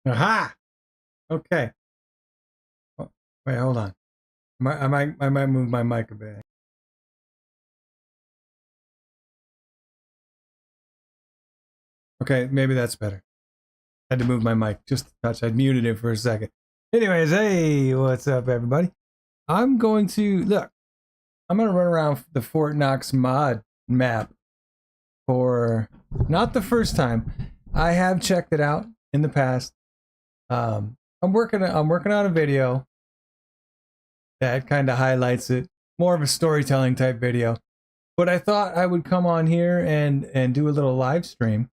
Aha! Okay. Oh, wait, hold on. I might move my mic a bit. Okay, maybe that's better. Had to move my mic just a touch. I'd muted it for a second. Anyways, hey, what's up, everybody? I'm going to look. I'm going to run around the Fort Knox mod map for not the first time. I have checked it out in the past. I'm working on a video that kind of highlights it, more of a storytelling type video. But I thought I would come on here and do a little live stream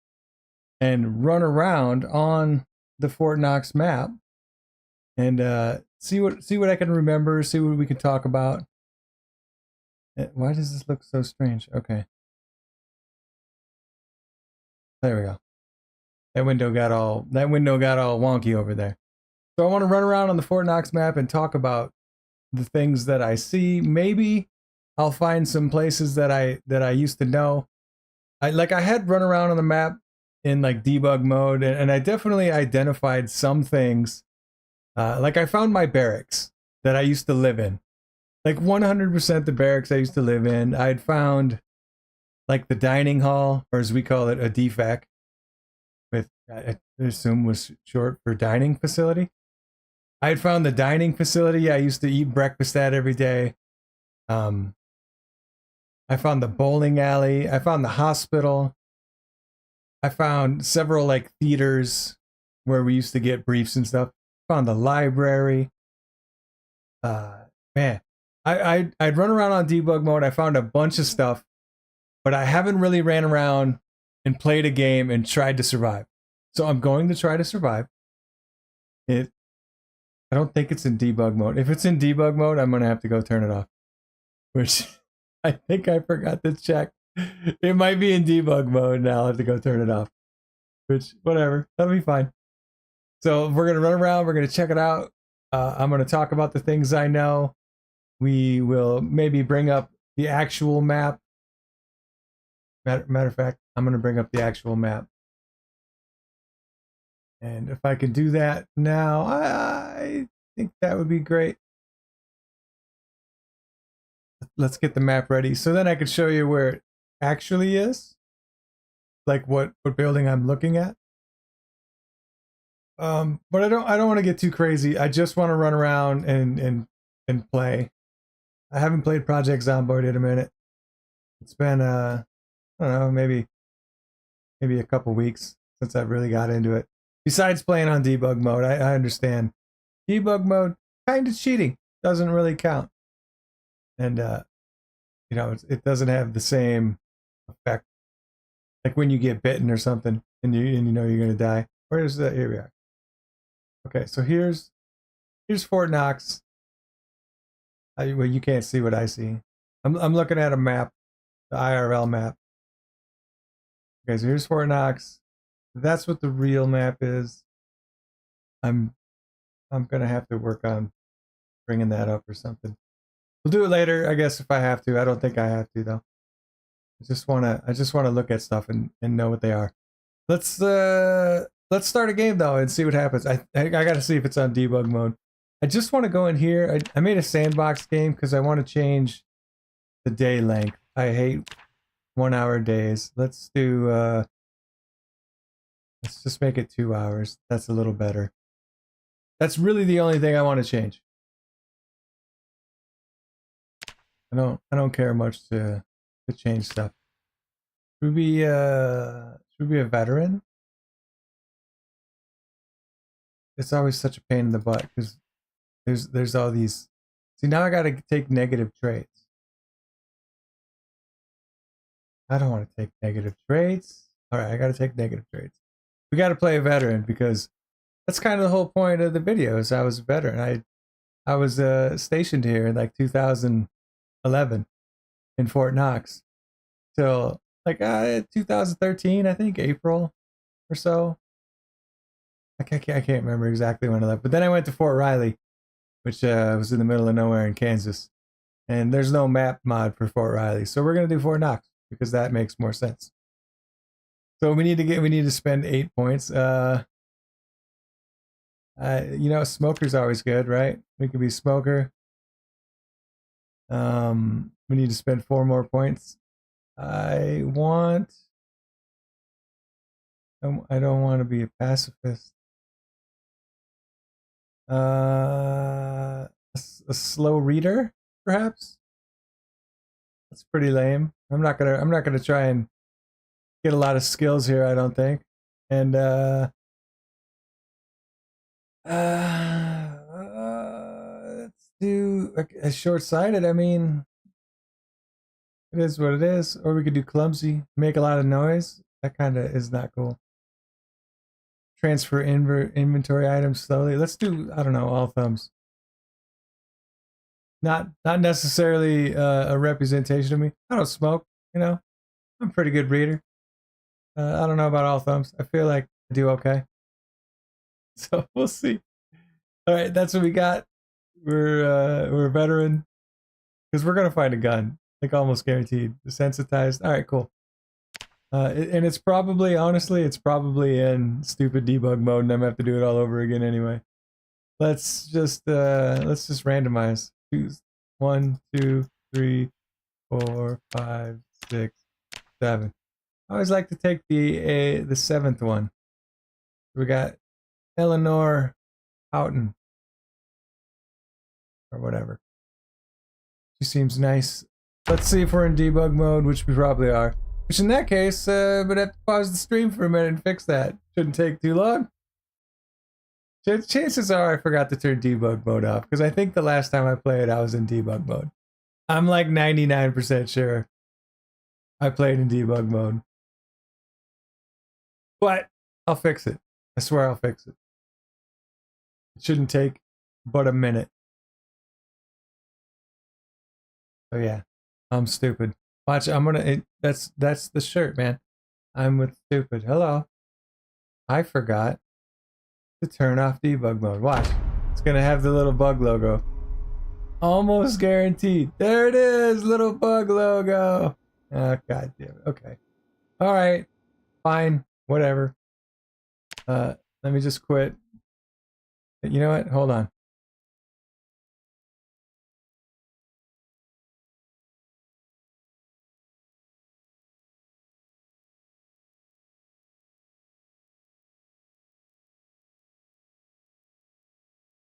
and run around on the Fort Knox map and see what I can remember, see what we can talk about. Why does this look so strange? Okay, there we go. That window got all wonky over there. So I want to run around on the Fort Knox map and talk about the things that I see. Maybe I'll find some places that I used to know. I had run around on the map in like debug mode, and I definitely identified some things. Like I found my barracks that I used to live in. Like 100% the barracks I used to live in. I'd found like the dining hall, or as we call it, a DFAC, with I assume was short for dining facility. I had found the dining facility I used to eat breakfast at every day. I found the bowling alley. I found the hospital. I found several like theaters where we used to get briefs and stuff. Found the library. Man, I'd run around on debug mode. I found a bunch of stuff, but I haven't really ran around and played a game and tried to survive. So I'm going to try to survive. I don't think it's in debug mode. If it's in debug mode, I'm gonna have to go turn it off. Which I think I forgot to check. It might be in debug mode, and I'll have to go turn it off. Which, whatever, that'll be fine. So we're gonna run around. We're gonna check it out. I'm gonna talk about the things I know. We will maybe bring up the actual map. Matter of fact, I'm gonna bring up the actual map. And if I could do that now, I think that would be great. Let's get the map ready. So then I could show you where it actually is. Like what building I'm looking at. But I don't want to get too crazy. I just want to run around and play. I haven't played Project Zomboid in a minute. It's been I don't know, maybe a couple weeks since I've really got into it. Besides playing on debug mode, I understand. Debug mode, kind of cheating. Doesn't really count. And, you know, it doesn't have the same effect. Like when you get bitten or something and you know you're going to die. Where's the, here we are. Okay, so here's Fort Knox. Well, you can't see what I see. I'm looking at a map, the IRL map. Okay, so here's Fort Knox. That's what the real map is. I'm gonna have to work on bringing that up or something. We'll do it later, I guess, if I have to. I don't think I have to though. I just wanna look at stuff and know what they are. Let's start a game though and see what happens. I gotta see if it's on debug mode. I just want to go in here. I made a sandbox game because I want to change the day length. I hate 1 hour days. Let's do let's just make it 2 hours. That's a little better. That's really the only thing I want to change. I don't care much to change stuff. Should we be a veteran? It's always such a pain in the butt because there's all these. See, now I gotta take negative traits. I don't want to take negative traits. Alright, I gotta take negative traits. We gotta play a veteran because that's kind of the whole point of the videos. I was a veteran. I was stationed here in like 2011 in Fort Knox till like 2013, I think, April or so. I can't remember exactly when I left, but then I went to Fort Riley, which was in the middle of nowhere in Kansas, and there's no map mod for Fort Riley, so we're gonna do Fort Knox because that makes more sense. So we need to spend 8 points. You know, smoker's always good, right? We could be smoker. We need to spend 4 more points. I don't want to be a pacifist. A slow reader, perhaps. That's pretty lame. I'm not gonna try and get a lot of skills here, I don't think. And let's do a short-sighted. I mean, it is what it is. Or we could do clumsy, make a lot of noise. That kind of is not cool. Transfer inventory items slowly. Let's do, I don't know, all thumbs. Not necessarily a representation of me. I don't smoke, you know. I'm a pretty good reader. I don't know about all thumbs. I feel like I do okay. So we'll see. All right, that's what we got. We're a veteran because we're gonna find a gun, like almost guaranteed. Desensitized. All right, cool. And it's probably, honestly, it's probably in stupid debug mode, and I'm gonna have to do it all over again anyway. Let's just randomize. Choose 1, 2, 3, 4, 5, 6, 7. I always like to take the 7th one. We got Eleanor Houghton or whatever. She seems nice. Let's see if we're in debug mode, which we probably are. Which in that case, but I have to pause the stream for a minute and fix that. Shouldn't take too long. Chances are I forgot to turn debug mode off because I think the last time I played I was in debug mode. I'm like 99% sure I played in debug mode. But I'll fix it. I swear I'll fix it. It shouldn't take but a minute. So yeah, I'm stupid. Watch, I'm gonna. That's the shirt, man. I'm with stupid. Hello. I forgot to turn off debug mode. Watch. It's gonna have the little bug logo. Almost guaranteed. There it is, little bug logo. Oh, god damn it. Okay. All right. Fine. Whatever. Let me just quit. You know what? Hold on.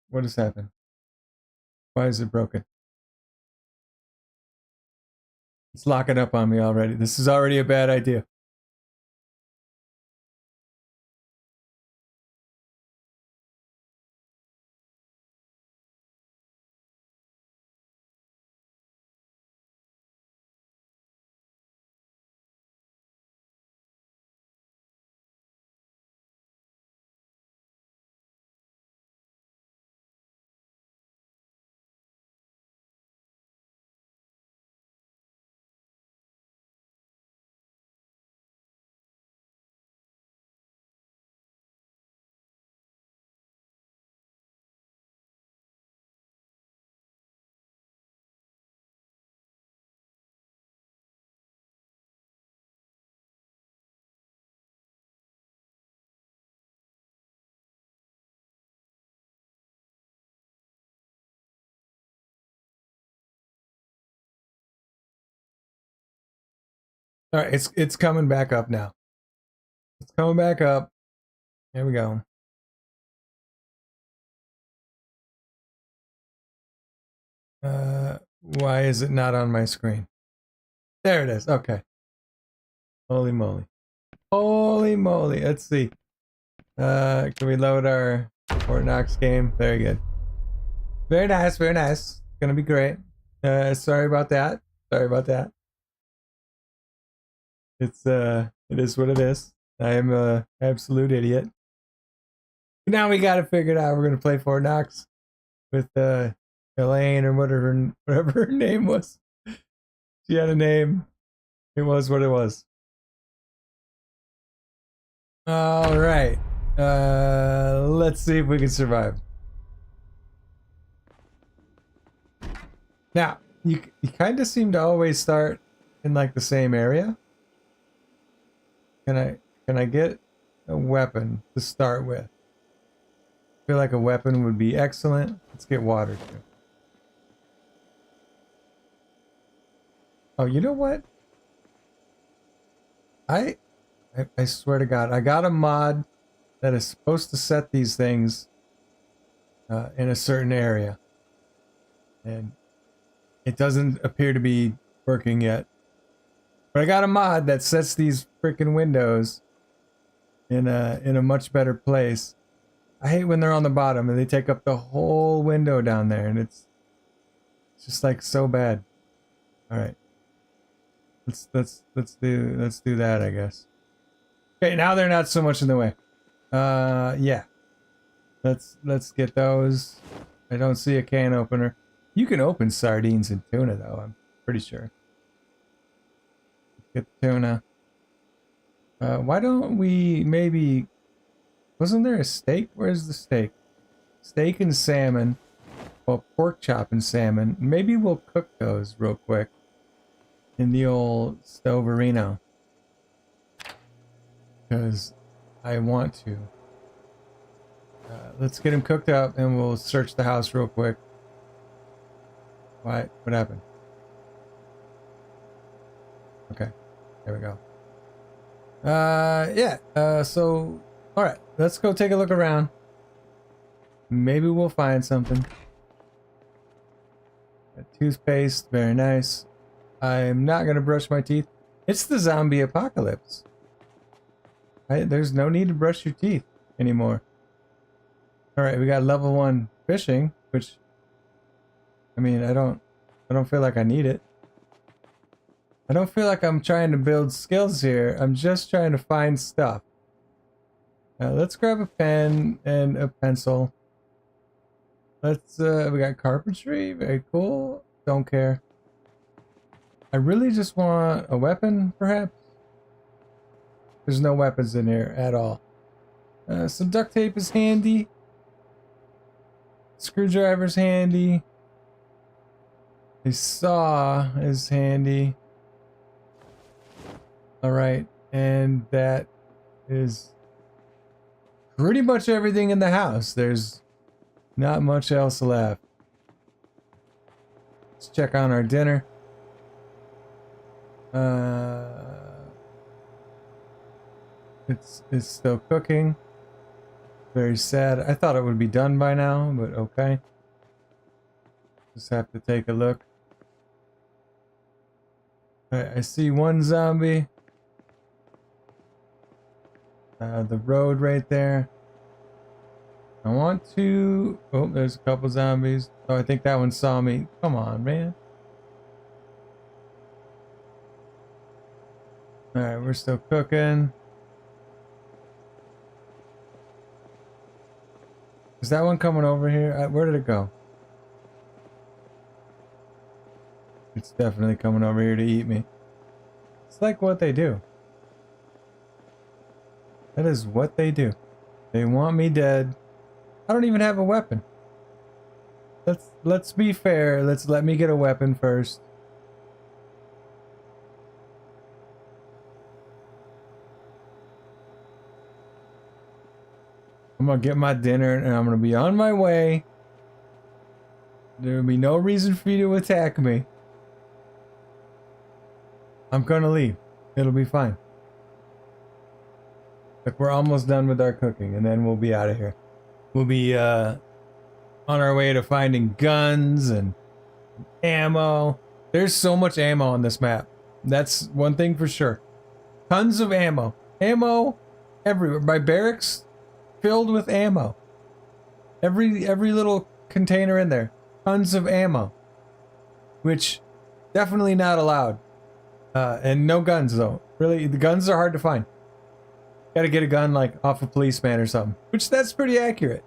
What has happened? Why is it broken? It's locking up on me already. This is already a bad idea. All right, it's coming back up now. It's coming back up. Here we go. Why is it not on my screen? There it is. Okay. Holy moly. Holy moly. Let's see. Can we load our Fort Knox game? Very good. Very nice, very nice. Gonna be great. Sorry about that. Sorry about that. It is what it is. I am a absolute idiot. Now we got to figure it out. We're gonna play Fort Knox with Elaine or whatever her name was. She had a name. It was what it was. All right. Let's see if we can survive. Now, you kind of seem to always start in like the same area. Can I get a weapon to start with? feel like a weapon would be excellent. Let's get water too. Oh, you know what? I swear to God, I got a mod that is supposed to set these things in a certain area, and it doesn't appear to be working yet. But I got a mod that sets these freaking windows in a much better place. I hate when they're on the bottom and they take up the whole window down there, and it's just like so bad. All right, let's do that, I guess. Okay, now they're not so much in the way. Yeah. Let's get those. I don't see a can opener. You can open sardines and tuna though, I'm pretty sure. Get the tuna. Why don't we maybe... Wasn't there a steak? Where's the steak? Steak and salmon. Well, pork chop and salmon. Maybe we'll cook those real quick in the old Stoverino. Because I want to. Let's get him cooked up and we'll search the house real quick. What happened? Okay, there we go. Yeah, so, alright, let's go take a look around. Maybe we'll find something. A toothpaste, very nice. I'm not gonna brush my teeth. It's the zombie apocalypse. There's no need to brush your teeth anymore. Alright, we got level 1 fishing, which, I mean, I don't feel like I need it. I don't feel like I'm trying to build skills here. I'm just trying to find stuff. Let's grab a pen and a pencil. Let's, we got carpentry, very cool. Don't care. I really just want a weapon, perhaps? There's no weapons in here at all. Some duct tape is handy. Screwdriver's handy. A saw is handy. Alright, and that is pretty much everything in the house. There's not much else left. Let's check on our dinner. It's still cooking. Very sad. I thought it would be done by now, but okay. Just have to take a look. Alright, I see one zombie. The road right there. I want to... Oh, there's a couple zombies. Oh, I think that one saw me. Come on, man. Alright, we're still cooking. Is that one coming over here? Where did it go? It's definitely coming over here to eat me. It's like what they do. That is what they do. They want me dead. I don't even have a weapon. Let's be fair. Let me get a weapon first. I'm gonna get my dinner and I'm gonna be on my way. There will be no reason for you to attack me. I'm gonna leave. It'll be fine. Look, we're almost done with our cooking and then we'll be out of here. We'll be on our way to finding guns and ammo. There's so much ammo on this map. That's one thing for sure. Tons of ammo. Ammo everywhere. My barracks filled with ammo. Every little container in there. Tons of ammo. Which definitely not allowed. And no guns though. Really, the guns are hard to find. Gotta get a gun like off a policeman or something. Which that's pretty accurate.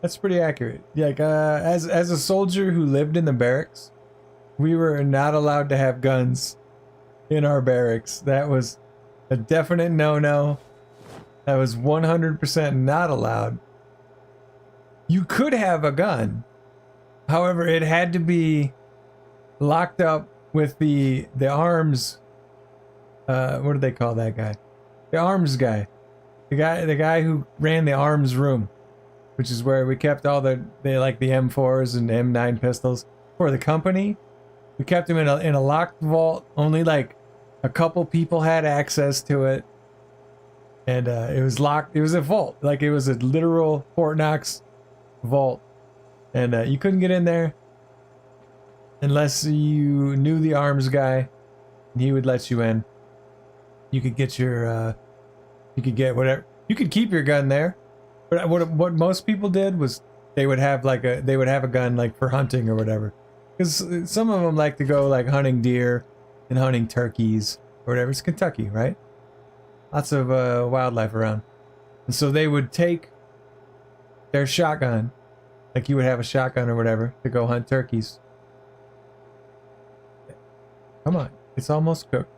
That's pretty accurate. Like as a soldier who lived in the barracks, we were not allowed to have guns in our barracks. That was a definite no-no. That was 100% not allowed. You could have a gun. However, it had to be locked up with the arms. What do they call that guy? The arms guy. The guy who ran the arms room. which is where we kept all the like the M4s and M9 pistols for the company. We kept them in a locked vault. Only like a couple people had access to it, and it was locked. It was a vault, like it was a literal Fort Knox vault, and you couldn't get in there unless you knew the arms guy, and he would let you in. You could get your, you could get whatever. You could keep your gun there, but what most people did was they would have a gun like for hunting or whatever. Because some of them like to go like hunting deer and hunting turkeys or whatever. It's Kentucky, right? Lots of wildlife around. And so they would take their shotgun, like you would have a shotgun or whatever, to go hunt turkeys. Come on, it's almost cooked.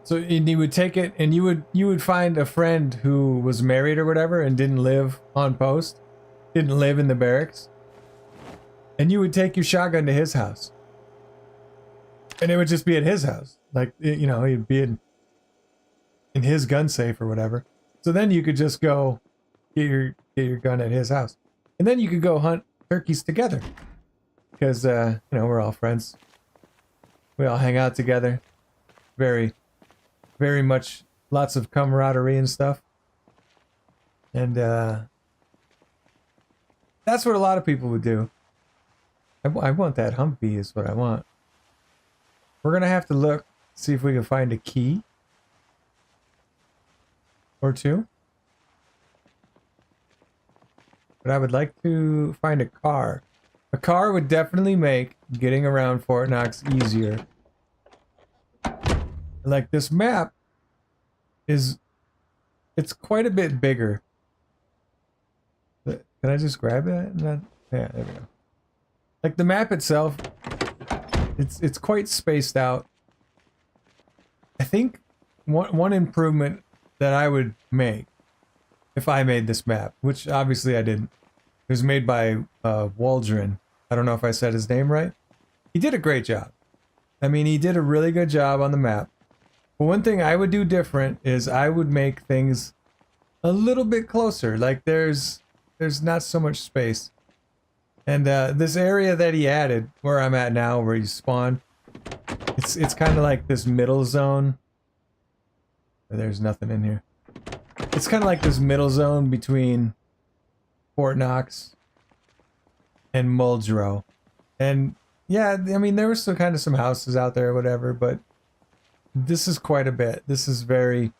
So you would take it, and you would find a friend who was married or whatever and didn't live on post, didn't live in the barracks. And you would take your shotgun to his house. And it would just be at his house. Like, you know, he'd be in his gun safe or whatever. So then you could just go get your gun at his house. And then you could go hunt turkeys together. Because, you know, we're all friends. We all hang out together. Very, very much lots of camaraderie and stuff. And, that's what a lot of people would do. I want that Humvee is what I want. We're going to have to look, see if we can find a key. Or two. But I would like to find a car. A car would definitely make getting around Fort Knox easier. Like this map it's quite a bit bigger. Can I just grab it? Yeah, there we go. Like the map itself, it's quite spaced out. I think one improvement that I would make if I made this map, which obviously I didn't. It was made by Waldron. I don't know if I said his name right. He did a great job. I mean, he did a really good job on the map. But one thing I would do different is I would make things a little bit closer. Like there's not so much space. And this area that he added, where I'm at now, where you spawn, it's kind of like this middle zone. There's nothing in here. It's kind of like this middle zone between Fort Knox and Muldrow. And yeah, I mean, there were still kind of some houses out there or whatever, but this is quite a bit. This is very,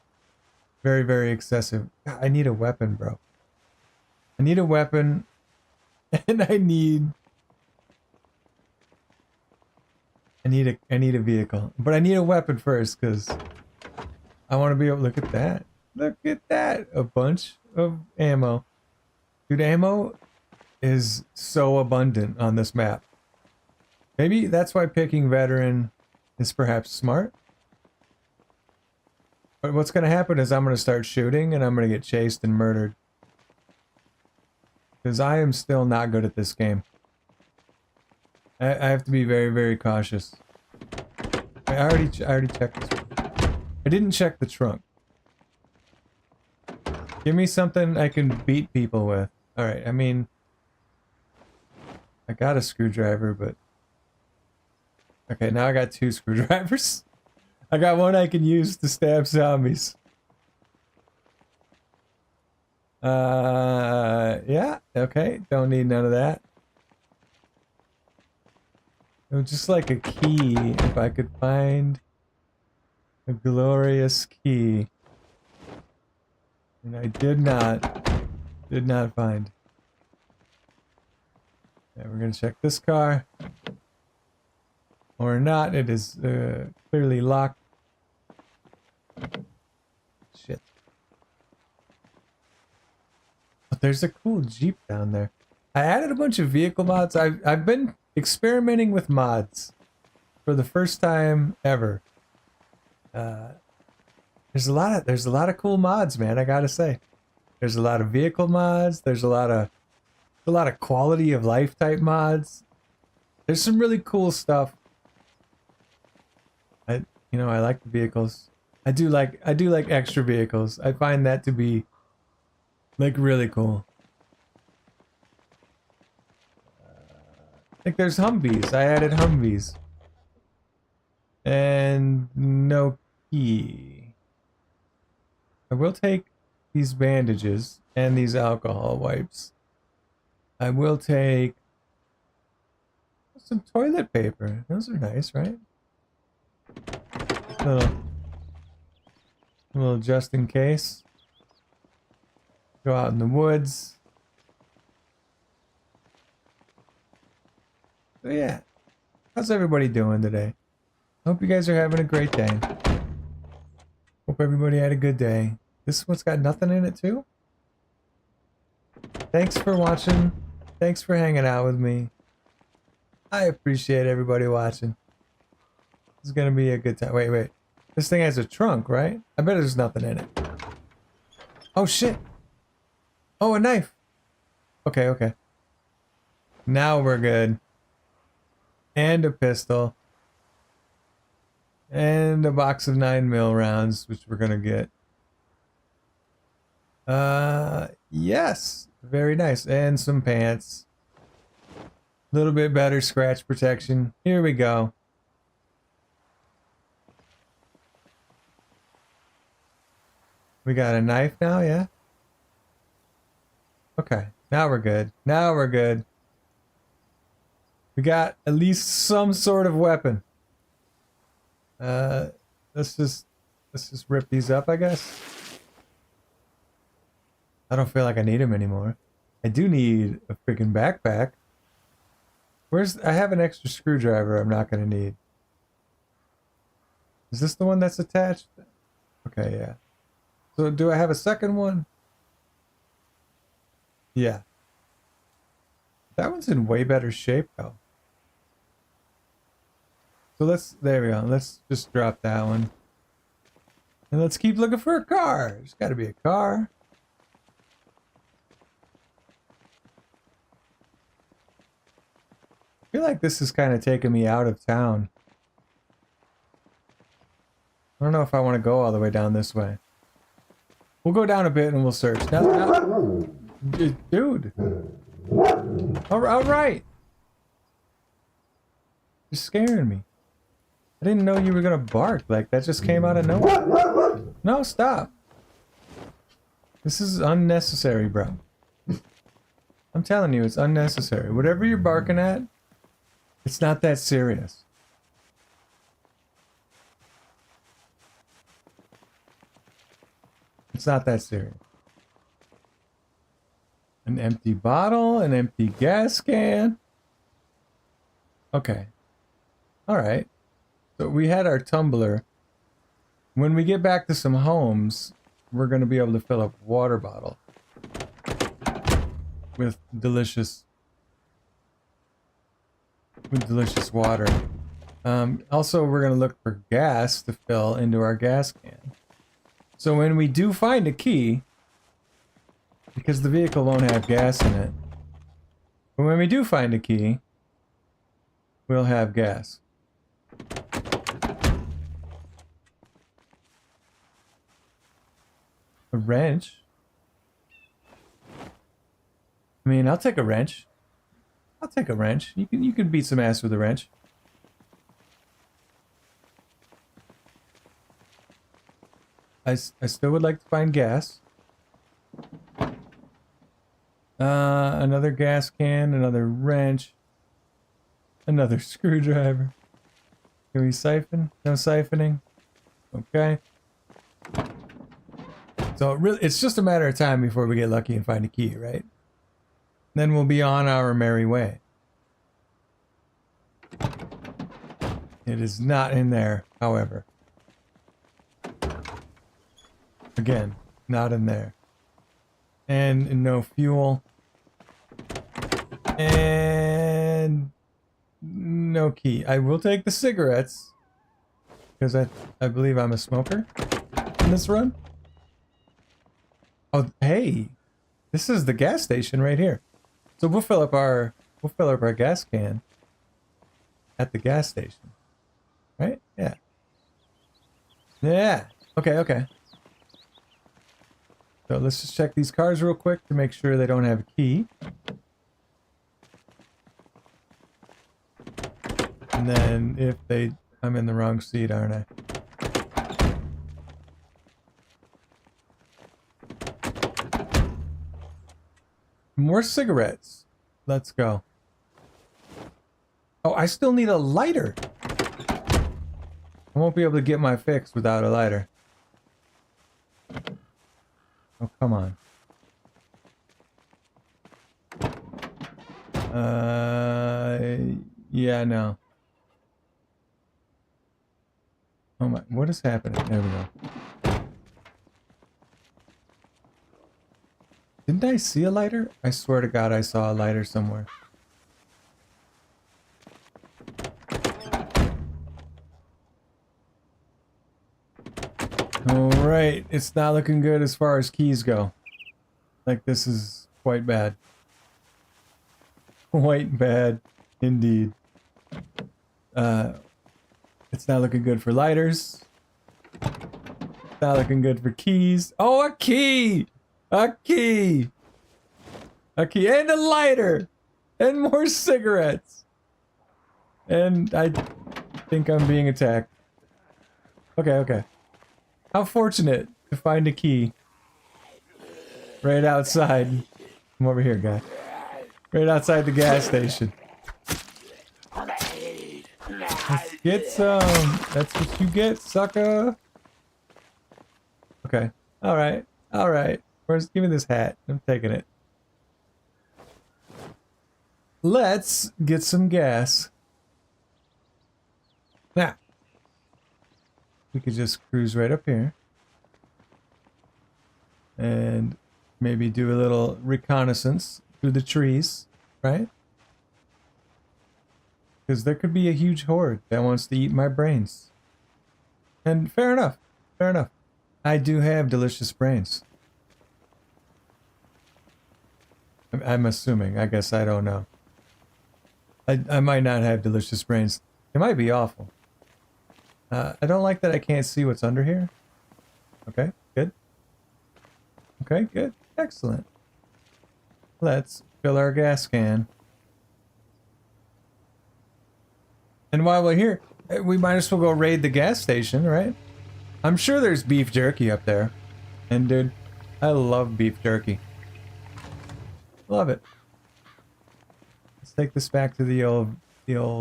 very, very excessive. God, I need a weapon, bro. I need a weapon. And I need a vehicle, but I need a weapon first because I want to be able to look at that. Look at that, a bunch of ammo, dude. Ammo is so abundant on this map. Maybe that's why picking veteran is perhaps smart. But what's going to happen is I'm going to start shooting and I'm going to get chased and murdered. Because I am still not good at this game. I have to be very, very cautious. I already checked this one. I didn't check the trunk. Give me something I can beat people with. Alright, I mean... I got a screwdriver, but... Okay, now I got 2 screwdrivers. I got one I can use to stab zombies. Yeah, okay, don't need none of that. It was just like a key, if I could find a glorious key. And I did not find. Yeah, we're gonna check this car. Or not, it is clearly locked. Shit. But there's a cool Jeep down there. I added a bunch of vehicle mods. I've been experimenting with mods for the first time ever. There's a lot of cool mods, man, I gotta say. There's a lot of vehicle mods, there's a lot of quality of life type mods. There's some really cool stuff. I like the vehicles. I do like extra vehicles. I find that to be like really cool. Like there's Humvees. I added Humvees. And no key. I will take these bandages and these alcohol wipes. I will take some toilet paper. Those are nice, right? A little just in case. Go out in the woods. So yeah. How's everybody doing today? Hope you guys are having a great day. Hope everybody had a good day. This one's got nothing in it too? Thanks for watching. Thanks for hanging out with me. I appreciate everybody watching. This is gonna be a good time. Wait. This thing has a trunk, right? I bet there's nothing in it. Oh shit! Oh, a knife! Okay. Now we're good. And a pistol. And a box of 9mm rounds, which we're gonna get. Yes! Very nice. And some pants. A little bit better scratch protection. Here we go. We got a knife now, yeah? Okay, now we're good. Now we're good. We got at least some sort of weapon. Let's just rip these up, I guess. I don't feel like I need them anymore. I do need a freaking backpack. I have an extra screwdriver I'm not gonna need. Is this the one that's attached? Okay, yeah. So do I have a second one? Yeah. That one's in way better shape though. So there we go. Let's just drop that one. And let's keep looking for a car. There's gotta be a car. I feel like this is kind of taking me out of town. I don't know if I want to go all the way down this way. We'll go down a bit and we'll search. Now, dude. All right. You're scaring me. I didn't know you were gonna bark. Like that just came out of nowhere. No, stop. This is unnecessary, bro. I'm telling you, it's unnecessary. Whatever you're barking at, it's not that serious. It's not that serious. An empty bottle, an empty gas can. Okay. Alright. So we had our tumbler. When we get back to some homes, we're going to be able to fill up a water bottle with delicious water. Also, we're going to look for gas to fill into our gas can. So when we do find a key, because the vehicle won't have gas in it, but when we do find a key, we'll have gas. A wrench? I mean, I'll take a wrench. I'll take a wrench. You can beat some ass with a wrench. I still would like to find gas. Another gas can, another wrench, another screwdriver. Can we siphon? No siphoning. Okay. So it's just a matter of time before we get lucky and find a key, right? Then we'll be on our merry way. It is not in there, however. Again, not in there. And no fuel. And no key. I will take the cigarettes. Because I believe I'm a smoker in this run. Oh, hey. This is the gas station right here. So we'll fill up our gas can at the gas station. Right? Yeah. Yeah. Okay. So let's just check these cars real quick to make sure they don't have a key. And then if they... I'm in the wrong seat, aren't I? More cigarettes. Let's go. Oh, I still need a lighter. I won't be able to get my fix without a lighter. Oh, come on. Yeah, no. Oh my, what is happening? There we go. Didn't I see a lighter? I swear to God I saw a lighter somewhere. Alright, it's not looking good as far as keys go. Like, this is quite bad. Quite bad, indeed. It's not looking good for lighters. It's not looking good for keys. Oh, a key! A key! A key and a lighter! And more cigarettes! And I think I'm being attacked. Okay, okay. How fortunate to find a key. Right outside. Come over here, guy. Right outside the gas station. Let's get some. That's what you get, sucker. Okay. Alright. Alright. First, give me this hat. I'm taking it. Let's get some gas. Now. We could just cruise right up here. And maybe do a little reconnaissance through the trees, right? Because there could be a huge horde that wants to eat my brains. And fair enough. Fair enough. I do have delicious brains. I'm assuming. I guess I don't know. I might not have delicious brains. It might be awful. I don't like that I can't see what's under here. Okay, good. Okay, good. Excellent. Let's fill our gas can. And while we're here, we might as well go raid the gas station, right? I'm sure there's beef jerky up there. And dude, I love beef jerky. Love it. Let's take this back to the old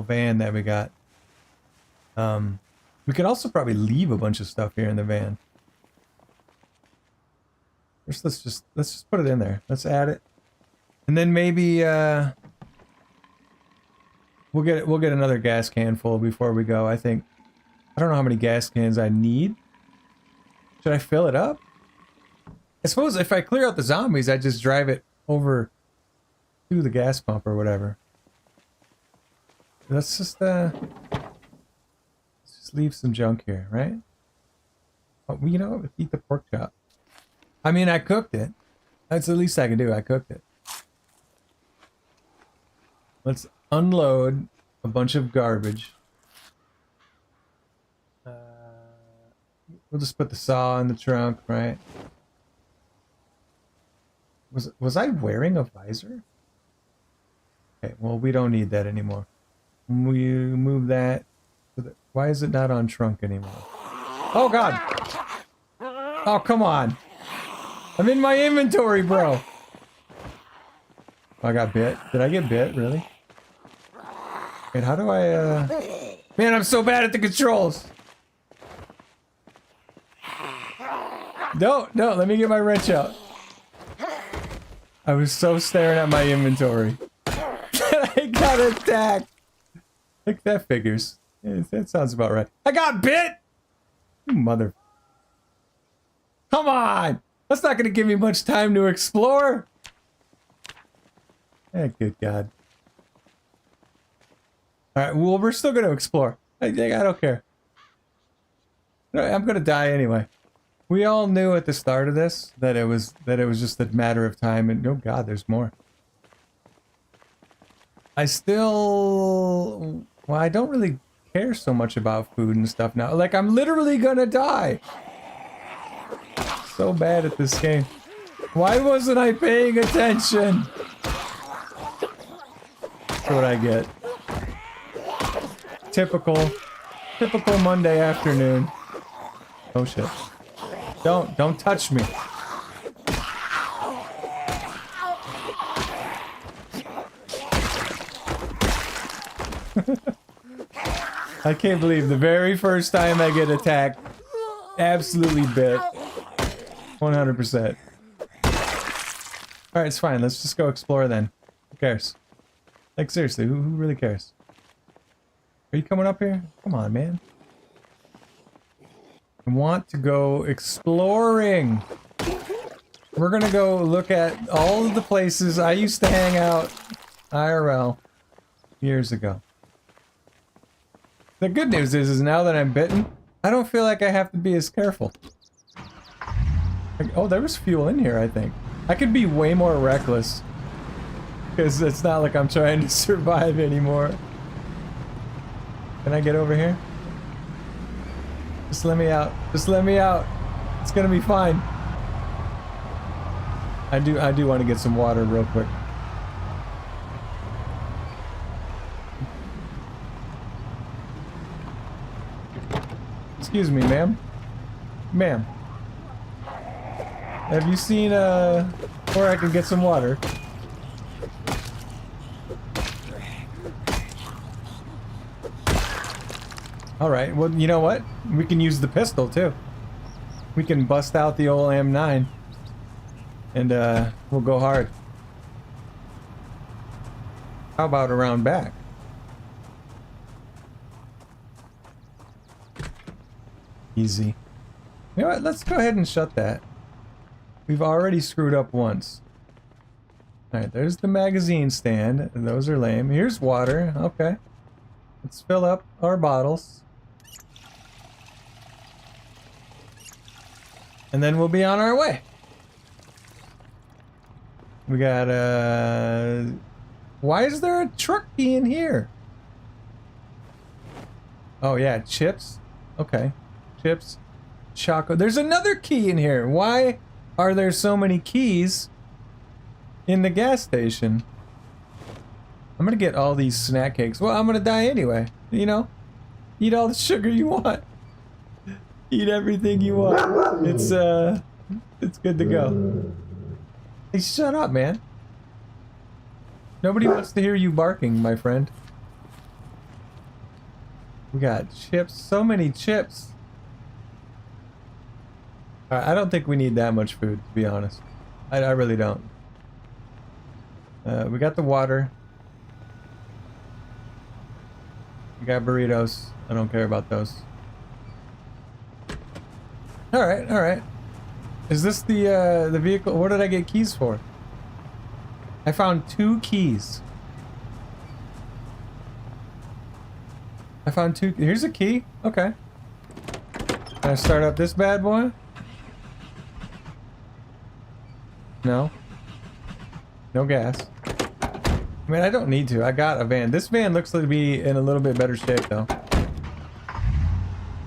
van that we got. We could also probably leave a bunch of stuff here in the van. Let's just put it in there. Let's add it. And then maybe we'll get another gas can full before we go. I think I don't know how many gas cans I need. Should I fill it up? I suppose if I clear out the zombies, I just drive it over to the gas pump or whatever. Let's just leave some junk here, right? Oh, you know, eat the pork chop. I mean, I cooked it. That's the least I can do. I cooked it. Let's unload a bunch of garbage. We'll just put the saw in the trunk, right? Was I wearing a visor? Okay, well, we don't need that anymore. We move that. Why is it not on trunk anymore? Oh, God! Oh, come on! I'm in my inventory, bro! Oh, I got bit. Did I get bit? Really? Wait, how do I, Man, I'm so bad at the controls! No, let me get my wrench out. I was so staring at my inventory. I got attacked! I think that figures. Yeah, that sounds about right. I got bit! You mother... Come on! That's not gonna give me much time to explore! Eh, good God. Alright, well, we're still gonna explore. I don't care. I'm gonna die anyway. We all knew at the start of this that it was just a matter of time, and oh God, there's more. I still... Well, I don't really care so much about food and stuff now. Like, I'm literally gonna die! So bad at this game. Why wasn't I paying attention? That's what I get. Typical Monday afternoon. Oh shit. Don't touch me. I can't believe the very first time I get attacked, absolutely bit. 100%. Alright, it's fine. Let's just go explore then. Who cares? Like, seriously, who really cares? Are you coming up here? Come on, man. I want to go exploring. We're gonna go look at all of the places I used to hang out IRL years ago. The good news is now that I'm bitten, I don't feel like I have to be as careful. Like, oh, there was fuel in here, I think. I could be way more reckless. Because it's not like I'm trying to survive anymore. Can I get over here? Just let me out. Just let me out. It's gonna be fine. I do want to get some water real quick. Excuse me, ma'am. Ma'am. Have you seen, where I can get some water? Alright, well, you know what? We can use the pistol, too. We can bust out the old M9. And, we'll go hard. How about around back? Easy. You know what? Let's go ahead and shut that. We've already screwed up once. Alright, there's the magazine stand. Those are lame. Here's water. Okay. Let's fill up our bottles. And then we'll be on our way. We got, why is there a truck key in here? Oh yeah, chips. Okay. Chips. Choco. There's another key in here. Why are there so many keys in the gas station? I'm gonna get all these snack cakes. Well, I'm gonna die anyway. You know? Eat all the sugar you want. Eat everything you want. It's good to go. Hey, shut up, man. Nobody wants to hear you barking, my friend. We got chips. So many chips. I don't think we need that much food, to be honest. I really don't. We got the water. We got burritos. I don't care about those. Alright, alright. Is this the vehicle? What did I get keys for? I found 2 keys. I found 2. Here's a key. Okay. Can I start up this bad boy? No. No gas. I mean, I don't need to. I got a van. This van looks to be in a little bit better shape, though.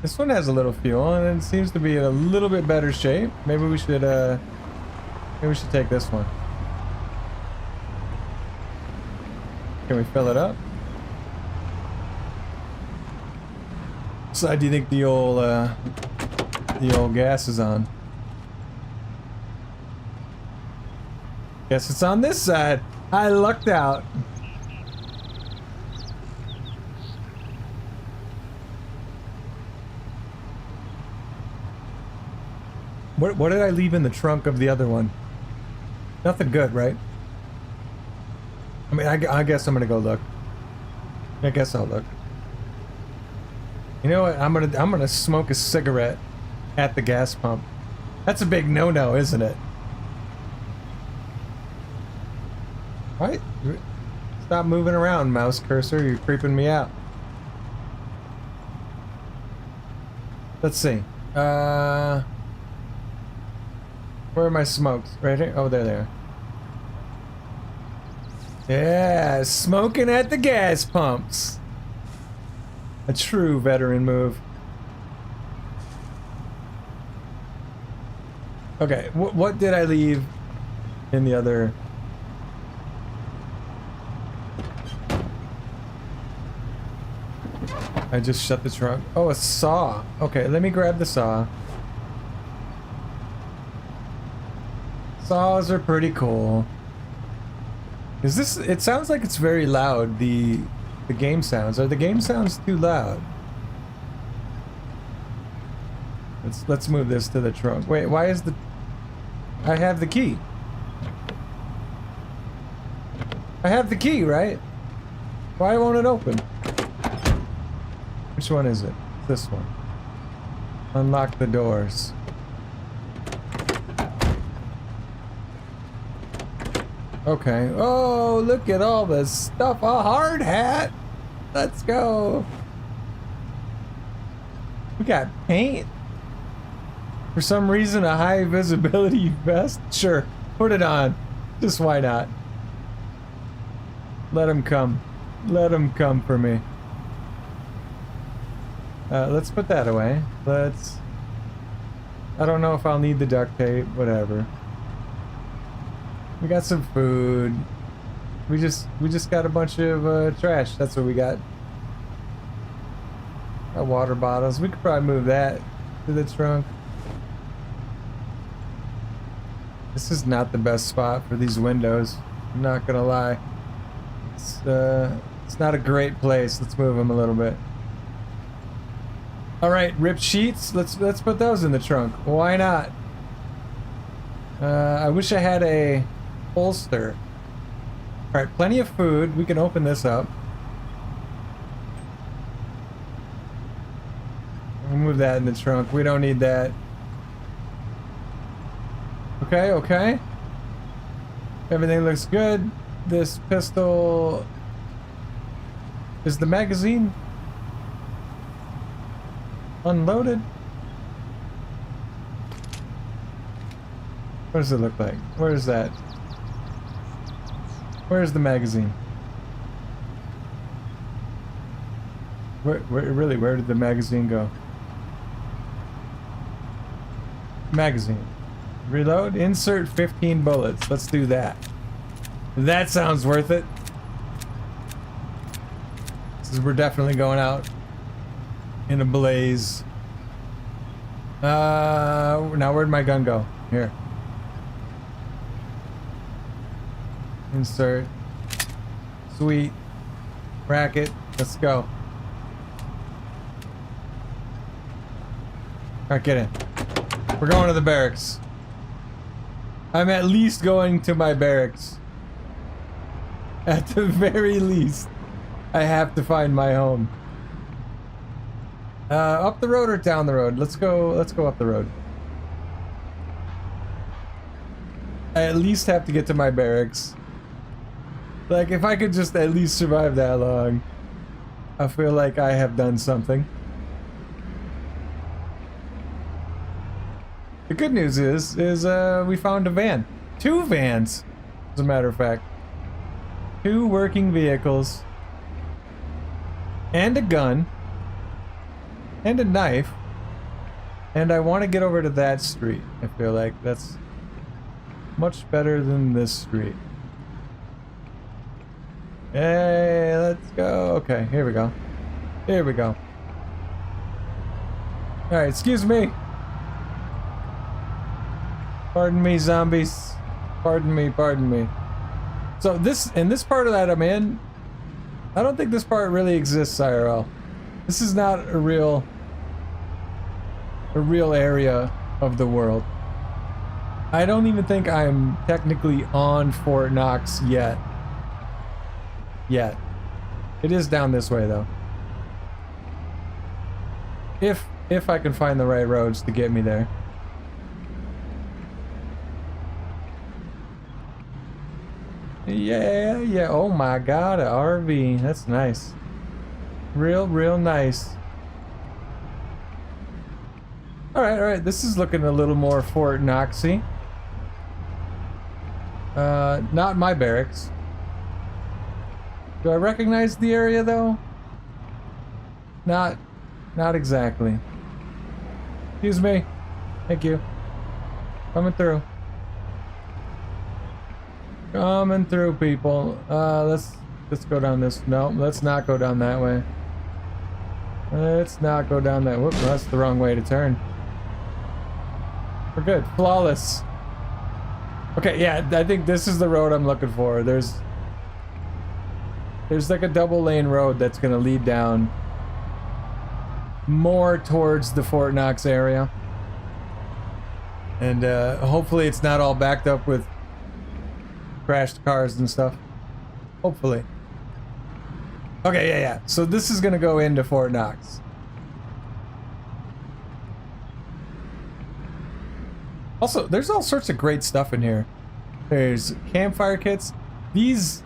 This one has a little fuel, and it seems to be in a little bit better shape. Maybe we should take this one. Can we fill it up? What side do you think the old gas is on? Guess it's on this side. I lucked out. What did I leave in the trunk of the other one? Nothing good, right? I mean, I guess I'm gonna go look. I guess I'll look. You know what? I'm gonna smoke a cigarette at the gas pump. That's a big no-no, isn't it? Right? Stop moving around, mouse cursor. You're creeping me out. Let's see. Where are my smokes? Right here? Oh, there they are. Yeah, smoking at the gas pumps. A true veteran move. Okay, what did I leave in the other? I just shut the trunk. Oh, a saw. Okay, let me grab the saw. Saws are pretty cool. Is this? It sounds like it's very loud. The game sounds. Are the game sounds too loud? Let's move this to the trunk. Wait, why is the? I have the key. I have the key, right? Why won't it open? Which one is it? This one. Unlock the doors. Okay. Oh, look at all this stuff. A hard hat. Let's go. We got paint. For some reason, a high visibility vest. Sure, put it on. Just why not? Let him come. Let him come for me. Let's put that away. Let's... I don't know if I'll need the duct tape. Whatever. We got some food. We just got a bunch of trash. That's what we got. Got water bottles. We could probably move that to the trunk. This is not the best spot for these windows. I'm not gonna lie. It's not a great place. Let's move them a little bit. All right, ripped sheets. Let's put those in the trunk. Why not? I wish I had a holster. All right, plenty of food. We can open this up. We'll move that in the trunk. We don't need that. Okay, okay. Everything looks good. This pistol... Is the magazine unloaded? What does it look like? Where is that? Where's the magazine? Where did the magazine go? Magazine. Reload, insert 15 bullets. Let's do that. That sounds worth it. We're definitely going out in a blaze. Now where'd my gun go? Here. Insert. Sweet. Rack it. Let's go. Alright, get in. We're going to the barracks. I'm at least going to my barracks. At the very least. I have to find my home. Up the road or down the road? Let's go up the road. I at least have to get to my barracks. Like, if I could just at least survive that long, I feel like I have done something. The good news is we found a van. 2 vans, as a matter of fact. 2 working vehicles. And a gun. And a knife. And I want to get over to that street. I feel like that's much better than this street. Hey, let's go. Okay, here we go. Here we go. Alright, excuse me. Pardon me, zombies. Pardon me, pardon me. So this part of that I'm in, I don't think this part really exists IRL. This is not a real area of the world. I don't even think I'm technically on Fort Knox yet. It is down this way though. If I can find the right roads to get me there. Yeah. Oh my god, an RV. That's nice. Real nice. Alright. This is looking a little more Fort Knoxy. Not my barracks. Do I recognize the area though? Not exactly. Excuse me. Thank you. Coming through. Coming through, people. Let's go down this. No, let's not go down that way. Let's not go down that. Whoop, that's the wrong way to turn. We're good. Flawless. Okay, yeah, I think this is the road I'm looking for. There's like a double lane road that's gonna lead down more towards the Fort Knox area. And hopefully it's not all backed up with crashed cars and stuff. Hopefully. Okay, yeah. So this is gonna go into Fort Knox. Also, there's all sorts of great stuff in here. There's campfire kits. These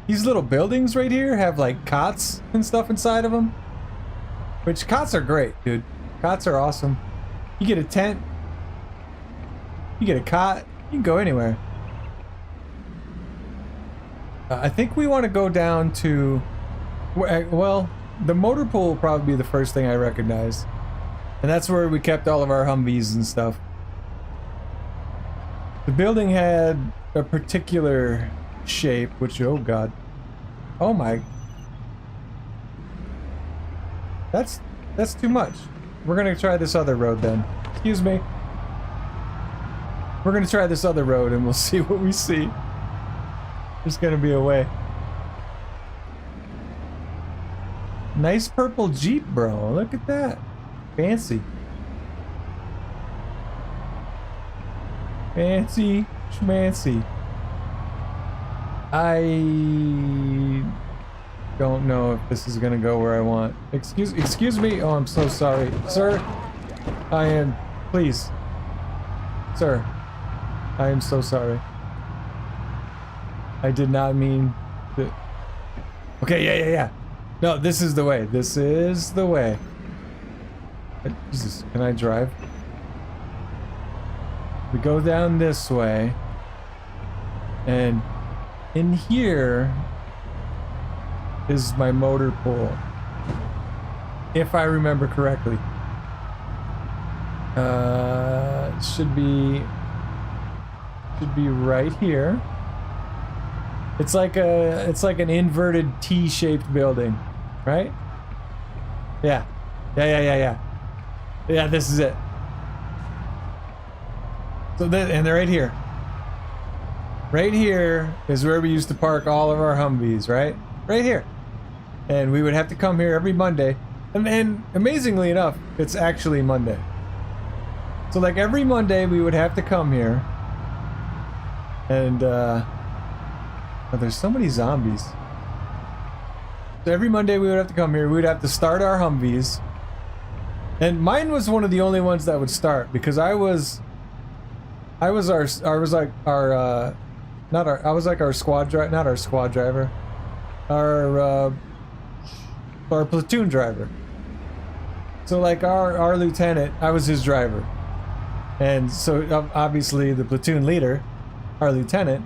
little buildings right here have like cots and stuff inside of them. Which cots are great, dude. Cots are awesome. You get a tent. You get a cot. You can go anywhere. I think we want to go down to... Well, the motor pool will probably be the first thing I recognize. And that's where we kept all of our Humvees and stuff. The building had a particular shape, which, oh god. Oh my. That's too much. We're gonna try this other road then. Excuse me. We're gonna try this other road and we'll see what we see. There's gonna be a way. Nice purple Jeep, bro. Look at that. Fancy. Fancy schmancy. I don't know if this is gonna go where I want. Excuse me. Oh, I'm so sorry, sir. I am. Please, sir. I am so sorry. I did not mean to. Okay, yeah. No, this is the way. This is the way. Jesus, can I drive? We go down this way. And in here is my motor pool. If I remember correctly. Should be right here. It's like an inverted T-shaped building, right? Yeah. Yeah, this is it. So and they're right here. Right here is where we used to park all of our Humvees, right? Right here. And we would have to come here every Monday. And amazingly enough, it's actually Monday. So like every Monday we would have to come here. And oh, there's so many zombies. So every Monday we would have to come here. We would have to start our Humvees. And mine was one of the only ones that would start because I was like our squad driver, not our squad driver, our platoon driver. So like our lieutenant, I was his driver, and so obviously the platoon leader, our lieutenant,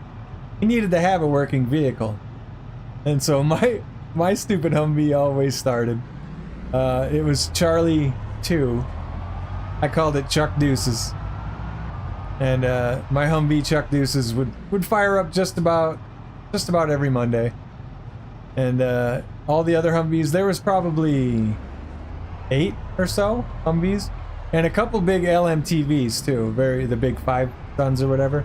he needed to have a working vehicle, and so my stupid Humvee always started. It was Charlie 2. I called it Chuck Deuces. And my Humvee Chuck Deuces would fire up just about every Monday. And all the other Humvees, there was probably 8 or so Humvees, and a couple big LMTVs too. The big 5 tons or whatever.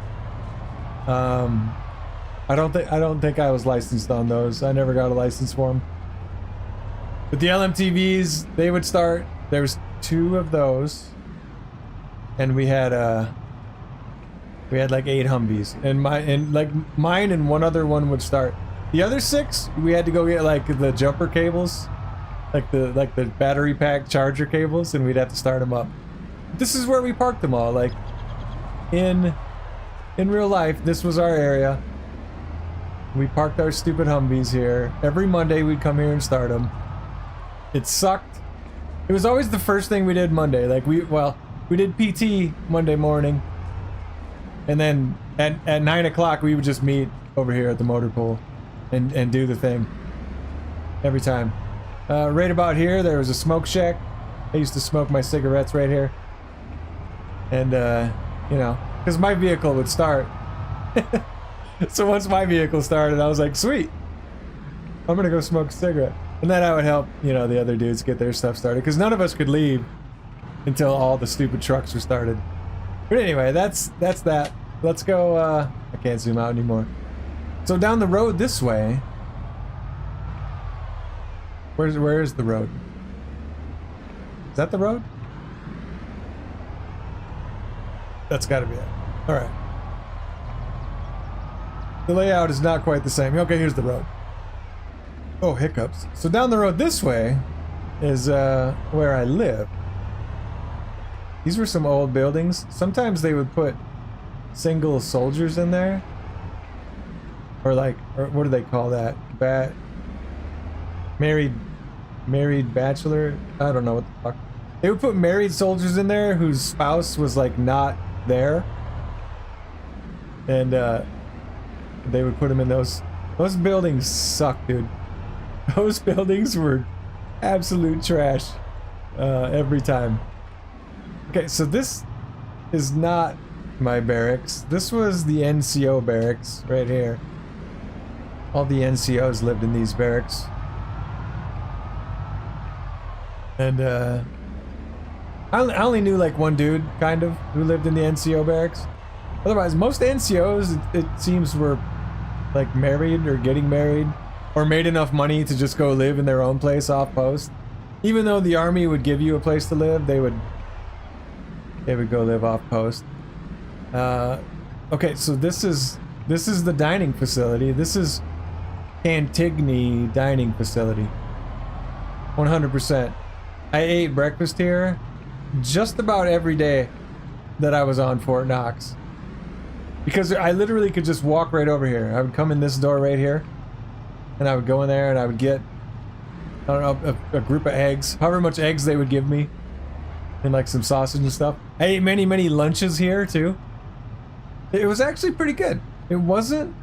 I don't think I was licensed on those. I never got a license for them. But the LMTVs, they would start. There was 2 of those, and we had like 8 Humvees, and mine and one other one would start. The other 6, we had to go get like the jumper cables, like the battery pack charger cables, and we'd have to start them up. This is where we parked them all. Like in real life, this was our area. We parked our stupid Humvees here. Every Monday we'd come here and start them. It sucked. It was always the first thing we did Monday. Like we did PT Monday morning. And then at 9 o'clock we would just meet over here at the motor pool and do the thing. Every time. Right about here there was a smoke shack. I used to smoke my cigarettes right here. And you know, because my vehicle would start. So once my vehicle started, I was like, sweet, I'm gonna go smoke a cigarette. And then I would help, you know, the other dudes get their stuff started. Because none of us could leave until all the stupid trucks were started. But anyway, that's that. Let's go, I can't zoom out anymore. So down the road this way. Where is the road? Is that the road? That's gotta be it. Alright. The layout is not quite the same. Okay, here's the road. Oh, hiccups. So down the road this way is where I live. These were some old buildings. Sometimes they would put single soldiers in there. Or like, or what do they call that? Married bachelor? I don't know what the fuck. They would put married soldiers in there whose spouse was like not there. And they would put them in those. Those buildings suck, dude. Those buildings were absolute trash every time. Okay, so this is not my barracks. This was the NCO barracks right here. All the NCOs lived in these barracks. And I only knew like one dude, kind of, who lived in the NCO barracks. Otherwise, most NCOs, it seems, were like married or getting married, or made enough money to just go live in their own place off post. Even though the army would give you a place to live, they would go live off post. Okay, so this is the dining facility. This is Cantigny dining facility. 100%. I ate breakfast here just about every day that I was on Fort Knox. Because I literally could just walk right over here. I would come in this door right here, and I would go in there and I would get, I don't know, a group of eggs, however much eggs they would give me, and like some sausage and stuff. I ate many lunches here too. It was actually pretty good. It wasn't,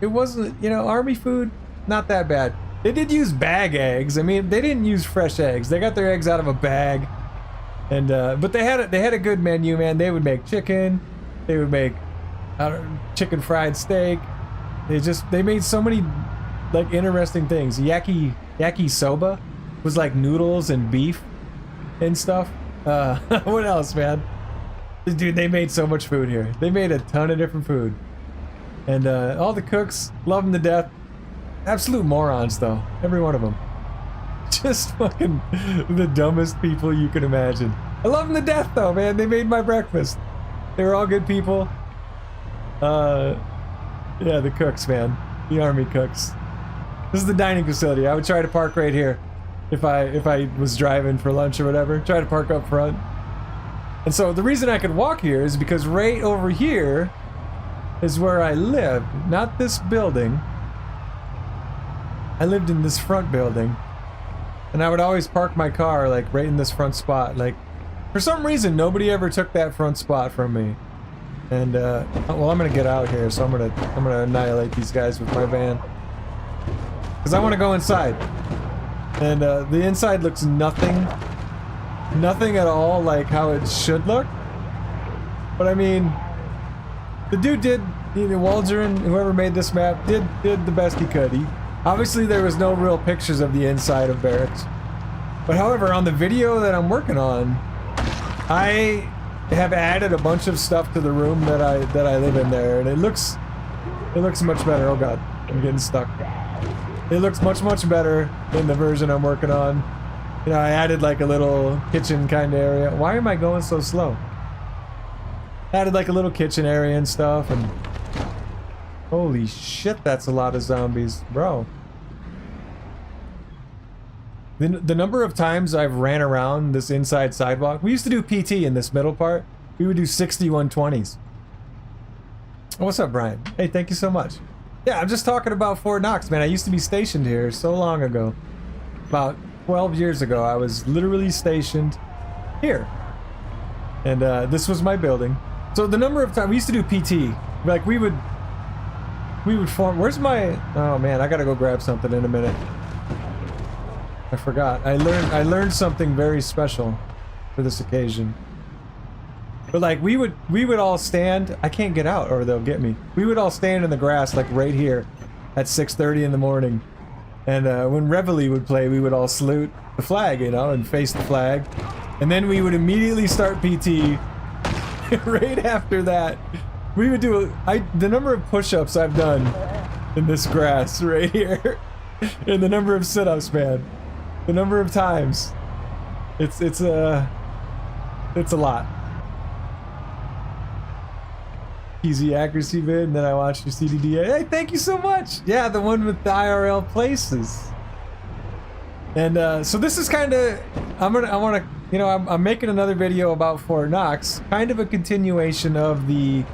you know, army food, not that bad. They did use bag eggs. I mean, they didn't use fresh eggs. They got their eggs out of a bag, and but they had a good menu, man. They would make chicken. They would make, I don't know, chicken fried steak. They made so many like interesting things. Yaki soba was like noodles and beef and stuff. What else, man? Dude, they made so much food here. They made a ton of different food. And all the cooks, love them to death. Absolute morons, though. Every one of them. Just fucking the dumbest people you can imagine. I love them to death, though, man. They made my breakfast. They were all good people. Yeah, the cooks, man. The army cooks. This is the dining facility. I would try to park right here if I was driving for lunch or whatever. Try to park up front. And so the reason I could walk here is because right over here is where I lived. Not this building. I lived in this front building. And I would always park my car like right in this front spot. Like, for some reason, nobody ever took that front spot from me. And well, I'm gonna get out here, so I'm gonna annihilate these guys with my van. Cause I want to go inside. And the inside looks nothing at all like how it should look. But I mean, the dude did, you know, Waldron, whoever made this map, did the best he could. Obviously there was no real pictures of the inside of barracks. But however, on the video that I'm working on, I have added a bunch of stuff to the room that I live in there, and it looks much better. Oh god, I'm getting stuck. It looks much better than the version I'm working on. You know, I added like a little kitchen kind of area. Why am I going so slow? Added like a little kitchen area and stuff, and holy shit, that's a lot of zombies, bro. The number of times I've ran around this inside sidewalk. We used to do PT in this middle part. We would do 6120s. Oh, what's up, Brian? Hey, thank you so much. Yeah, I'm just talking about Fort Knox, man. I used to be stationed here so long ago. About 12 years ago, I was literally stationed here. And this was my building. So the number of times, we used to do PT. Like, we would form, where's my, oh man, I gotta go grab something in a minute. I forgot. I learned something very special for this occasion. But like, we would all stand, I can't get out or they'll get me. We would all stand in the grass like right here at 6:30 in the morning And when Reveille would play, we would all salute the flag, you know, and face the flag. And then we would immediately start PT. Right after that, we would do the number of push-ups I've done in this grass right here, and the number of sit-ups, man, the number of times, it's a lot. Easy accuracy vid, and then I watched your CDDA. Hey, thank you so much. Yeah, the one with the IRL places. And so this is kind of, I'm making another video about Fort Knox, kind of a continuation of the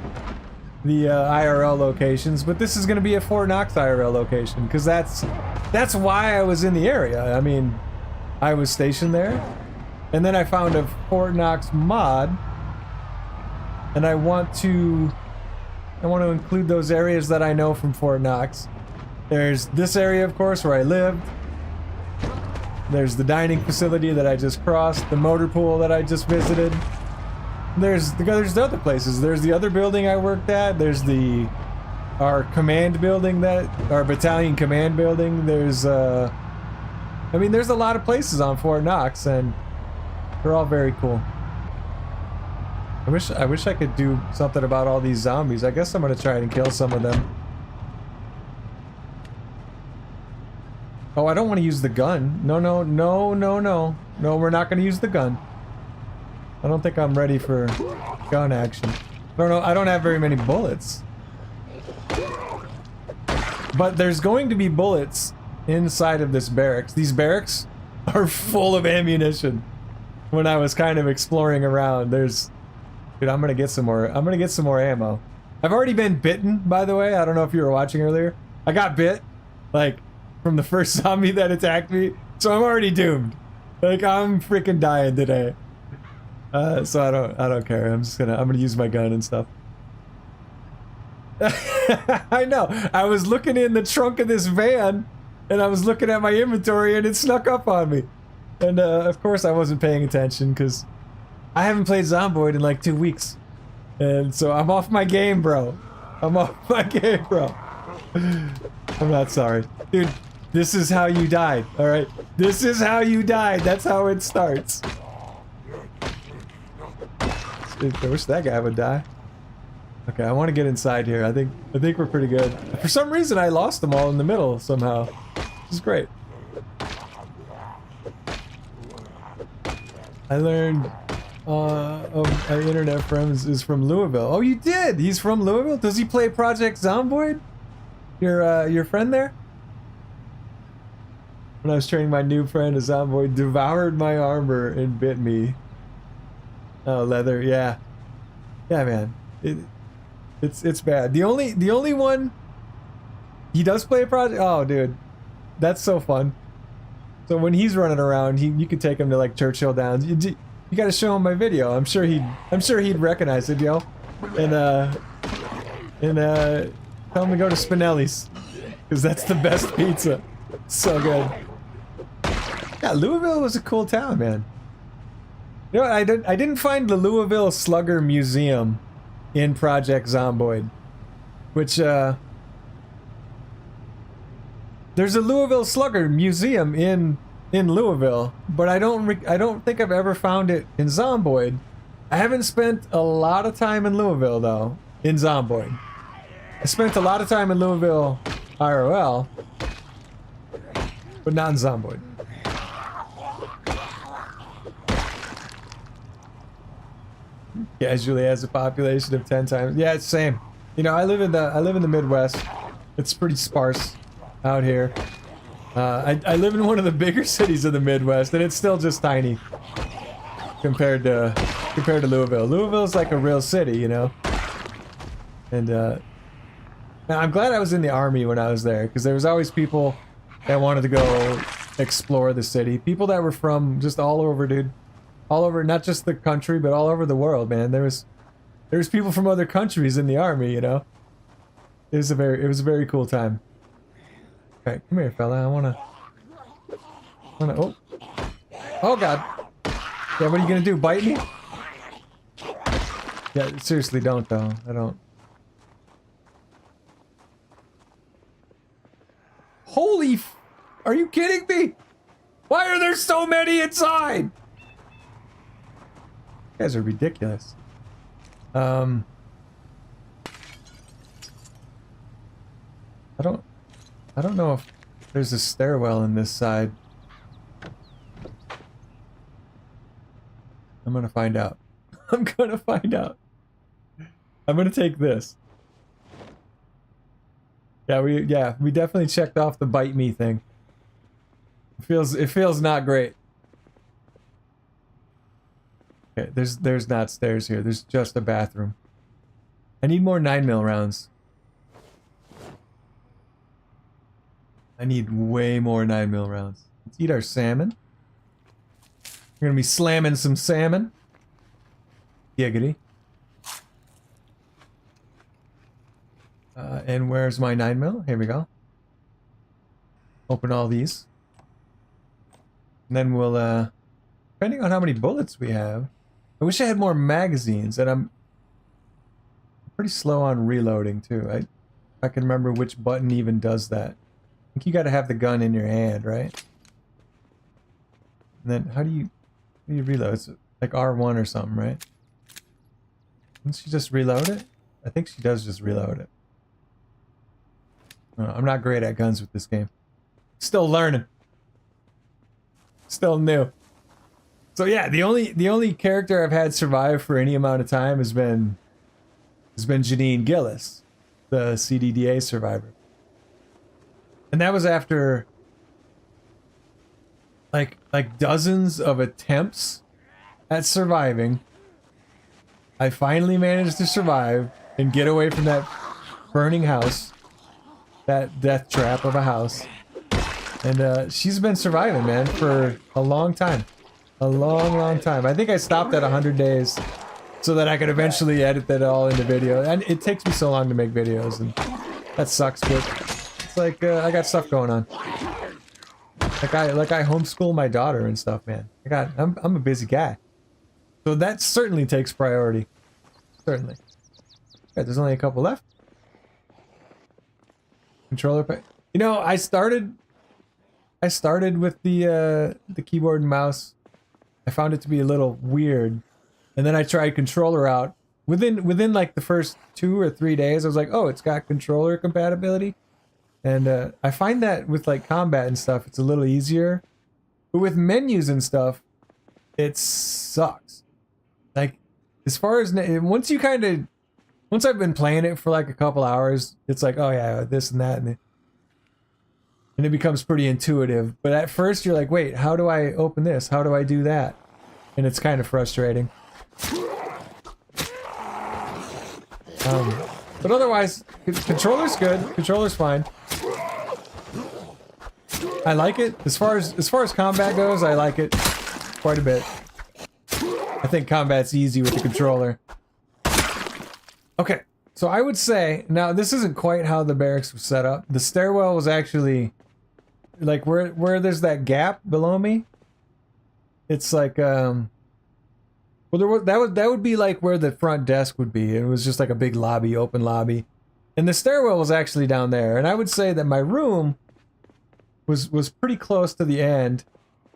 IRL locations, but this is going to be a Fort Knox IRL location because that's why I was in the area. I mean, I was stationed there, and then I found a Fort Knox mod, and I want to include those areas that I know from Fort Knox. There's this area, of course, where I lived. There's the dining facility that I just crossed, the motor pool that I just visited. There's the other places. There's the other building I worked at. There's our command building, our battalion command building. There's I mean, there's a lot of places on Fort Knox, and they're all very cool. I wish I could do something about all these zombies. I guess I'm gonna try and kill some of them. Oh, I don't want to use the gun. No, we're not gonna use the gun. I don't think I'm ready for gun action. I don't have very many bullets. But there's going to be bullets inside of this barracks. These barracks are full of ammunition. When I was kind of exploring around, dude, I'm gonna get some more ammo. I've already been bitten, by the way. I don't know if you were watching earlier. I got bit, like, from the first zombie that attacked me. So I'm already doomed. Like, I'm freaking dying today. So I don't care. I'm gonna use my gun and stuff. I know. I was looking in the trunk of this van, and I was looking at my inventory, and it snuck up on me. And of course I wasn't paying attention because I haven't played Zomboid in like 2 weeks, and so I'm off my game, bro. I'm off my game, bro. I'm not sorry, dude. This is how you died. All right. This is how you died. That's how it starts. I wish that guy would die. Okay, I want to get inside here. I think we're pretty good. For some reason, I lost them all in the middle somehow. This is great. I learned of our internet friends is from Louisville. Oh, you did? He's from Louisville? Does he play Project Zomboid? Your friend there? When I was training my new friend, a Zomboid devoured my armor and bit me. Oh, leather, yeah. Yeah, man. It's bad. The only one he does play a project. Oh, dude. That's so fun. So when he's running around, you could take him to like Churchill Downs. You got to show him my video. I'm sure he'd recognize it, yo. And tell him to go to Spinelli's, cuz that's the best pizza. So good. Yeah, Louisville was a cool town, man. You know what, I didn't find the Louisville Slugger Museum in Project Zomboid, which there's a Louisville Slugger Museum in Louisville, but I don't think I've ever found it in Zomboid. I haven't spent a lot of time in Louisville though, in Zomboid. I spent a lot of time in Louisville IRL, but not in Zomboid. Casually has a population of 10 times. Yeah, it's same. You know, I live in the Midwest. It's pretty sparse out here. I live in one of the bigger cities of the Midwest, and it's still just tiny compared to Louisville. Louisville's like a real city, you know. And now I'm glad I was in the army when I was there, because there was always people that wanted to go explore the city. People that were from just all over, dude. All over, not just the country, but all over the world, man. There was people from other countries in the army, you know. It was a very cool time. Okay, come here, fella. I wanna. Oh God. Yeah, what are you gonna do? Bite me? Yeah, seriously, don't though. I don't. Holy! Are you kidding me? Why are there so many inside? You guys are ridiculous. I don't know if there's a stairwell in this side. I'm gonna find out. I'm gonna find out. I'm gonna take this. Yeah, we definitely checked off the bite me thing. It feels not great. Okay, there's not stairs here. There's just a bathroom. I need more 9mm rounds. I need way more 9mm rounds. Let's eat our salmon. We're gonna be slamming some salmon. Giggity. And where's my 9mm? Here we go. Open all these. And then we'll, depending on how many bullets we have. I wish I had more magazines, and I'm pretty slow on reloading too. I can remember which button even does that. I think you gotta have the gun in your hand, right? And then how do you reload? It's like R1 or something, right? Didn't she just reload it? I think she does just reload it. I'm not great at guns with this game. Still learning. Still new. So yeah, the only character I've had survive for any amount of time has been Janine Gillis, the CDDA survivor. And that was after like dozens of attempts at surviving. I finally managed to survive and get away from that burning house, that death trap of a house. And she's been surviving, man, for a long time. A long time. I think I stopped at 100 days so that I could eventually edit that all into video. And it takes me so long to make videos, and that sucks, but it's like I got stuff going on. Like I homeschool my daughter and stuff, man. I'm a busy guy. So that certainly takes priority. Certainly. Yeah, there's only a couple left. Controller pad. You know, I started with the keyboard and mouse. I found it to be a little weird, and then I tried controller out. Within like the first 2 or 3 days, I was like, oh, it's got controller compatibility, and I find that with like combat and stuff, it's a little easier. But with menus and stuff, it sucks. Like as far as once I've been playing it for like a couple hours, it's like, oh yeah, this and that, and it becomes pretty intuitive. But at first you're like, wait, how do I open this? How do I do that? And it's kind of frustrating. But otherwise, controller's good. Controller's fine. I like it. As far as combat goes, I like it quite a bit. I think combat's easy with the controller. Okay, so I would say, now this isn't quite how the barracks was set up. The stairwell was actually like where there's that gap below me. It's like well, that would be like where the front desk would be. It was just like a big lobby, open lobby, and the stairwell was actually down there. And I would say that my room was pretty close to the end,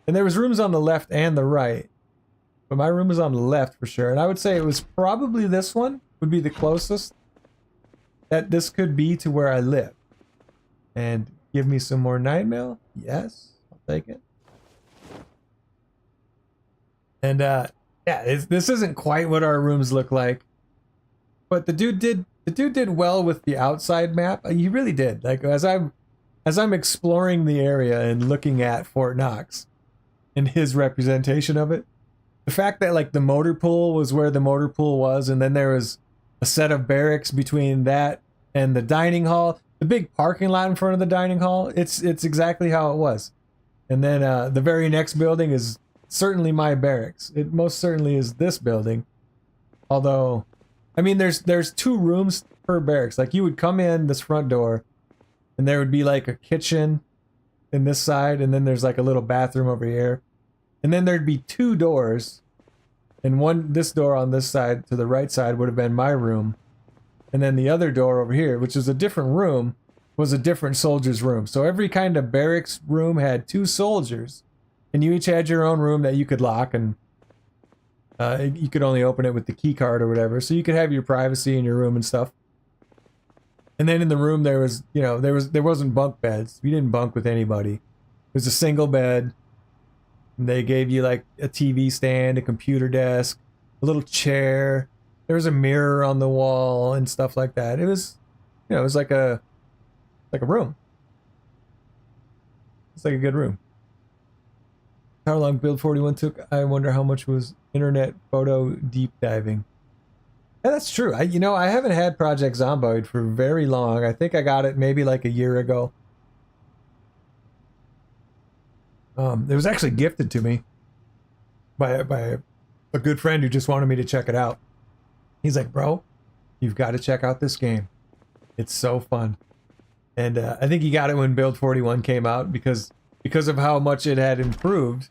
and there was rooms on the left and the right, but my room was on the left for sure. And I would say it was probably this one would be the closest that this could be to where I live. And give me some more 9mm. Yes, I'll take it. And yeah, this isn't quite what our rooms look like, but the dude did well with the outside map. He really did. Like as I'm exploring the area and looking at Fort Knox and his representation of it, the fact that like the motor pool was where the motor pool was, and then there was a set of barracks between that and the dining hall, the big parking lot in front of the dining hall, it's exactly how it was. And then the very next building is certainly my barracks. It most certainly is this building. Although, I mean, there's 2 rooms per barracks. Like you would come in this front door, and there would be like a kitchen in this side, and then there's like a little bathroom over here. And then there'd be 2 doors, and this door on this side to the right side would have been my room, and then the other door over here, which is a different room, was a different soldier's room. So every kind of barracks room had 2 soldiers, and you each had your own room that you could lock, and you could only open it with the key card or whatever. So you could have your privacy in your room and stuff. And then in the room there was, you know, there wasn't bunk beds. You didn't bunk with anybody. It was a single bed. And they gave you like a TV stand, a computer desk, a little chair. There was a mirror on the wall and stuff like that. It was, you know, it was like a room. It's like a good room. How long Build 41 took? I wonder how much was internet photo deep diving. Yeah, that's true. You know, I haven't had Project Zomboid for very long. I think I got it maybe like a year ago. It was actually gifted to me by a good friend who just wanted me to check it out. He's like, bro, you've got to check out this game. It's so fun. And I think he got it when Build 41 came out because of how much it had improved.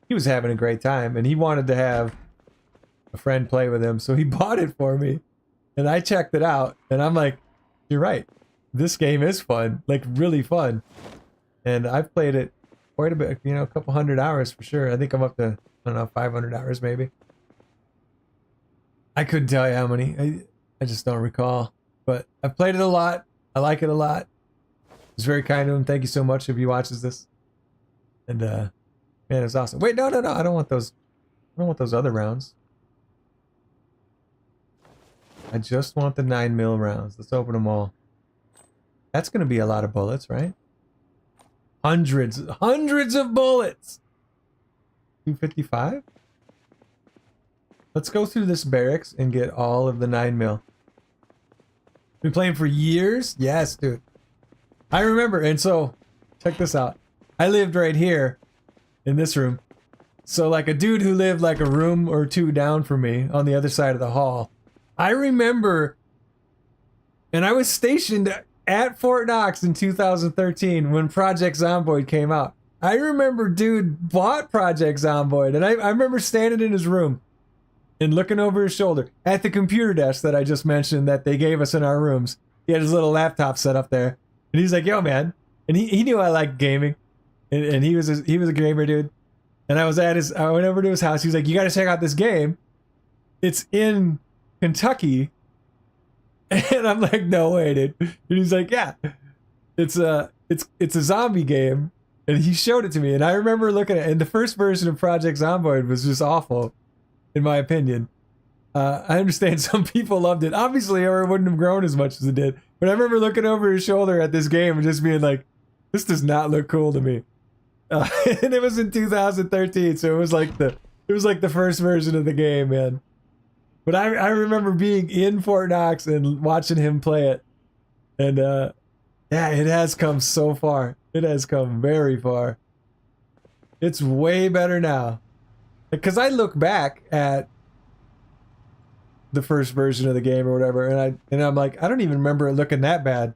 He was having a great time, and he wanted to have a friend play with him, so he bought it for me. And I checked it out, and I'm like, you're right. This game is fun, like really fun. And I've played it quite a bit, you know, a couple hundred hours for sure. I think I'm up to, I don't know, 500 hours maybe. I couldn't tell you how many. I just don't recall. But I've played it a lot. I like it a lot. It's very kind of him. Thank you so much if he watches this. And man, it's awesome. Wait, no. I don't want those. I don't want those other rounds. I just want the 9mm rounds. Let's open them all. That's going to be a lot of bullets, right? Hundreds of bullets. 255? Let's go through this barracks and get all of the 9mm. Been playing for years? Yes, dude. I remember, and so, check this out. I lived right here, in this room. So like a dude who lived like a room or 2 down from me, on the other side of the hall. I remember, and I was stationed at Fort Knox in 2013 when Project Zomboid came out. I remember dude bought Project Zomboid, and I remember standing in his room and looking over his shoulder at the computer desk that I just mentioned that they gave us in our rooms. He had his little laptop set up there, and he's like, yo man, and he knew I liked gaming, and he was a gamer dude. And I went over to his house. He was like, you gotta check out this game. It's in Kentucky. And I'm like, no way, dude. And he's like, yeah, it's a zombie game. And he showed it to me, and I remember looking at it, and the first version of Project Zomboid was just awful, in my opinion. I understand some people loved it, obviously, or it wouldn't have grown as much as it did. But I remember looking over his shoulder at this game and just being like, this does not look cool to me. And it was in 2013, so it was like the first version of the game, man. But I remember being in Fort Knox and watching him play it. And yeah, it has come so far. It has come very far. It's way better now. Because I look back at the first version of the game or whatever, and I'm like, I don't even remember it looking that bad.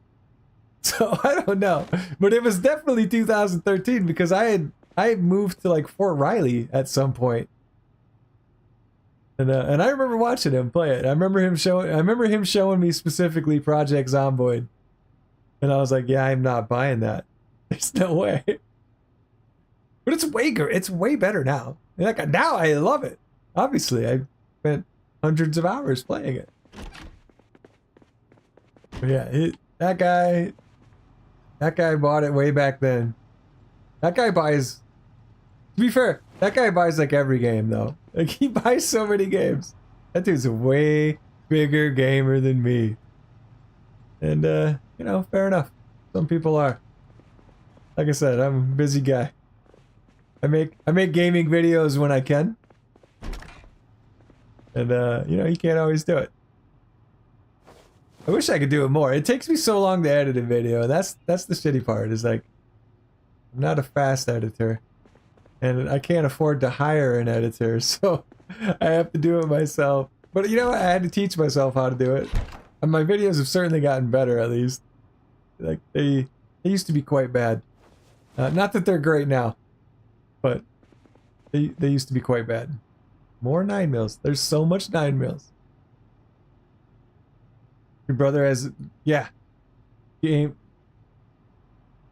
So I don't know. But it was definitely 2013 because I had moved to like Fort Riley at some point. And I remember watching him play it. I remember him showing me specifically Project Zomboid. And I was like, yeah, I'm not buying that. There's no way. But it's way better now. Like, now I love it. Obviously, I spent hundreds of hours playing it. But yeah, that guy bought it way back then. That guy buys, to be fair, that guy buys like every game though. Like he buys so many games. That dude's a way bigger gamer than me. And you know, fair enough. Some people are. Like I said, I'm a busy guy. I make gaming videos when I can. And you know, you can't always do it. I wish I could do it more. It takes me so long to edit a video. That's the shitty part. Is like, I'm not a fast editor, and I can't afford to hire an editor, so I have to do it myself. But you know what? I had to teach myself how to do it. And my videos have certainly gotten better, at least. Like they used to be quite bad. Not that they're great now, but they used to be quite bad. More 9mm. There's so much 9mm. Your brother has, yeah, game.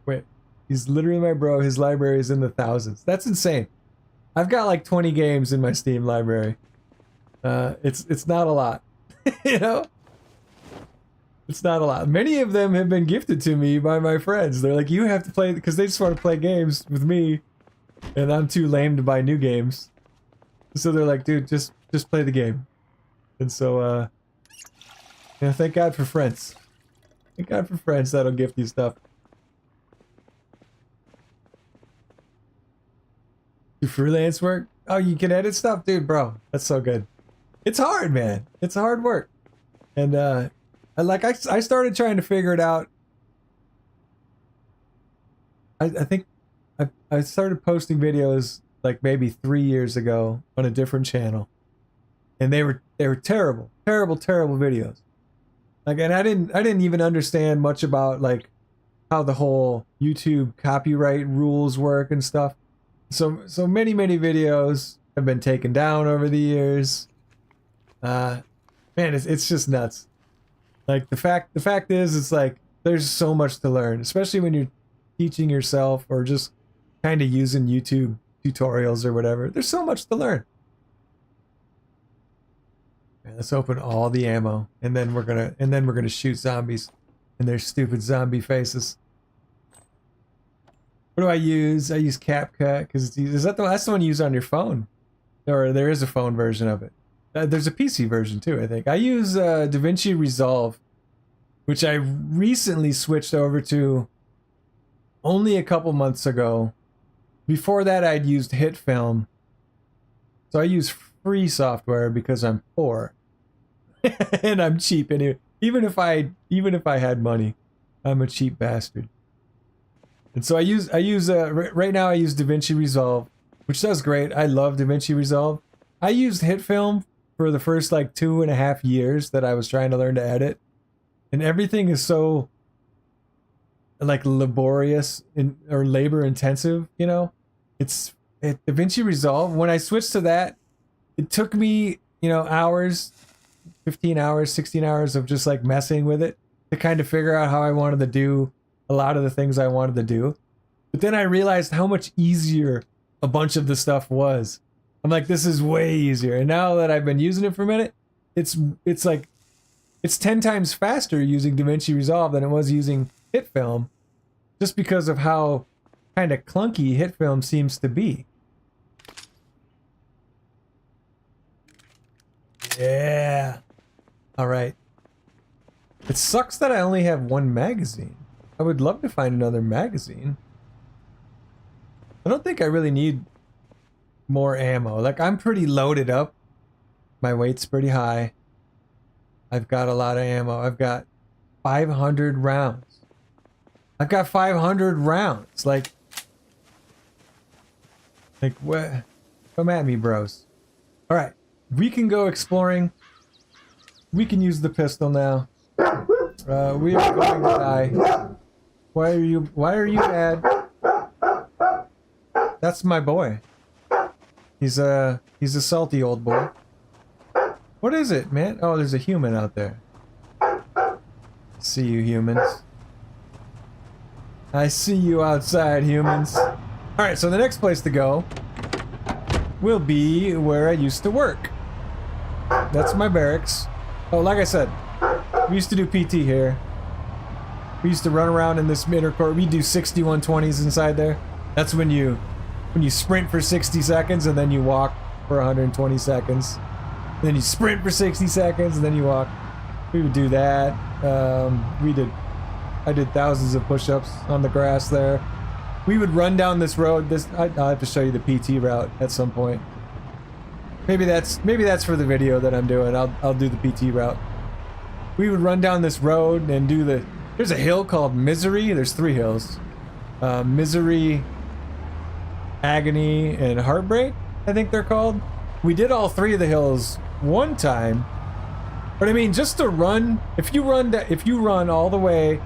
Wait, he's literally my bro. His library is in the thousands. That's insane. I've got like 20 games in my Steam library. It's not a lot, you know? It's not a lot. Many of them have been gifted to me by my friends. They're like, you have to play, because they just want to play games with me, and I'm too lame to buy new games. So they're like, dude, just play the game. And so, yeah, thank God for friends. Thank God for friends that'll gift you stuff. Do freelance work? Oh, you can edit stuff? Dude, bro, that's so good. It's hard, man. It's hard work. And, I started trying to figure it out. I think I started posting videos like maybe 3 years ago on a different channel. And they were terrible, terrible videos. Like, and I didn't even understand much about like how the whole YouTube copyright rules work and stuff. So many videos have been taken down over the years. Man, it's just nuts. Like the fact is, it's like there's so much to learn, especially when you're teaching yourself or just kind of using YouTube tutorials or whatever. There's so much to learn. Right, let's open all the ammo, and then we're gonna shoot zombies and their stupid zombie faces. What do I use? I use CapCut because that's the one you use on your phone, or there is a phone version of it. There's a PC version too, I think. I use DaVinci Resolve, which I recently switched over to only a couple months ago. Before that, I'd used HitFilm. So I use free software because I'm poor and I'm cheap anyway. Even if I had money, I'm a cheap bastard. And so I use right now I use DaVinci Resolve, which does great. I love DaVinci Resolve. I used HitFilm for the first like 2.5 years that I was trying to learn to edit, and everything is so like laborious or labor intensive, you know. DaVinci Resolve, when I switched to that, it took me, you know, hours, 15 hours, 16 hours of just like messing with it to kind of figure out how I wanted to do a lot of the things I wanted to do. But then I realized how much easier a bunch of the stuff was. I'm like, this is way easier. And now that I've been using it for a minute, it's like, it's 10 times faster using DaVinci Resolve than it was using HitFilm, just because of how kind of clunky HitFilm seems to be. Yeah. All right. It sucks that I only have one magazine. I would love to find another magazine. I don't think I really need more ammo. Like, I'm pretty loaded up. My weight's pretty high. I've got a lot of ammo. I've got 500 rounds. I've got 500 rounds. Like what? Come at me, bros. All right, we can go exploring. We can use the pistol now. We are going to die. Why are you mad? That's my boy. He's a salty old boy. What is it, man? Oh, there's a human out there. See you, humans. I see you outside, humans. Alright, so the next place to go will be where I used to work. That's my barracks. Oh, like I said, we used to do PT here. We used to run around in this inner court. We do 6120s inside there. That's when you sprint for 60 seconds and then you walk for 120 seconds. And then you sprint for 60 seconds and then you walk. We would do that. I did thousands of push-ups on the grass there. We would run down this road. I'll have to show you the PT route at some point. Maybe that's for the video that I'm doing. I'll do the PT route. We would run down this road and do there's a hill called Misery. There's 3 hills. Misery, Agony, and Heartbreak, I think they're called. We did all 3 of the hills one time. But I mean, just to run, if you run all the way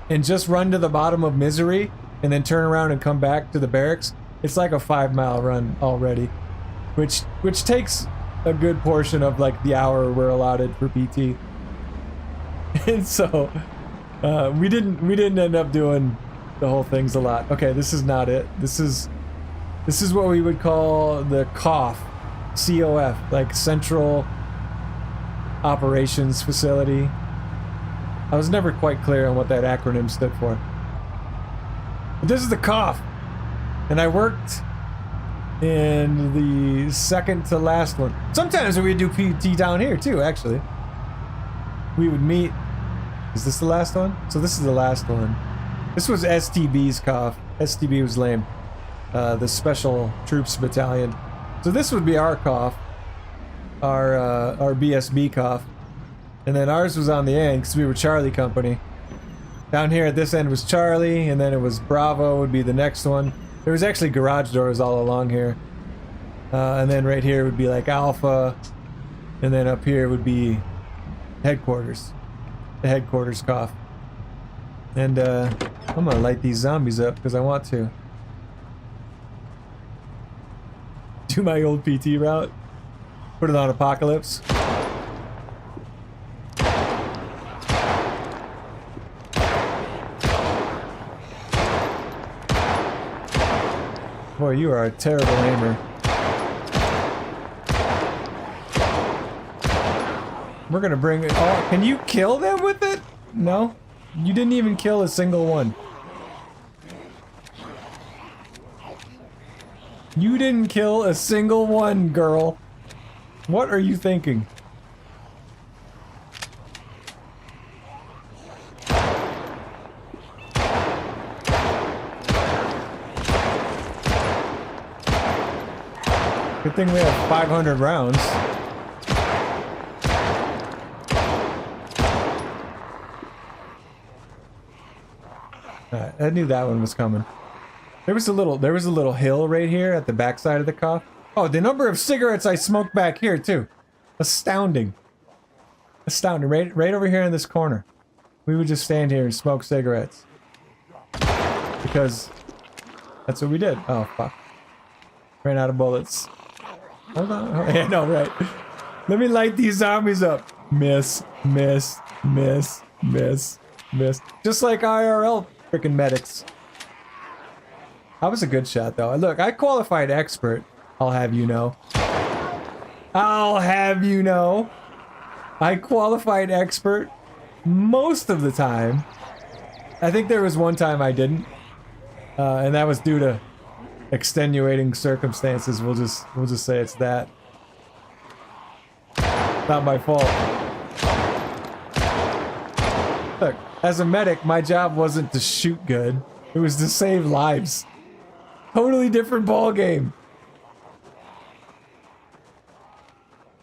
and just run to the bottom of Misery and then turn around and come back to the barracks, it's like a 5-mile run already, which takes a good portion of like the hour we're allotted for PT. And so we didn't end up doing The whole thing's a lot. Okay, this is not it. This is what we would call the COF, COF, like Central Operations Facility. I was never quite clear on what that acronym stood for. But this is the COF, and I worked in the second to last one. Sometimes we would do PT down here too, actually. We would meet. Is this the last one? So this is the last one. This was STB's COF. STB was lame. The Special Troops Battalion. So this would be our COF. Our BSB COF. And then ours was on the end because we were Charlie Company. Down here at this end was Charlie, and then it was Bravo would be the next one. There was actually garage doors all along here. And then right here would be like Alpha. And then up here would be headquarters. The headquarters COF. And I'm gonna light these zombies up because I want to. Do my old PT route. Put it on Apocalypse. Boy, you are a terrible aimer. We're gonna bring it all. Can you kill them with it? No? You didn't even kill a single one. You didn't kill a single one, girl. What are you thinking? Good thing we have 500 rounds. I knew that one was coming. There was a little hill right here at the backside of the COF. Oh, the number of cigarettes I smoked back here too. Astounding. Astounding. Right over here in this corner. We would just stand here and smoke cigarettes. Because that's what we did. Oh, fuck. Ran out of bullets. Hold on. Oh, yeah, no, right. Let me light these zombies up. Miss, miss, miss, miss, miss. Just like IRL freaking medics. That was a good shot, though. Look, I qualified expert. I'll have you know. I'll have you know. I qualified expert most of the time. I think there was one time I didn't. And that was due to extenuating circumstances. We'll just say it's that. Not my fault. Look, as a medic, my job wasn't to shoot good. It was to save lives. Totally different ball game.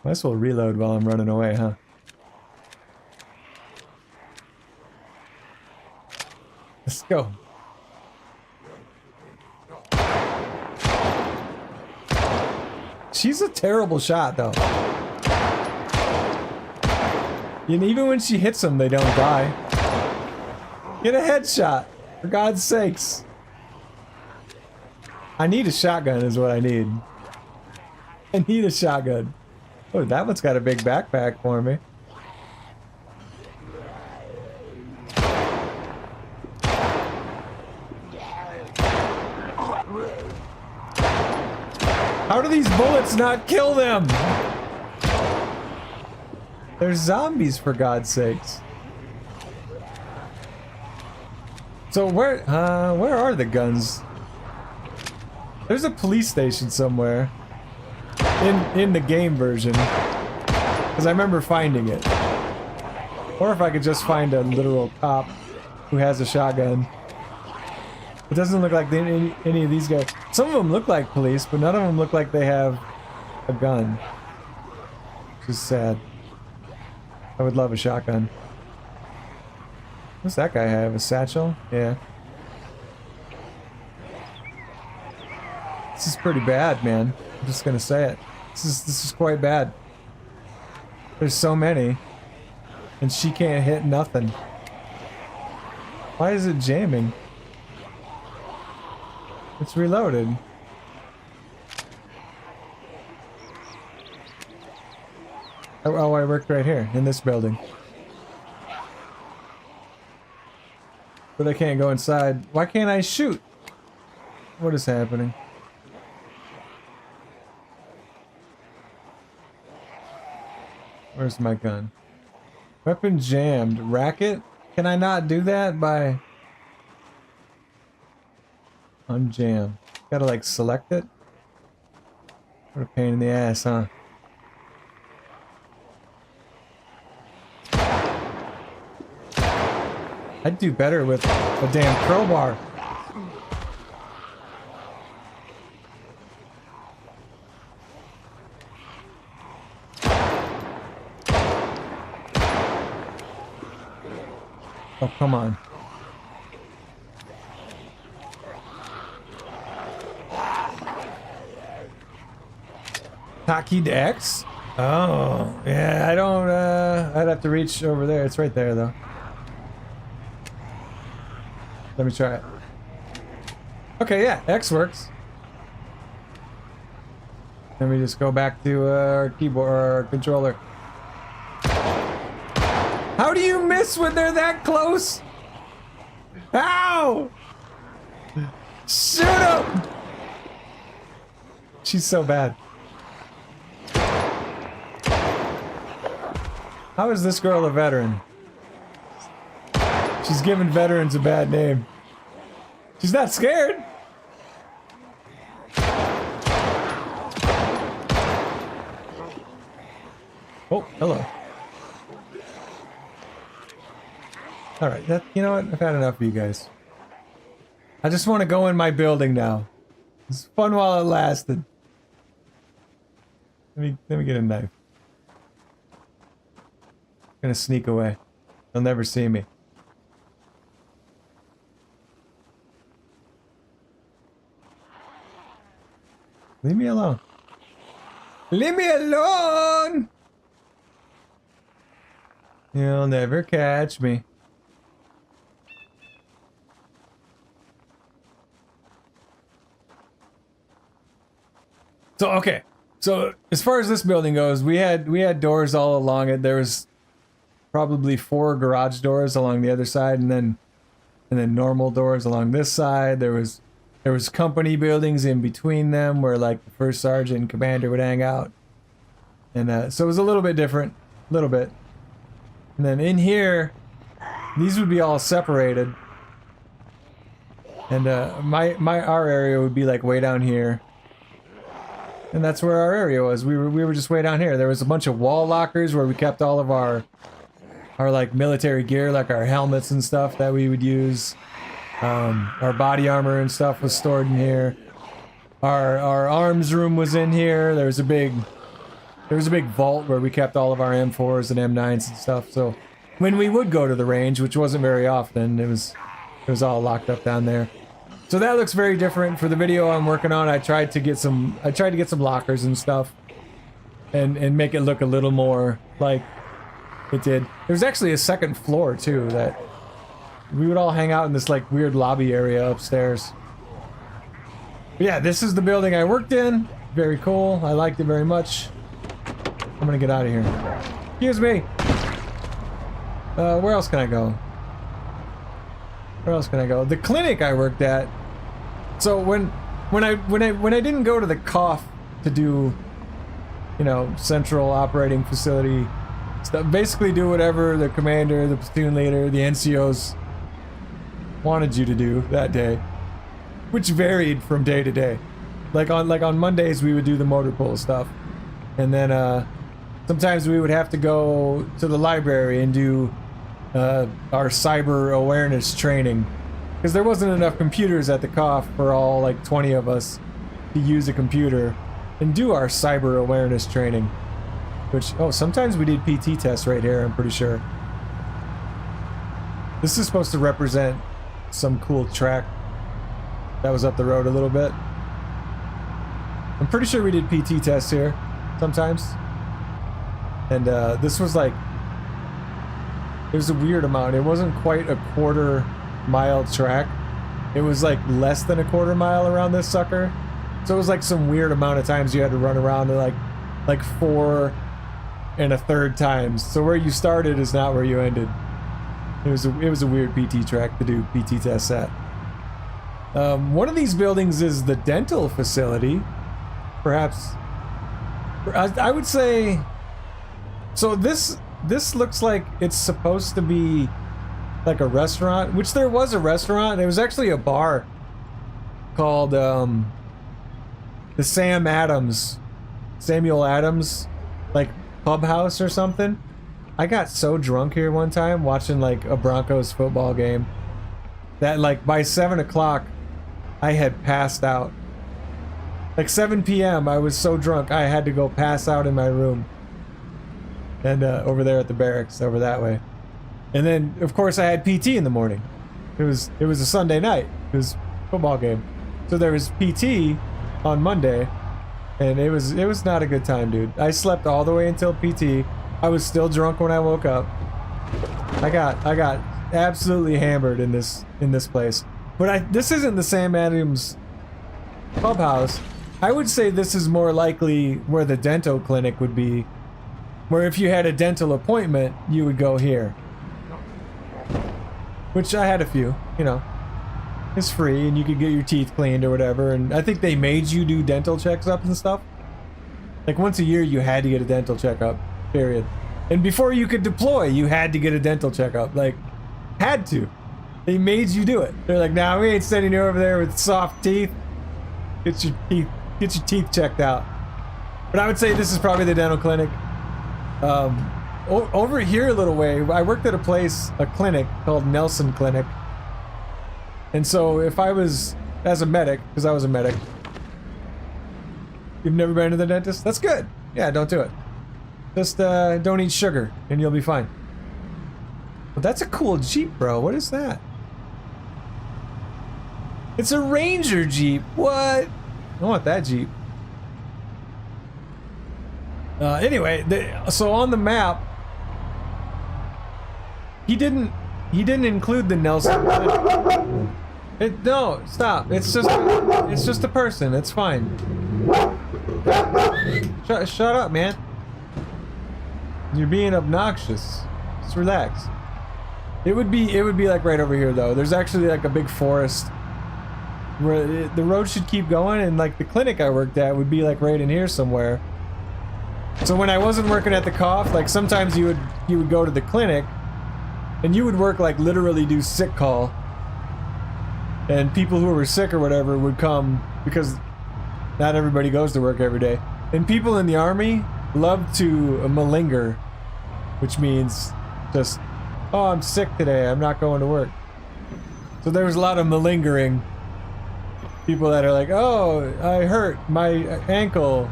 Might as well reload while I'm running away, huh? Let's go. She's a terrible shot, though. And even when she hits them, they don't die. Get a headshot, for God's sakes. I need a shotgun is what I need. I need a shotgun. Oh, that one's got a big backpack for me. How do these bullets not kill them? They're zombies, for God's sakes. So where are the guns? There's a police station somewhere in the game version, because I remember finding it. Or if I could just find a literal cop who has a shotgun. It doesn't look like any of these guys. Some of them look like police, but none of them look like they have a gun. Which is sad. I would love a shotgun. What's that guy have? A satchel? Yeah. This is pretty bad, man. I'm just gonna say it. This is quite bad. There's so many. And she can't hit nothing. Why is it jamming? It's reloaded. Oh, I worked right here, in this building. But I can't go inside. Why can't I shoot? What is happening? Where's my gun? Weapon jammed. Racket? Can I not do that by... Unjam. Gotta like select it? What a pain in the ass, huh? I'd do better with a damn crowbar. Oh, come on. Hotkey to X? Oh, yeah, I don't, I'd have to reach over there. It's right there, though. Let me try it. Okay, yeah, X works. Let me just go back to our keyboard, or our controller. How do you miss when they're that close? Ow! Shoot him! She's so bad. How is this girl a veteran? She's giving veterans a bad name. She's not scared. Oh, hello. Alright, that, you know what? I've had enough of you guys. I just want to go in my building now. It's fun while it lasted. Let me get a knife. I'm gonna sneak away. They'll never see me. Leave me alone. Leave me alone! You'll never catch me. So, okay. So, as far as this building goes, we had doors all along it. There was probably 4 garage doors along the other side, and then normal doors along this side. There was company buildings in between them where like the first sergeant and commander would hang out. And so it was a little bit different, a little bit. And then in here, these would be all separated. And our area would be like way down here. And that's where our area was. We were just way down here. There was a bunch of wall lockers where we kept all of our like military gear, like our helmets and stuff that we would use. Our body armor and stuff was stored in here. Our arms room was in here. There was a big vault where we kept all of our M4s and M9s and stuff. So when we would go to the range, which wasn't very often, it was all locked up down there. So that looks very different. For the video I'm working on, I tried to get some lockers and stuff and make it look a little more like it did. There's actually a second floor too that we would all hang out in, this like weird lobby area upstairs. But yeah, this is the building I worked in. Very cool. I liked it very much. I'm gonna get out of here. Excuse me. Where else can I go? Where else can I go? The clinic I worked at. So when I didn't go to the COF to do, you know, central operating facility stuff, basically do whatever the commander, the platoon leader, the NCOs wanted you to do that day, which varied from day to day. Like on Mondays we would do the motor pool stuff, and then sometimes we would have to go to the library and do our cyber awareness training, because there wasn't enough computers at the COF for all like 20 of us to use a computer and do our cyber awareness training. Which, oh, sometimes we did PT tests right here, I'm pretty sure. This is supposed to represent some cool track that was up the road a little bit. I'm pretty sure we did PT tests here sometimes. And this was like, it was a weird amount. It wasn't quite a quarter-mile track. It was like less than a quarter mile around this sucker. So it was like some weird amount of times you had to run around to like 4 1/3 times. So where you started is not where you ended. It was a weird PT track to do PT tests at. One of these buildings is the dental facility. Perhaps, I would say. So this looks like it's supposed to be like a restaurant, which there was a restaurant. It was actually a bar called the Samuel Adams, like pub house or something. I got so drunk here one time watching like a Broncos football game that like by 7 o'clock I had passed out. Like 7 p.m. I was so drunk I had to go pass out in my room. And over there at the barracks, over that way. And then of course I had PT in the morning. It was a Sunday night. It was a football game. So there was PT on Monday, and it was not a good time, dude. I slept all the way until PT. I was still drunk when I woke up. I got absolutely hammered in this place. But this isn't the Sam Adams clubhouse. I would say this is more likely where the dental clinic would be. Where if you had a dental appointment, you would go here. Which I had a few, you know. It's free and you could get your teeth cleaned or whatever. And I think they made you do dental checkups and stuff. Like once a year you had to get a dental checkup. Period. And before you could deploy, you had to get a dental checkup. Like, had to. They made you do it. They're like, nah, we ain't sending you over there with soft teeth. Get your teeth checked out. But I would say this is probably the dental clinic. Over here a little way, I worked at a clinic called Nelson Clinic. And so if I was, as a medic, because I was a medic. You've never been to the dentist? That's good. Yeah, don't do it. Just don't eat sugar and you'll be fine. But that's a cool Jeep, bro. What is that? It's a Ranger Jeep. What? I want that Jeep. Anyway, so on the map, he didn't include the Nelson. No, stop. It's just a person. It's fine. Shut up, man. You're being obnoxious. Just relax. It would be like right over here though. There's actually like a big forest where the road should keep going, and like the clinic I worked at would be like right in here somewhere. So when I wasn't working at the cough, like sometimes you would go to the clinic and you would work like literally do sick call. And people who were sick or whatever would come because not everybody goes to work every day. And people in the army love to malinger, which means just, oh, I'm sick today, I'm not going to work. So there was a lot of malingering. People that are like, oh, I hurt my ankle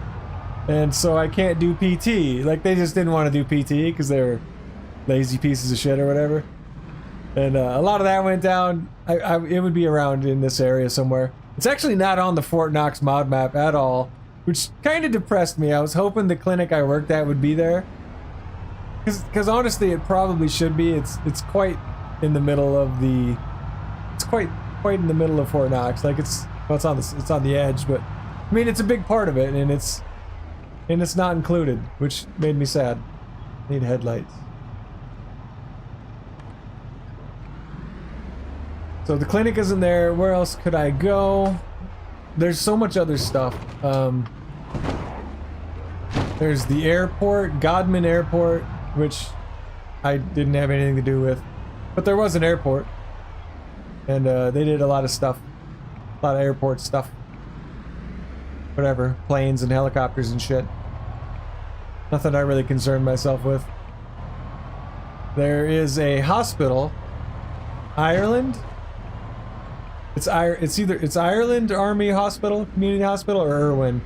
and so I can't do PT. Like they just didn't want to do PT because they're lazy pieces of shit or whatever. And a lot of that went down. It would be around in this area somewhere. It's actually not on the Fort Knox mod map at all, which kind of depressed me. I was hoping the clinic I worked at would be there. Because honestly, it probably should be. It's quite in the middle of the. It's quite in the middle of Fort Knox. Like it's on the edge, but I mean it's a big part of it, and it's not included, which made me sad. Need headlights. So the clinic isn't there. Where else could I go? There's so much other stuff. There's the airport, Godman Airport, which I didn't have anything to do with. But there was an airport. And they did a lot of stuff. A lot of airport stuff. Whatever. Planes and helicopters and shit. Nothing I really concerned myself with. There is a hospital. Ireland? It's Ireland Army Hospital, Community Hospital, or Irwin.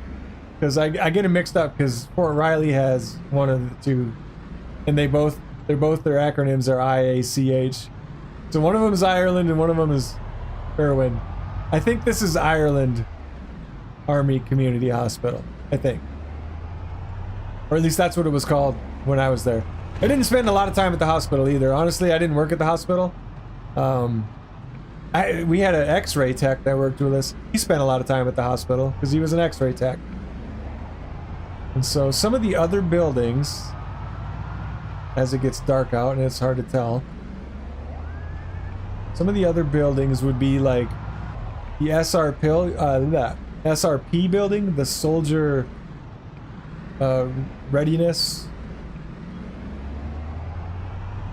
Because I get it mixed up because Fort Riley has one of the two. And their acronyms are IACH. So one of them is Ireland and one of them is Irwin. I think this is Ireland Army Community Hospital, I think. Or at least that's what it was called when I was there. I didn't spend a lot of time at the hospital either. Honestly, I didn't work at the hospital. We had an x-ray tech that worked with us. He spent a lot of time at the hospital because he was an x-ray tech. And so some of the other buildings, as it gets dark out and it's hard to tell, Some of the other buildings would be like the SRP building, the Soldier Readiness.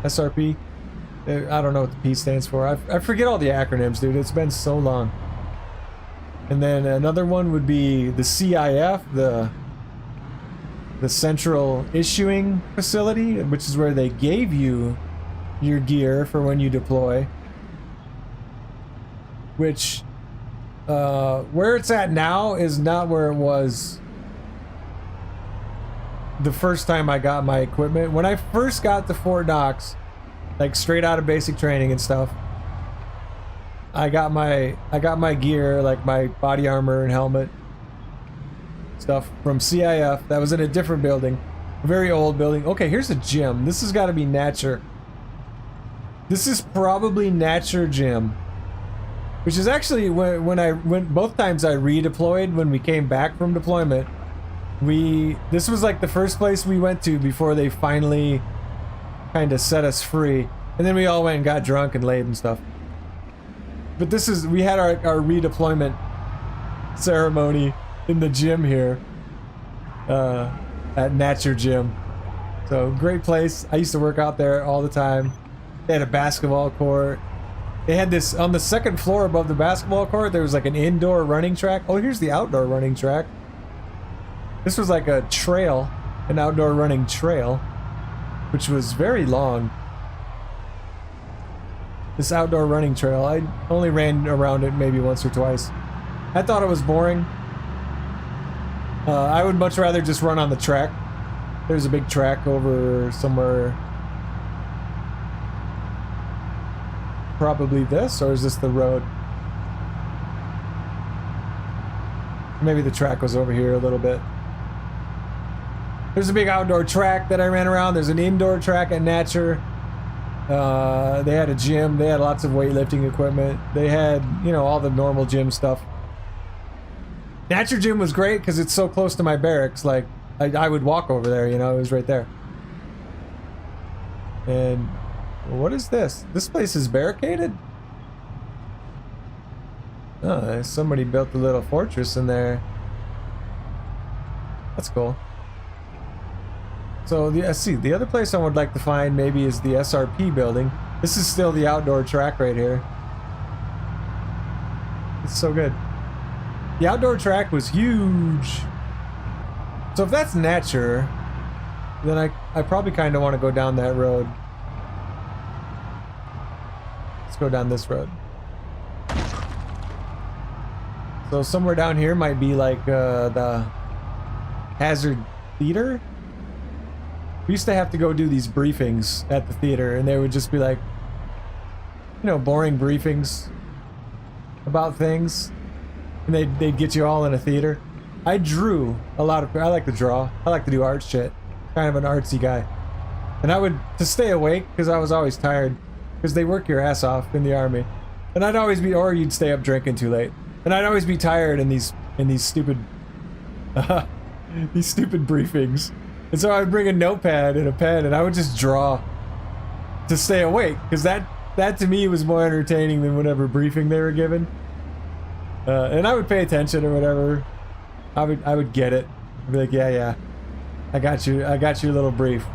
SRP. I don't know what the P stands for. I forget all the acronyms, dude. It's been so long. And then another one would be the CIF, the Central Issuing Facility, which is where they gave you your gear for when you deploy. Which, where it's at now is not where it was the first time I got my equipment. When I first got to Fort Knox, like straight out of basic training and stuff, I got my gear, like my body armor and helmet stuff from CIF. That was in a different building, a very old building. Okay, here's a gym. This has got to be Natcher. This is probably Natcher Gym, which is actually when both times I redeployed when we came back from deployment. This was like the first place we went to before they finally kind of set us free, and then we all went and got drunk and laid and stuff. But we had our redeployment ceremony in the gym here at Natcher Gym. So great place. I used to work out there all the time. They had a basketball court. They had this on the second floor above the basketball court. There was like an indoor running track. Oh, here's the outdoor running track. This was like a trail, an outdoor running trail, which was very long. This outdoor running trail, I only ran around it maybe once or twice. I thought it was boring. I would much rather just run on the track. There's a big track over somewhere. Probably this, or is this the road? Maybe the track was over here a little bit. There's a big outdoor track that I ran around. There's an indoor track at Natcher. They had a gym. They had lots of weightlifting equipment. They had, you know, all the normal gym stuff. Natcher Gym was great because it's so close to my barracks. Like, I would walk over there, you know, it was right there. And what is this? This place is barricaded? Oh, somebody built a little fortress in there. That's cool. So the other place I would like to find maybe is the SRP building. This is still the outdoor track right here. It's so good. The outdoor track was huge. So if that's Natcher, then I probably kind of want to go down that road. Let's go down this road. So somewhere down here might be like the Hazard Theater. We used to have to go do these briefings at the theater, and they would just be like, you know, boring briefings about things, and they'd get you all in a theater. I drew a lot of. I like to draw. I like to do art shit. Kind of an artsy guy, and I would to stay awake because I was always tired because they work your ass off in the army, and I'd always be, or you'd stay up drinking too late, and I'd always be tired in these stupid these stupid briefings. And so I would bring a notepad and a pen, and I would just draw to stay awake, because that to me was more entertaining than whatever briefing they were given. And I would pay attention or whatever. I would get it. I'd be like, yeah, I got you. I got your little brief.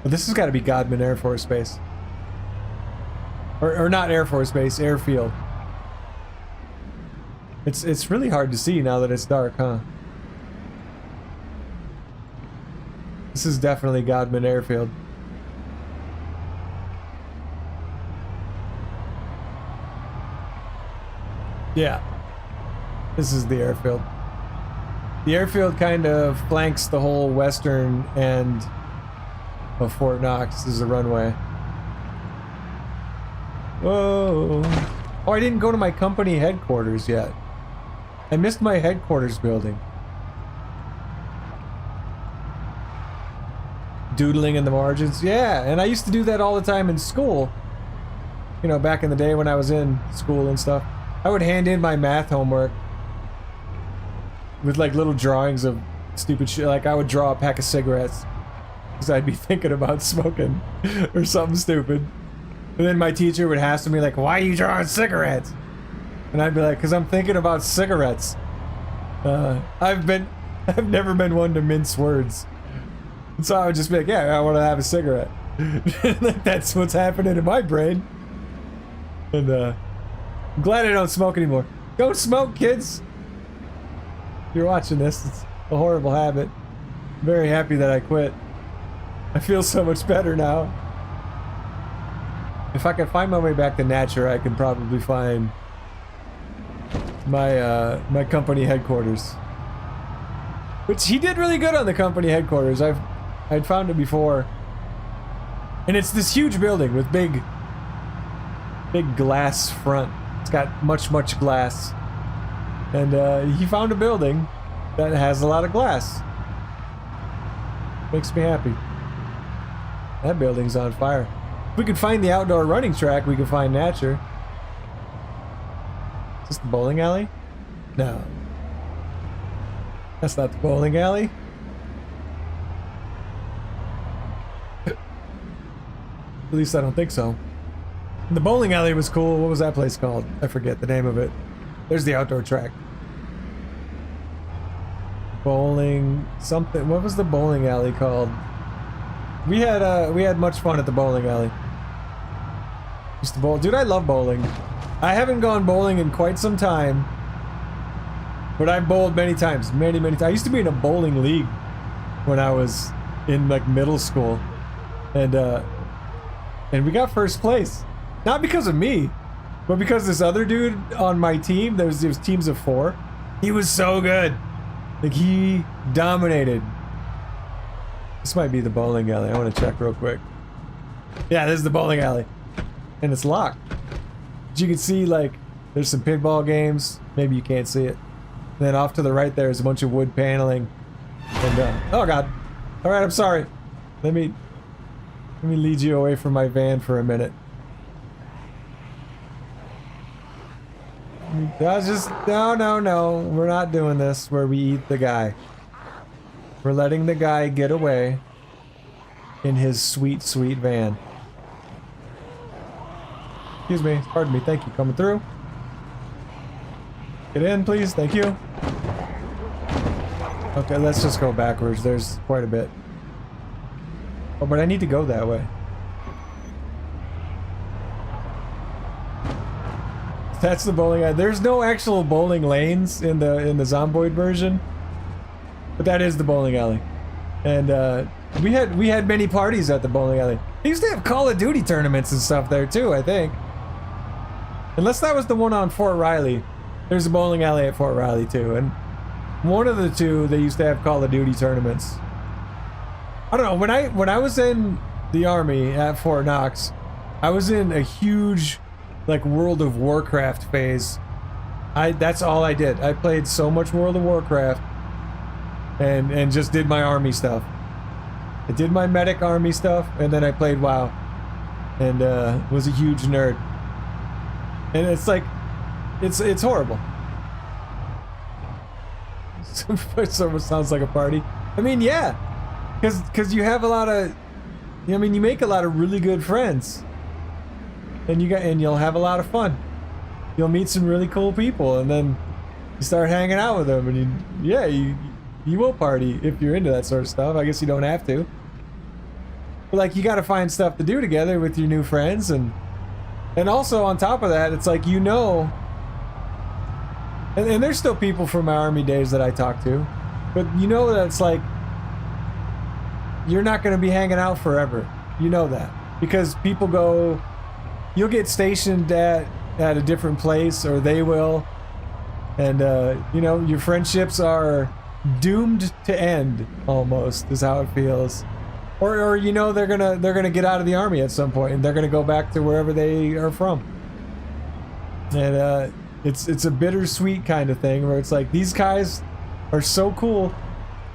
But this has got to be Godman Air Force Base, or not Air Force Base, airfield. It's really hard to see now that it's dark, huh? This is definitely Godman Airfield. Yeah. This is the airfield. The airfield kind of flanks the whole western end of Fort Knox. This is a runway. Whoa. Oh, I didn't go to my company headquarters yet. I missed my headquarters building. Doodling in the margins. Yeah, and I used to do that all the time in school. You know, back in the day when I was in school and stuff. I would hand in my math homework with like little drawings of stupid shit. Like I would draw a pack of cigarettes because I'd be thinking about smoking or something stupid. And then my teacher would hassle me like, why are you drawing cigarettes? And I'd be like, because I'm thinking about cigarettes. I've never been one to mince words. And so I would just be like, yeah, I want to have a cigarette. That's what's happening in my brain. And I'm glad I don't smoke anymore. Don't smoke, kids. If you're watching this, it's a horrible habit. I'm very happy that I quit. I feel so much better now. If I can find my way back to Nature, I can probably find my my company headquarters. Which he did really good on the company headquarters. I'd found it before. And it's this huge building with big glass front. It's got much glass. And he found a building that has a lot of glass. Makes me happy. That building's on fire. If we could find the outdoor running track, we could find Nature. Is this the bowling alley? No. That's not the bowling alley. At least I don't think so. The bowling alley was cool. What was that place called? I forget the name of it. There's the outdoor track. Bowling something. What was the bowling alley called? We had much fun at the bowling alley. Used to bowl. Dude, I love bowling. I haven't gone bowling in quite some time, but I've bowled many times. Many times. I used to be in a bowling league when I was in like middle school, and we got first place. Not because of me, but because this other dude on my team, there was teams of 4. He was so good. Like, he dominated. This might be the bowling alley. I want to check real quick. Yeah, this is the bowling alley. And it's locked. But you can see, like, there's some pinball games. Maybe you can't see it. And then off to the right there is a bunch of wood paneling. And, oh god. Alright, I'm sorry. Let me lead you away from my van for a minute. That's just, no, we're not doing this where we eat the guy. We're letting the guy get away in his sweet van. Excuse me, pardon me, thank you, coming through. Get in, please, thank you. Okay, let's just go backwards, there's quite a bit. Oh, but I need to go that way. That's the bowling alley. There's no actual bowling lanes in the Zomboid version, but that is the bowling alley. And we had many parties at the bowling alley. They used to have Call of Duty tournaments and stuff there too, I think. Unless that was the one on Fort Riley. There's a bowling alley at Fort Riley too, and one of the two they used to have Call of Duty tournaments. I don't know, when I was in the army at Fort Knox, I was in a huge like World of Warcraft phase. That's all I did. I played so much World of Warcraft and just did my army stuff. I did my medic army stuff and then I played WoW and was a huge nerd. And it's like it's horrible. It almost sounds like a party. I mean, yeah. Cuz you have a lot of I mean, you make a lot of really good friends. And you'll have a lot of fun. You'll meet some really cool people, and then you start hanging out with them, and you will party if you're into that sort of stuff. I guess you don't have to, but like you got to find stuff to do together with your new friends, and also on top of that, it's like and there's still people from my army days that I talk to, but you know that it's like you're not going to be hanging out forever. You know that because people go. You'll get stationed at a different place, or they will, and you know your friendships are doomed to end. Almost is how it feels, or you know they're gonna get out of the army at some point, and they're gonna go back to wherever they are from. And it's a bittersweet kind of thing where it's like these guys are so cool,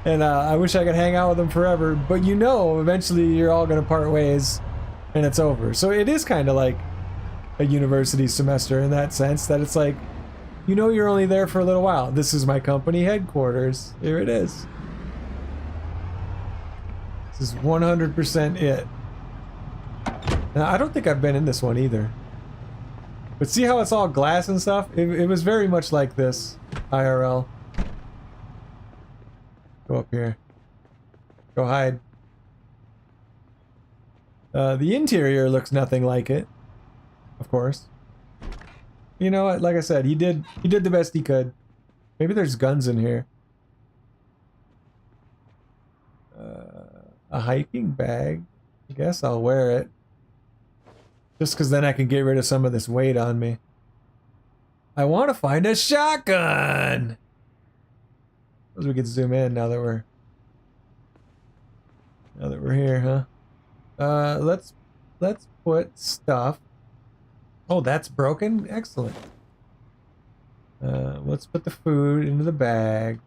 and I wish I could hang out with them forever. But you know, eventually you're all gonna part ways. And it's over. So it is kind of like a university semester in that sense, that it's like, you know, you're only there for a little while. This is my company headquarters. Here it is. This is 100% it. Now, I don't think I've been in this one either. But see how it's all glass and stuff? It was very much like this, IRL. Go up here. Go hide. The interior looks nothing like it. Of course. You know what? Like I said, he did the best he could. Maybe there's guns in here. A hiking bag. I guess I'll wear it. Just because then I can get rid of some of this weight on me. I want to find a shotgun! Suppose we could zoom in now that we're here, huh? Let's put stuff. Oh, that's broken? Excellent. Let's put the food into the bag.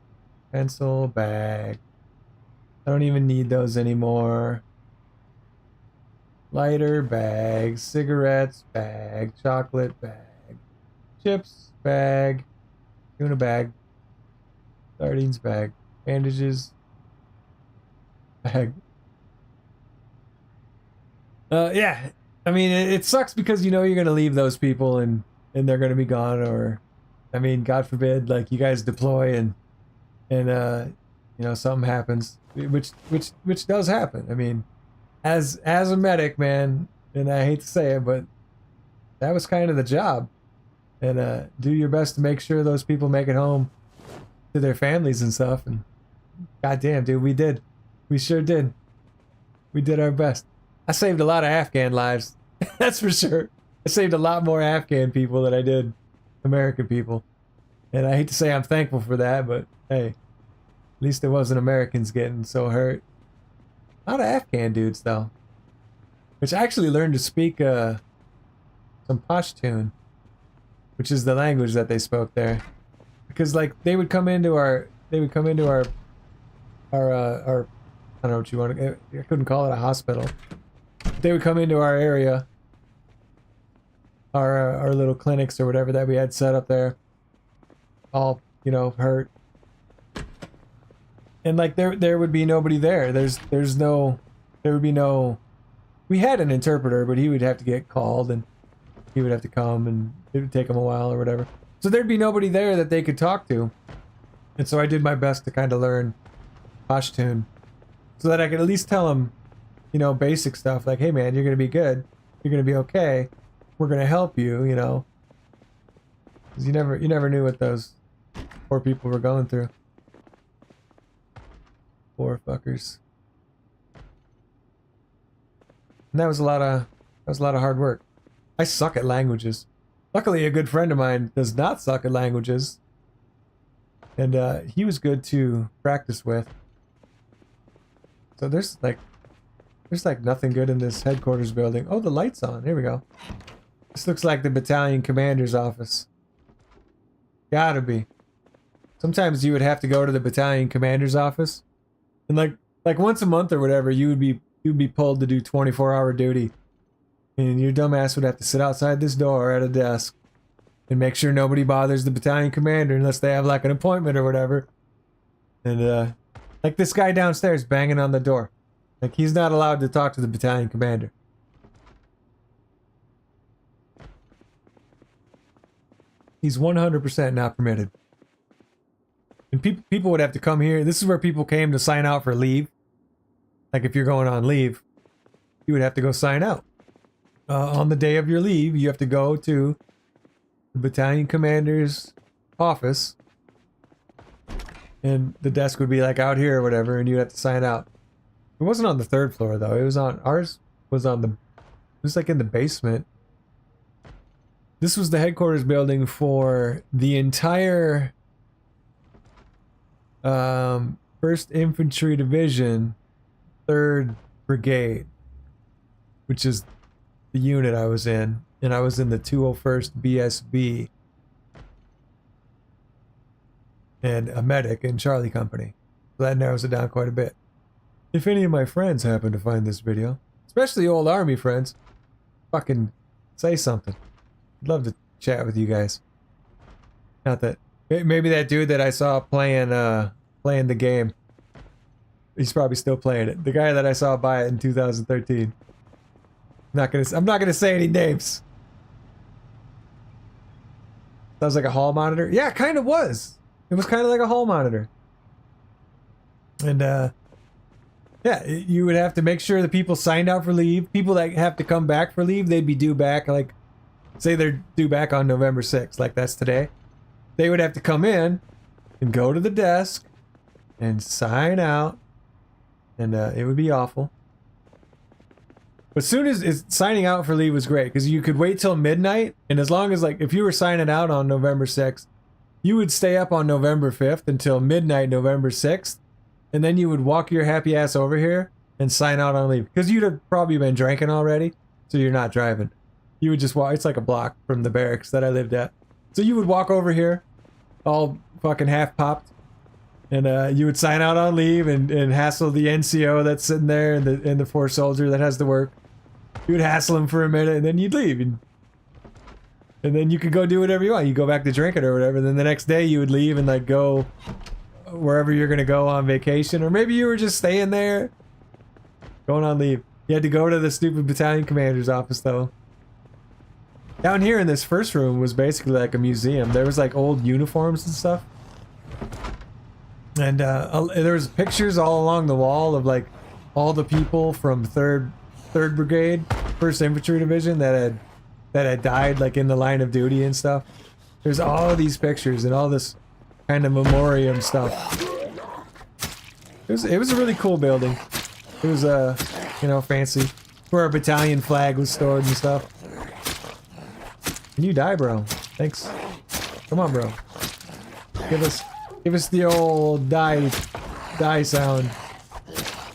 Pencil, bag. I don't even need those anymore. Lighter, bag. Cigarettes, bag. Chocolate, bag. Chips, bag. Tuna bag. Sardines, bag. Bandages, bag. Yeah. I mean, it sucks because you know you're gonna leave those people and they're gonna be gone, or, I mean, God forbid, like you guys deploy and you know, something happens, which does happen. I mean, as a medic, man, and I hate to say it, but that was kind of the job. And do your best to make sure those people make it home to their families and stuff. And goddamn, dude, we did. We sure did. We did our best. I saved a lot of Afghan lives. That's for sure. I saved a lot more Afghan people than I did American people. And I hate to say I'm thankful for that, but hey, at least it wasn't Americans getting so hurt. A lot of Afghan dudes, though. Which I actually learned to speak some Pashtun, which is the language that they spoke there. Because, like, they would come into our I don't know what you want to, I couldn't call it a hospital. They would come into our area, our little clinics or whatever that we had set up there, all, you know, hurt. And like there would be nobody there. There would be no, we had an interpreter, but he would have to get called and he would have to come and it would take him a while or whatever. So there'd be nobody there that they could talk to. And so I did my best to kind of learn Pashtun so that I could at least tell them, you know, basic stuff like, hey man, you're going to be good. You're going to be okay. We're going to help you, you know. 'Cause you never knew what those poor people were going through. Poor fuckers. And that was a lot of hard work. I suck at languages. Luckily, a good friend of mine does not suck at languages. And he was good to practice with. So there's like nothing good in this headquarters building. Oh, the light's on. Here we go. This looks like the battalion commander's office. Gotta be. Sometimes you would have to go to the battalion commander's office. And like once a month or whatever, you'd be pulled to do 24-hour duty. And your dumbass would have to sit outside this door at a desk and make sure nobody bothers the battalion commander unless they have like an appointment or whatever. And like this guy downstairs banging on the door. Like he's not allowed to talk to the battalion commander. He's 100% not permitted. And people would have to come here. This is where people came to sign out for leave. Like if you're going on leave, you would have to go sign out. On the day of your leave, you have to go to the battalion commander's office. And the desk would be like out here or whatever, and you'd have to sign out. It wasn't on the 3rd floor though. It was on, ours was on the, it was like in the basement. This was the headquarters building for the entire 1st Infantry Division, 3rd Brigade, which is the unit I was in, and I was in the 201st BSB, and a medic in Charlie Company. So that narrows it down quite a bit. If any of my friends happen to find this video, especially old Army friends, fucking say something. I'd love to chat with you guys. Not that, maybe that dude that I saw playing the game, he's probably still playing it. The guy that I saw buy it in 2013. I'm not gonna say any names. Sounds like a hall monitor. Yeah, it kind of was. It was kind of like a hall monitor. And yeah, you would have to make sure the people signed out for leave. People that have to come back for leave, they'd be due back, like, say they're due back on November 6th, like that's today. They would have to come in and go to the desk and sign out, and it would be awful. But as soon as signing out for leave was great, because you could wait till midnight, and as long as, like, if you were signing out on November 6th, you would stay up on November 5th until midnight November 6th, and then you would walk your happy ass over here and sign out on leave. Because you'd have probably been drinking already, so you're not driving. You would just walk. It's like a block from the barracks that I lived at. So you would walk over here, all fucking half popped, and you would sign out on leave and hassle the NCO that's sitting there and the four soldier that has to work. You would hassle him for a minute, and then you'd leave. And then you could go do whatever you want. You go back to drinking or whatever. Then the next day you would leave and, like, go wherever you're gonna go on vacation, or maybe you were just staying there, going on leave. You had to go to the stupid battalion commander's office, though. Down here in this first room was basically like a museum. There was, like, old uniforms and stuff, and there was pictures all along the wall of, like, all the people from third Brigade, 1st Infantry Division that had died, like, in the line of duty and stuff. There's all these pictures and all this kind of memoriam stuff. It was a really cool building. It was you know, fancy, where our battalion flag was stored and stuff. Can you die, bro? Thanks. Come on, bro. Give us the old die sound.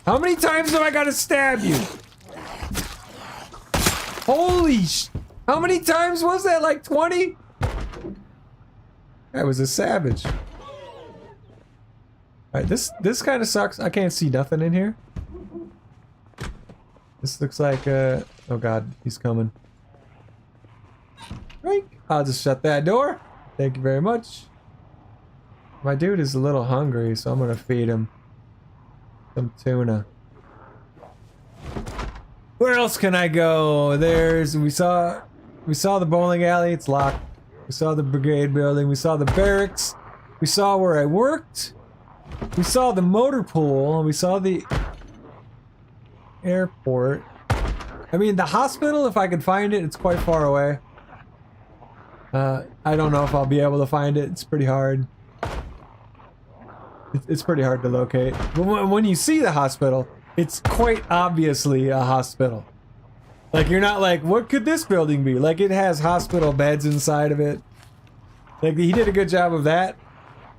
How many times do I gotta stab you? Holy sh! How many times was that? Like 20? That was a savage. Alright, this kind of sucks. I can't see nothing in here. This looks like, oh god, he's coming. Right. I'll just shut that door. Thank you very much. My dude is a little hungry, so I'm gonna feed him some tuna. Where else can I go? We saw the bowling alley, it's locked. We saw the brigade building, we saw the barracks, we saw where I worked, we saw the motor pool, we saw the airport. I mean, the hospital, if I could find it, it's quite far away. I don't know if I'll be able to find it, it's pretty hard. It's pretty hard to locate. But when you see the hospital, it's quite obviously a hospital. Like, you're not like, what could this building be? Like, it has hospital beds inside of it. Like, he did a good job of that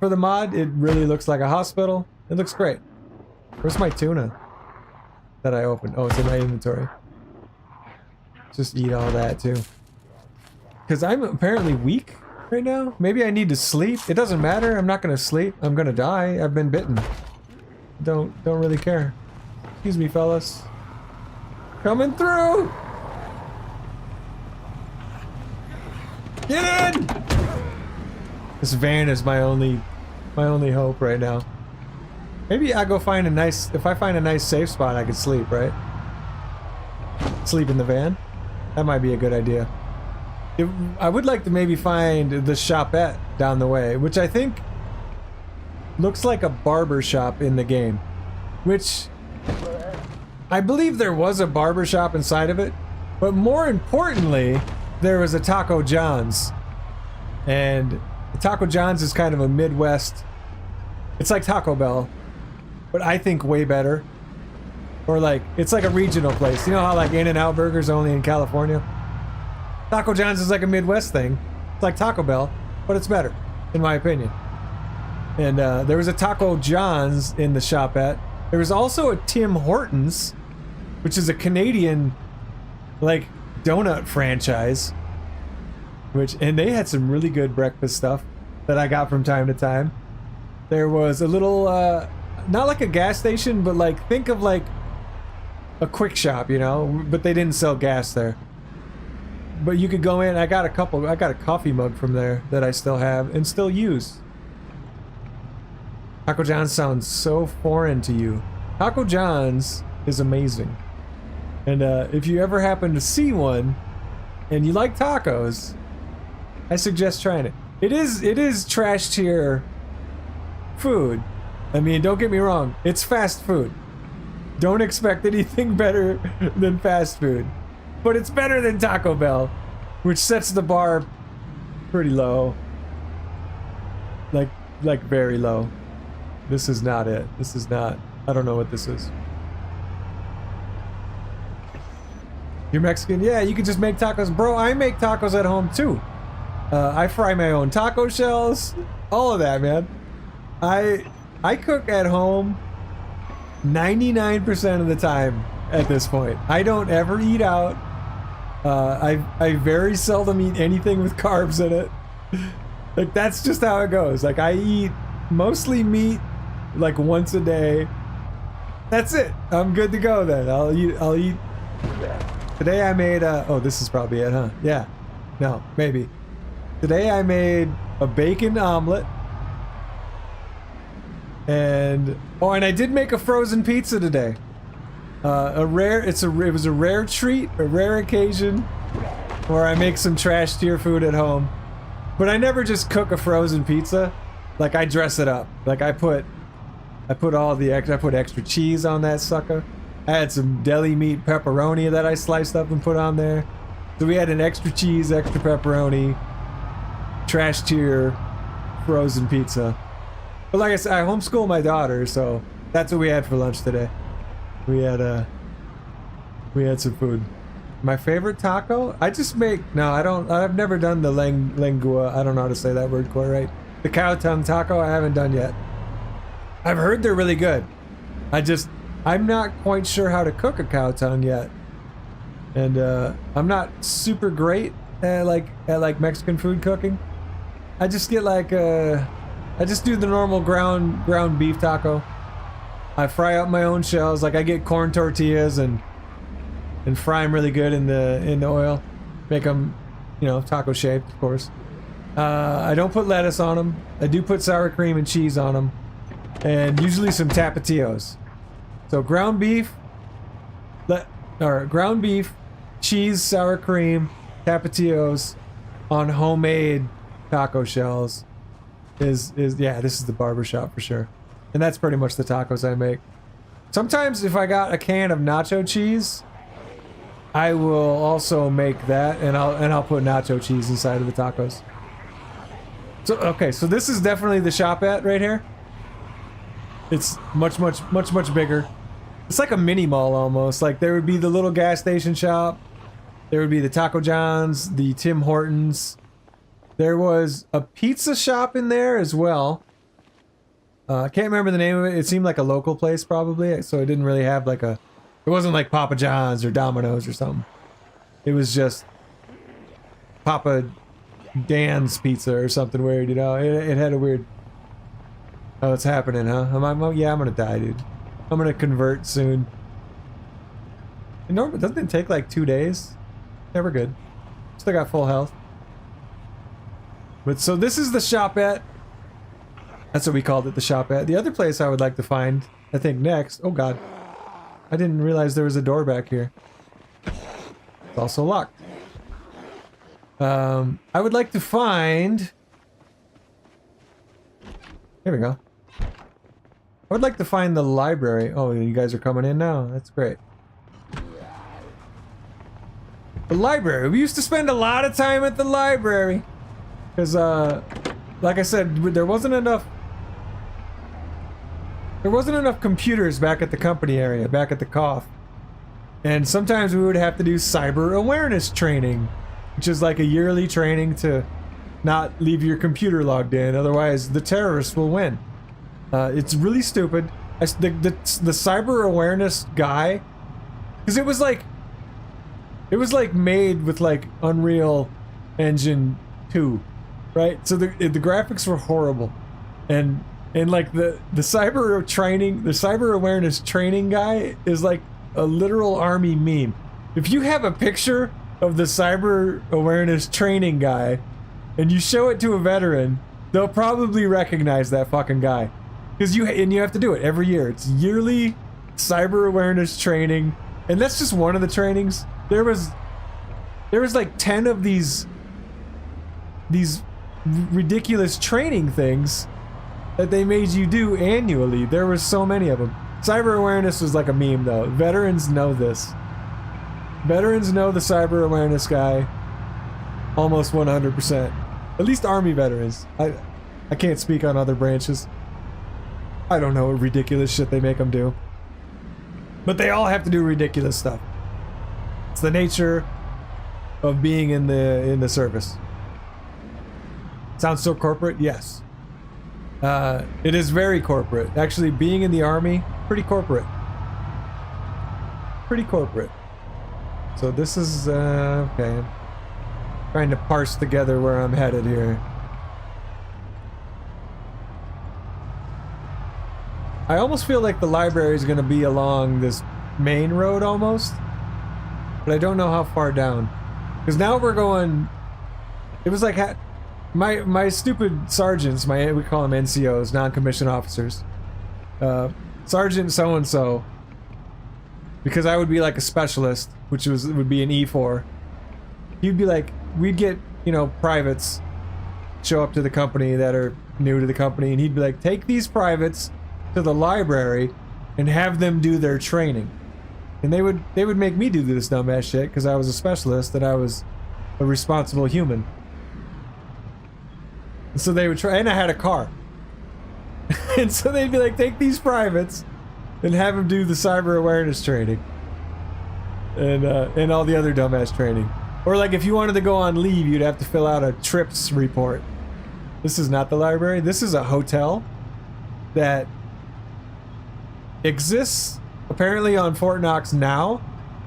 for the mod. It really looks like a hospital. It looks great. Where's my tuna that I opened? Oh, it's in my inventory. Just eat all that, too. Because I'm apparently weak right now. Maybe I need to sleep. It doesn't matter. I'm not going to sleep. I'm going to die. I've been bitten. Don't really care. Excuse me, fellas. Coming through! Get in! This van is my only hope right now. Maybe I go find a nice, if I find a nice safe spot, I could sleep, right? Sleep in the van? That might be a good idea. I would like to maybe find the shopette down the way, which I think looks like a barber shop in the game. Which, I believe there was a barber shop inside of it, but more importantly, there was a Taco John's. And Taco John's is kind of a Midwest, it's like Taco Bell, but I think way better. Or like, it's like a regional place. You know how like In-N-Out Burger's only in California? Taco John's is like a Midwest thing. It's like Taco Bell, but it's better, in my opinion. And there was a Taco John's in the shopette. There was also a Tim Hortons, which is a Canadian, like, donut franchise. And they had some really good breakfast stuff that I got from time to time. There was a little, not like a gas station, but like, think of like a quick shop, you know? But they didn't sell gas there. But you could go in, I got a coffee mug from there that I still have and still use. Taco John's sounds so foreign to you. Taco John's is amazing. And if you ever happen to see one and you like tacos, I suggest trying it. It is trash tier food. I mean, don't get me wrong, it's fast food. Don't expect anything better than fast food. But it's better than Taco Bell, which sets the bar pretty low. Like very low. This is not it. This is not. I don't know what this is. You're Mexican? Yeah, you can just make tacos. Bro, I make tacos at home too. I fry my own taco shells. All of that, man. I cook at home 99% of the time at this point. I don't ever eat out. I very seldom eat anything with carbs in it. Like, that's just how it goes. Like, I eat mostly meat like once a day. That's it. I'm good to go then. I'll eat. Today I made oh, this is probably it, huh? Yeah. No, maybe. Today I made a bacon omelet. And oh, and I did make a frozen pizza today. It was a rare treat, a rare occasion where I make some trash tier food at home. But I never just cook a frozen pizza. Like, I dress it up. Like, I put all the extra, I put extra cheese on that sucker. I had some deli meat pepperoni that I sliced up and put on there. So we had an extra cheese, extra pepperoni, trash tier frozen pizza. But like I said, I homeschool my daughter, so that's what we had for lunch today. We had some food. My favorite taco? I just make, no, I've never done the lengua. I don't know how to say that word quite right. The cow tongue taco, I haven't done yet. I've heard they're really good. I'm not quite sure how to cook a cow tongue yet. And I'm not super great at like Mexican food cooking. I just get like I just do the normal ground beef taco. I fry up my own shells. Like, I get corn tortillas and fry them really good in the oil. Make them, you know, taco shaped, of course. I don't put lettuce on them. I do put sour cream and cheese on them, and usually some tapatios. So ground beef, ground beef, cheese, sour cream, tapatios on homemade taco shells is yeah, this is the barbershop for sure. And that's pretty much the tacos I make. Sometimes if I got a can of nacho cheese, I will also make that, and I'll put nacho cheese inside of the tacos. So okay, so this is definitely the shop at right here. It's much bigger. It's like a mini mall almost. Like, there would be the little gas station shop. There would be the Taco John's, the Tim Hortons. There was a pizza shop in there as well. I can't remember the name of it. It seemed like a local place probably, so it didn't really have like a... It wasn't like Papa John's or Domino's or something. It was just Papa Dan's Pizza or something weird, you know? It had a weird... Oh, it's happening, huh? Yeah, I'm gonna die, dude. I'm gonna convert soon. Normally, doesn't it take like 2 days? Never good. Still got full health. But so this is the shop at. That's what we called it, the shop at. The other place I would like to find, I think next. Oh god. I didn't realize there was a door back here. It's also locked. I would like to find... Here we go. I would like to find the library. Oh, you guys are coming in now. That's great. The library. We used to spend a lot of time at the library. Because, like I said, there wasn't enough computers back at the company area, back at the COF. And sometimes we would have to do cyber awareness training, which is like a yearly training to not leave your computer logged in, otherwise the terrorists will win. It's really stupid. The cyber awareness guy, because it was like made with like Unreal Engine 2, right? So the graphics were horrible, and like the cyber awareness training guy is like a literal army meme. If you have a picture of the cyber awareness training guy and you show it to a veteran, they'll probably recognize that fucking guy. Because you have to do it every year. It's yearly cyber awareness training And that's just one of the trainings. There was like 10 of these ridiculous training things that they made you do annually. There were so many of them. Cyber awareness was like a meme though. Veterans know this. Veterans know the cyber awareness guy almost 100%. At least Army veterans. I can't speak on other branches. I don't know what ridiculous shit they make them do. But they all have to do ridiculous stuff. It's the nature of being in the service. Sounds so corporate? Yes. It is very corporate. Actually, being in the Army, pretty corporate. Pretty corporate. So this is, okay. Trying to parse together where I'm headed here. I almost feel like the library is going to be along this main road almost. But I don't know how far down. Because now we're going... It was like... My stupid sergeants, we call them NCOs, non-commissioned officers. Sergeant so-and-so. Because I would be like a specialist, which would be an E4. He'd be like... We'd get, you know, privates show up to the company that are new to the company, and he'd be like, take these privates to the library and have them do their training. And they would make me do this dumbass shit because I was a specialist and I was a responsible human. And so they would try, and I had a car. And so they'd be like, take these privates and have them do the cyber awareness training. And all the other dumbass training. Or like if you wanted to go on leave, you'd have to fill out a trips report. This is not the library. This is a hotel that exists apparently on Fort Knox now,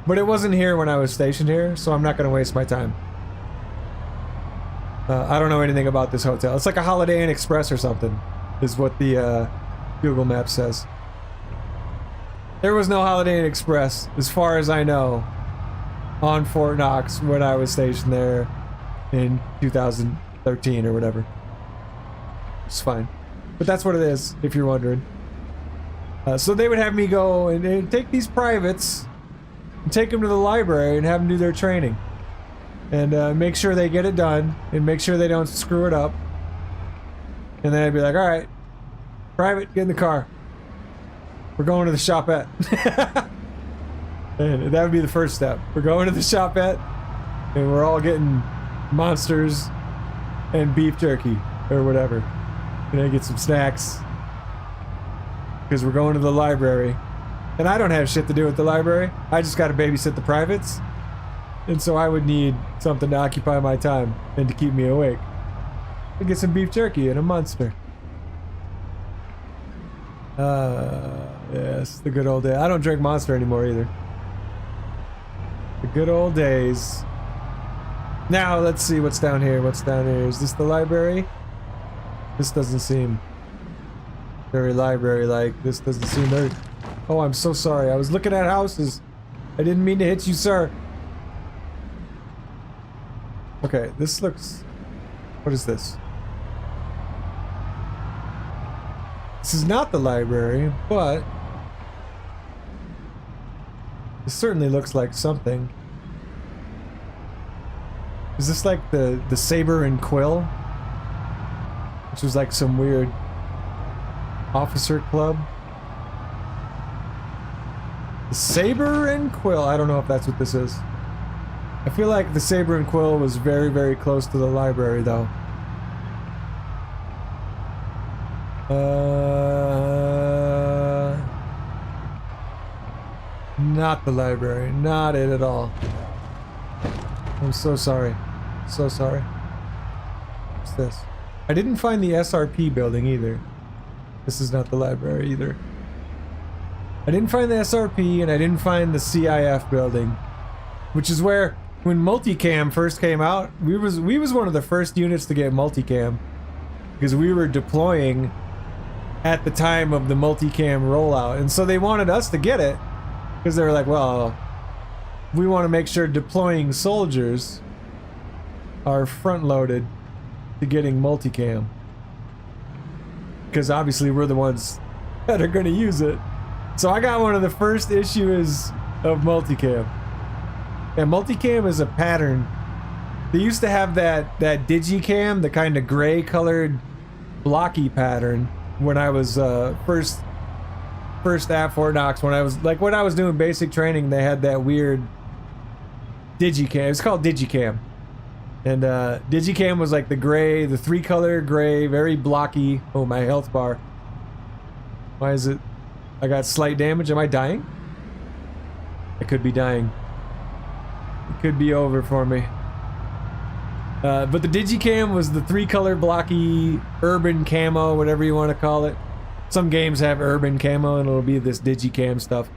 but it wasn't here when I was stationed here, so I'm not going to waste my time. I don't know anything about this hotel. It's like a Holiday Inn Express or something, is what the Google Maps says. There was no Holiday Inn Express, as far as I know, on Fort Knox when I was stationed there in 2013 or whatever. It's fine. But that's what it is, if you're wondering. So they would have me go and take these privates and take them to the library and have them do their training. And make sure they get it done and make sure they don't screw it up. And then I'd be like, alright, private, get in the car. We're going to the shopette. And that would be the first step. We're going to the shopette and we're all getting monsters and beef jerky or whatever. And I get some snacks because we're going to the library. And I don't have shit to do at the library. I just got to babysit the privates. And so I would need something to occupy my time and to keep me awake. I get some beef jerky and a monster. Yes, the good old days. I don't drink Monster anymore either. The good old days. Now, let's see what's down here. What's down here? Is this the library? This doesn't seem very library-like. This doesn't seem very... Oh, I'm so sorry. I was looking at houses. I didn't mean to hit you, sir. Okay, this looks... What is this? This is not the library, but... This certainly looks like something. Is this like the Saber and Quill? Which was like some weird officer club? The Saber and Quill. I don't know if that's what this is. I feel like the Saber and Quill was very, very close to the library, though. Not the library. Not it at all. I'm so sorry. So sorry. What's this? I didn't find the SRP building either. This is not the library either. I didn't find the SRP and I didn't find the CIF building. Which is where, when multicam first came out, we was one of the first units to get multicam. Because we were deploying at the time of the multicam rollout. And so they wanted us to get it. Because they were like, well, we want to make sure deploying soldiers are front-loaded to getting multicam. Because obviously we're the ones that are going to use it. So I got one of the first issues of multicam. Yeah, multicam is a pattern. They used to have that digicam, the kind of gray colored blocky pattern when I was first at Fort Knox. When I was doing basic training, they had that weird digicam. It's called digicam. And digicam was like the gray, the 3-color gray, very blocky. Oh, my health bar. Why is it? I got slight damage. Am I dying? I could be dying. It could be over for me. But the digicam was the 3-color blocky urban camo, whatever you want to call it. Some games have urban camo and it'll be this digicam stuff.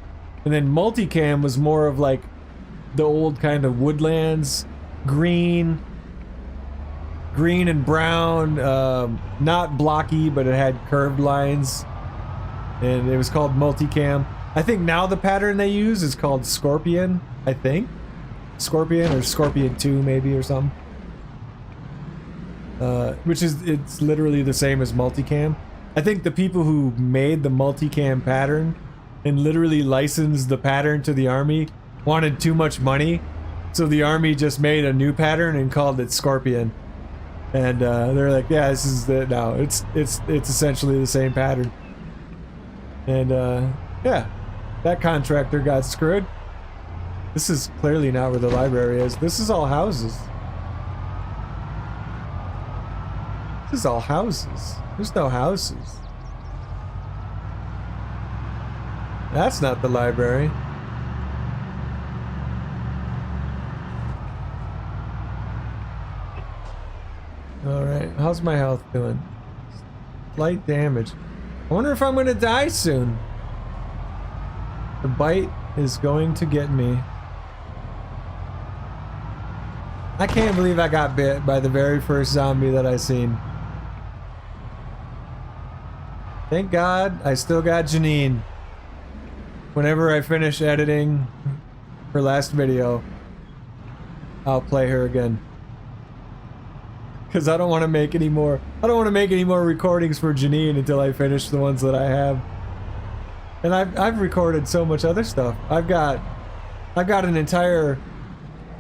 And then multicam was more of like the old kind of woodlands, green and brown, not blocky, but it had curved lines. And it was called multicam. I think now the pattern they use is called Scorpion, I think. Scorpion or Scorpion 2 maybe or something. It's literally the same as multicam. I think the people who made the multicam pattern and literally licensed the pattern to the army wanted too much money, so the army just made a new pattern and called it Scorpion. And they're like, yeah, this is it now. It's essentially the same pattern. And yeah, that contractor got screwed. This is clearly not where the library is. This is all houses. This is all houses. There's no houses. That's not the library. Alright, how's my health doing? Slight damage. I wonder if I'm gonna die soon. The bite is going to get me. I can't believe I got bit by the very first zombie that I seen. Thank God I still got Janine. Whenever I finish editing her last video, I'll play her again. Because I don't want to make any more. I don't want to make any more recordings for Janine until I finish the ones that I have. And I've recorded so much other stuff. I've got an entire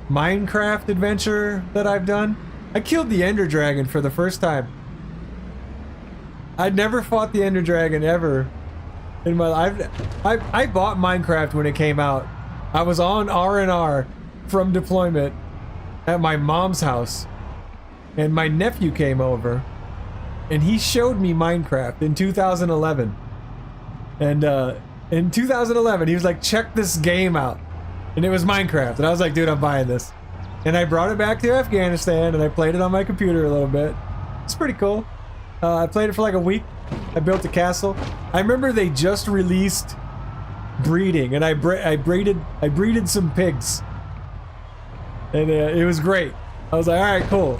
Minecraft adventure that I've done. I killed the Ender Dragon for the first time. I'd never fought the Ender Dragon ever in my life. I bought Minecraft when it came out. I was on R&R from deployment at my mom's house, and my nephew came over and he showed me Minecraft in 2011. And in 2011 he was like, check this game out. And it was Minecraft, and I was like, dude, I'm buying this. And I brought it back to Afghanistan and I played it on my computer a little bit. It's pretty cool. I played it for like a week. I built a castle. I remember they just released breeding, and I breeded some pigs, and it was great. I was like, all right, cool.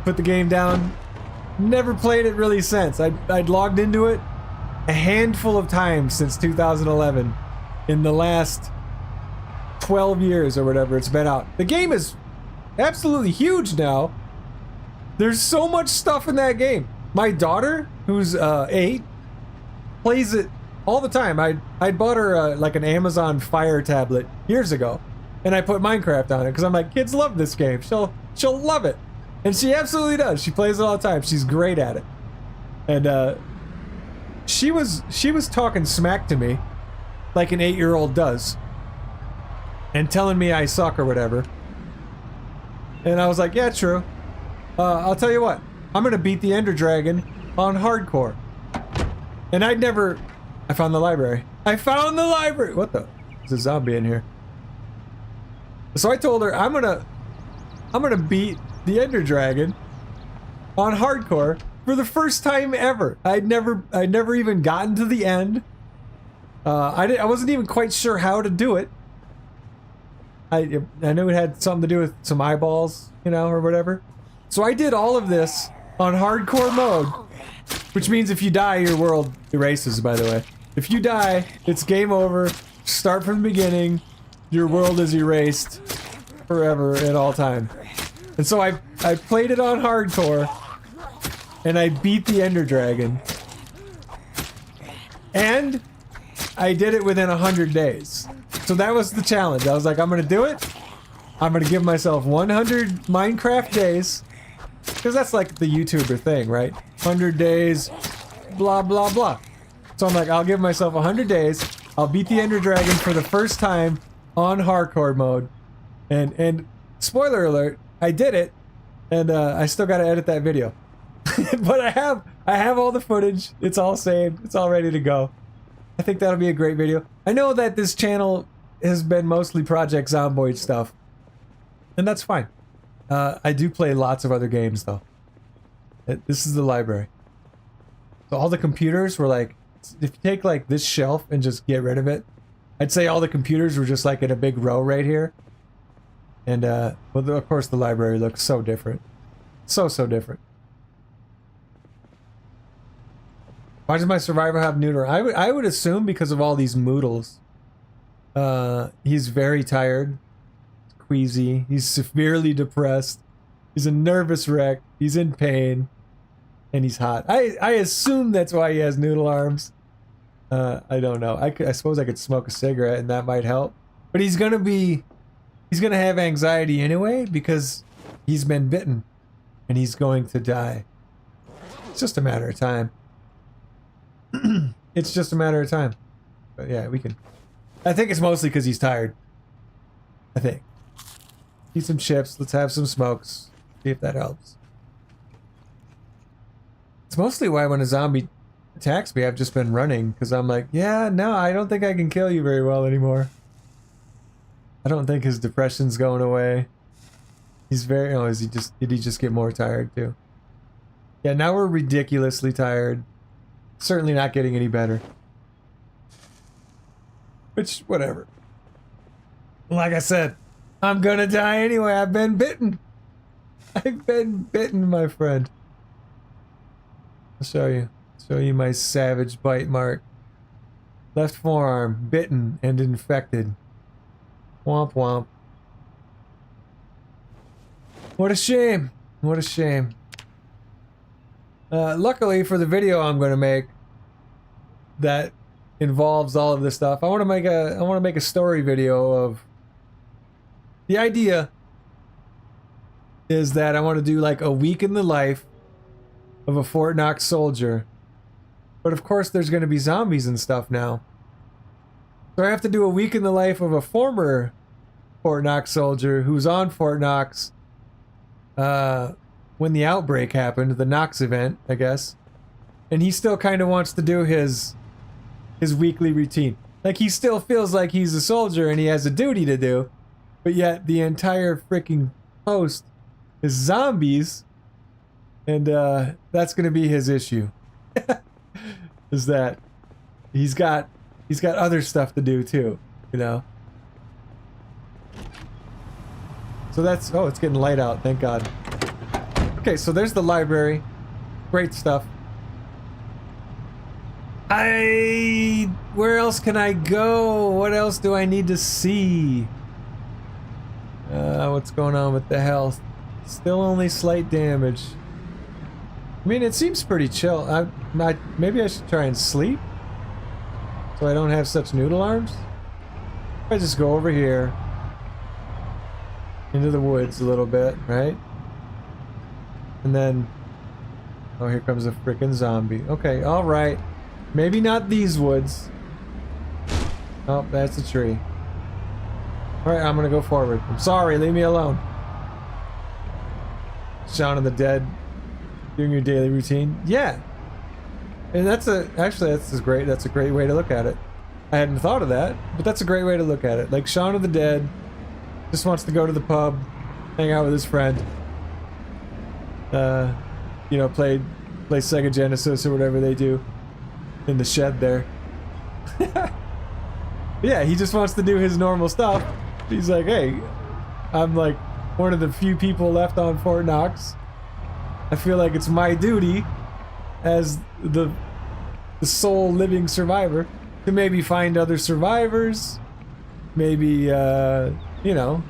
Put the game down. Never played it really since. I'd logged into it a handful of times since 2011. In the last 12 years or whatever it's been out. The game is absolutely huge now. There's so much stuff in that game. My daughter, who's 8, plays it all the time. I bought her like an Amazon Fire tablet years ago, and I put Minecraft on it because I'm like, kids love this game. She'll love it, and she absolutely does. She plays it all the time. She's great at it, and she was talking smack to me, like an 8-year-old does, and telling me I suck or whatever. And I was like, yeah, true. I'll tell you what, I'm gonna beat the Ender Dragon on hardcore. And I found the library. I found the library! What the? There's a zombie in here. So I told her, I'm gonna beat the Ender Dragon on hardcore for the first time ever. I'd never even gotten to the end. I wasn't even quite sure how to do it. I knew it had something to do with some eyeballs, you know, or whatever. So I did all of this on hardcore mode, which means if you die, your world erases, by the way. If you die, it's game over. Start from the beginning. Your world is erased forever at all time. And so I played it on hardcore, and I beat the Ender Dragon. And I did it within 100 days. So that was the challenge. I was like, I'm gonna do it. I'm gonna give myself 100 Minecraft days. Because that's like the YouTuber thing, right? 100 days, blah, blah, blah. So I'm like, I'll give myself 100 days. I'll beat the Ender Dragon for the first time on hardcore mode. And spoiler alert, I did it. And I still gotta edit that video. But I have all the footage. It's all saved. It's all ready to go. I think that'll be a great video. I know that this channel has been mostly Project Zomboid stuff. And that's fine. I do play lots of other games though. This is the library. So all the computers were like, if you take like this shelf and just get rid of it, I'd say all the computers were just like in a big row right here. And well, of course the library looks so different. So different. Why does my survivor have neuter? I would assume because of all these moodles. He's very tired. Queasy. He's severely depressed. He's a nervous wreck. He's in pain. And he's hot. I assume that's why he has noodle arms. I don't know. I suppose I could smoke a cigarette and that might help. But he's gonna have anxiety anyway because he's been bitten. And he's going to die. It's just a matter of time. It's just a matter of time. But yeah, we can... I think it's mostly because he's tired. I think. Eat some chips. Let's have some smokes. See if that helps. It's mostly why when a zombie attacks me, I've just been running. Because I'm like, yeah, no, I don't think I can kill you very well anymore. I don't think his depression's going away. He's very... Oh, did he just get more tired too? Yeah, now we're ridiculously tired. Certainly not getting any better. Which, whatever. Like I said, I'm gonna die anyway. I've been bitten. I've been bitten, my friend. I'll show you. Show you my savage bite mark. Left forearm, bitten and infected. Womp womp. What a shame. What a shame. Luckily for the video I'm going to make that involves all of this stuff, I want to make a story video of... The idea is that I want to do like a week in the life of a Fort Knox soldier. But of course there's going to be zombies and stuff now. So I have to do a week in the life of a former Fort Knox soldier who's on Fort Knox when the outbreak happened, the Knox event, I guess. And he still kind of wants to do his weekly routine. Like, he still feels like he's a soldier and he has a duty to do, but yet the entire freaking post is zombies, and that's gonna be his issue. Is that he's got other stuff to do too, you know? So that's... Oh, it's getting light out, thank God. Okay, so there's the library. Great stuff. Where else can I go? What else do I need to see? What's going on with the health? Still only slight damage. I mean, it seems pretty chill. Maybe I should try and sleep? So I don't have such noodle arms? I just go over here. Into the woods a little bit, right? And then... Oh, here comes a freaking zombie. Okay, alright. Maybe not these woods. Oh, that's a tree. Alright, I'm gonna go forward. I'm sorry, leave me alone. Shaun of the Dead. Doing your daily routine. Yeah. And actually that's a great way to look at it. I hadn't thought of that, but that's a great way to look at it. Like, Shaun of the Dead just wants to go to the pub, hang out with his friend. You know, play Sega Genesis or whatever they do in the shed there. Yeah, he just wants to do his normal stuff. He's like, hey, I'm like one of the few people left on Fort Knox. I feel like it's my duty as the sole living survivor to maybe find other survivors, maybe you know,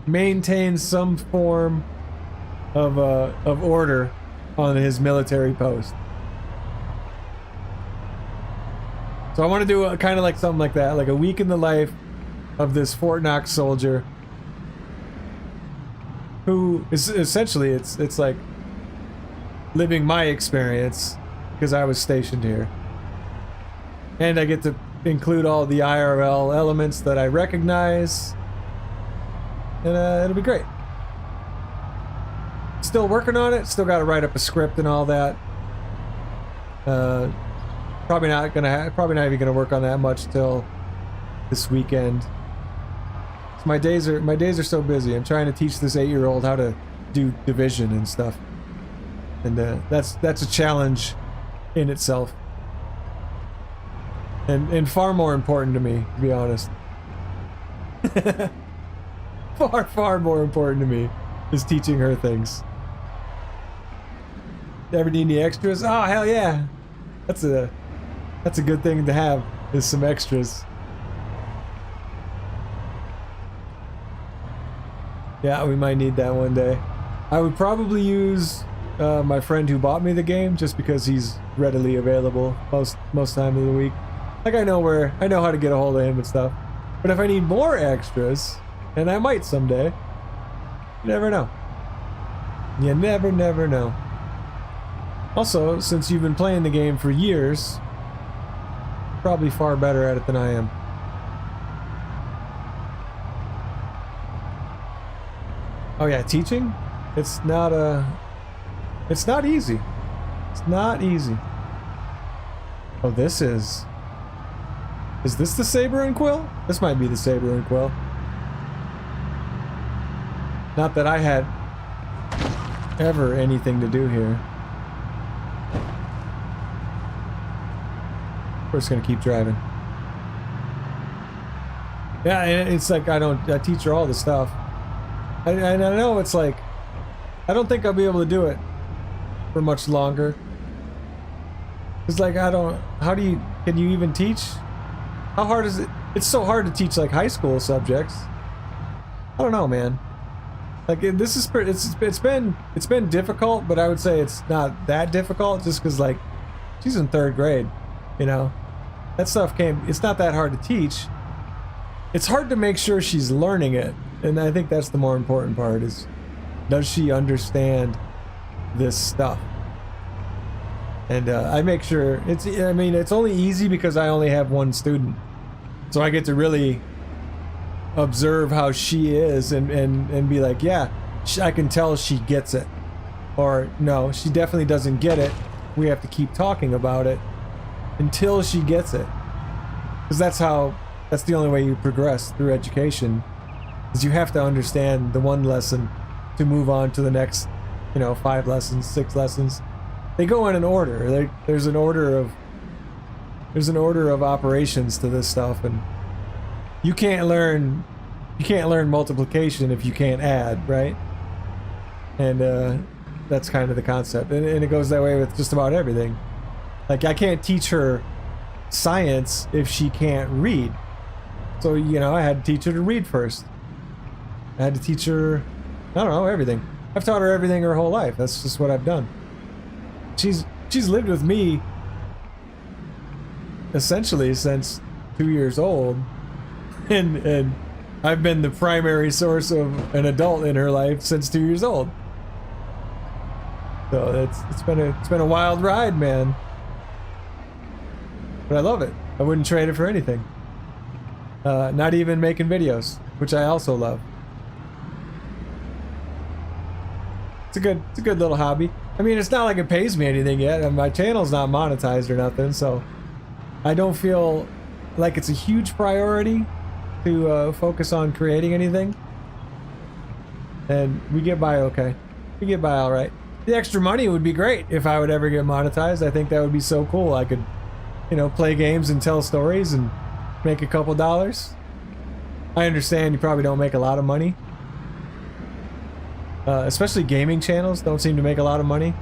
maintain some form of order on his military post. So I want to do kind of like something like that, like a week in the life of this Fort Knox soldier, who is essentially it's like living my experience because I was stationed here, and I get to include all the IRL elements that I recognize, and it'll be great. Still working on it. Still got to write up a script and all that. Probably not even gonna work on that much till this weekend. So my days are so busy. I'm trying to teach this 8-year-old how to do division and stuff, and that's a challenge in itself, and far more important to me, to be honest. far more important to me is teaching her things. Ever need any extras? Oh hell yeah! That's a good thing to have, is some extras. Yeah, we might need that one day. I would probably use my friend who bought me the game, just because he's readily available most time of the week. Like I know how to get a hold of him and stuff. But if I need more extras, and I might someday, you never know. You never know. Also, since you've been playing the game for years, probably far better at it than I am. Oh yeah, teaching? It's not easy. It's not easy. Oh, this is this the Saber and Quill? This might be the Saber and Quill. Not that I had ever anything to do here. We're just gonna keep driving. Yeah, and it's like I teach her all the stuff. And I know it's like, I don't think I'll be able to do it for much longer. It's like, can you even teach? How hard is it? It's so hard to teach like high school subjects. I don't know, man. Like this is, it's been difficult, but I would say it's not that difficult just because like she's in 3rd grade, you know? That stuff it's not that hard to teach. It's hard to make sure she's learning it. And I think that's the more important part, is does she understand this stuff? And I make sure it's only easy because I only have one student. So I get to really observe how she is and be like, yeah, I can tell she gets it. Or no, she definitely doesn't get it. We have to keep talking about it until she gets it. Because that's the only way you progress through education, is you have to understand the one lesson to move on to the next, 5 lessons, 6 lessons. They go in an order. There's an order of operations to this stuff, and you can't learn multiplication if you can't add, right? And that's kind of the concept, and it goes that way with just about everything. Like I can't teach her science if she can't read. So, I had to teach her to read first. I had to teach her, I don't know, everything. I've taught her everything her whole life. That's just what I've done. She's lived with me essentially since 2 years old. And I've been the primary source of an adult in her life since 2 years old. So it's been a wild ride, man. But I love it. I wouldn't trade it for anything. Not even making videos, which I also love. It's a good little hobby. I mean, it's not like it pays me anything yet, and my channel's not monetized or nothing, so I don't feel like it's a huge priority to focus on creating anything. And we get by okay. We get by all right. The extra money would be great if I would ever get monetized. I think that would be so cool. I could, play games and tell stories and make a couple dollars. I understand you probably don't make a lot of money. Especially gaming channels don't seem to make a lot of money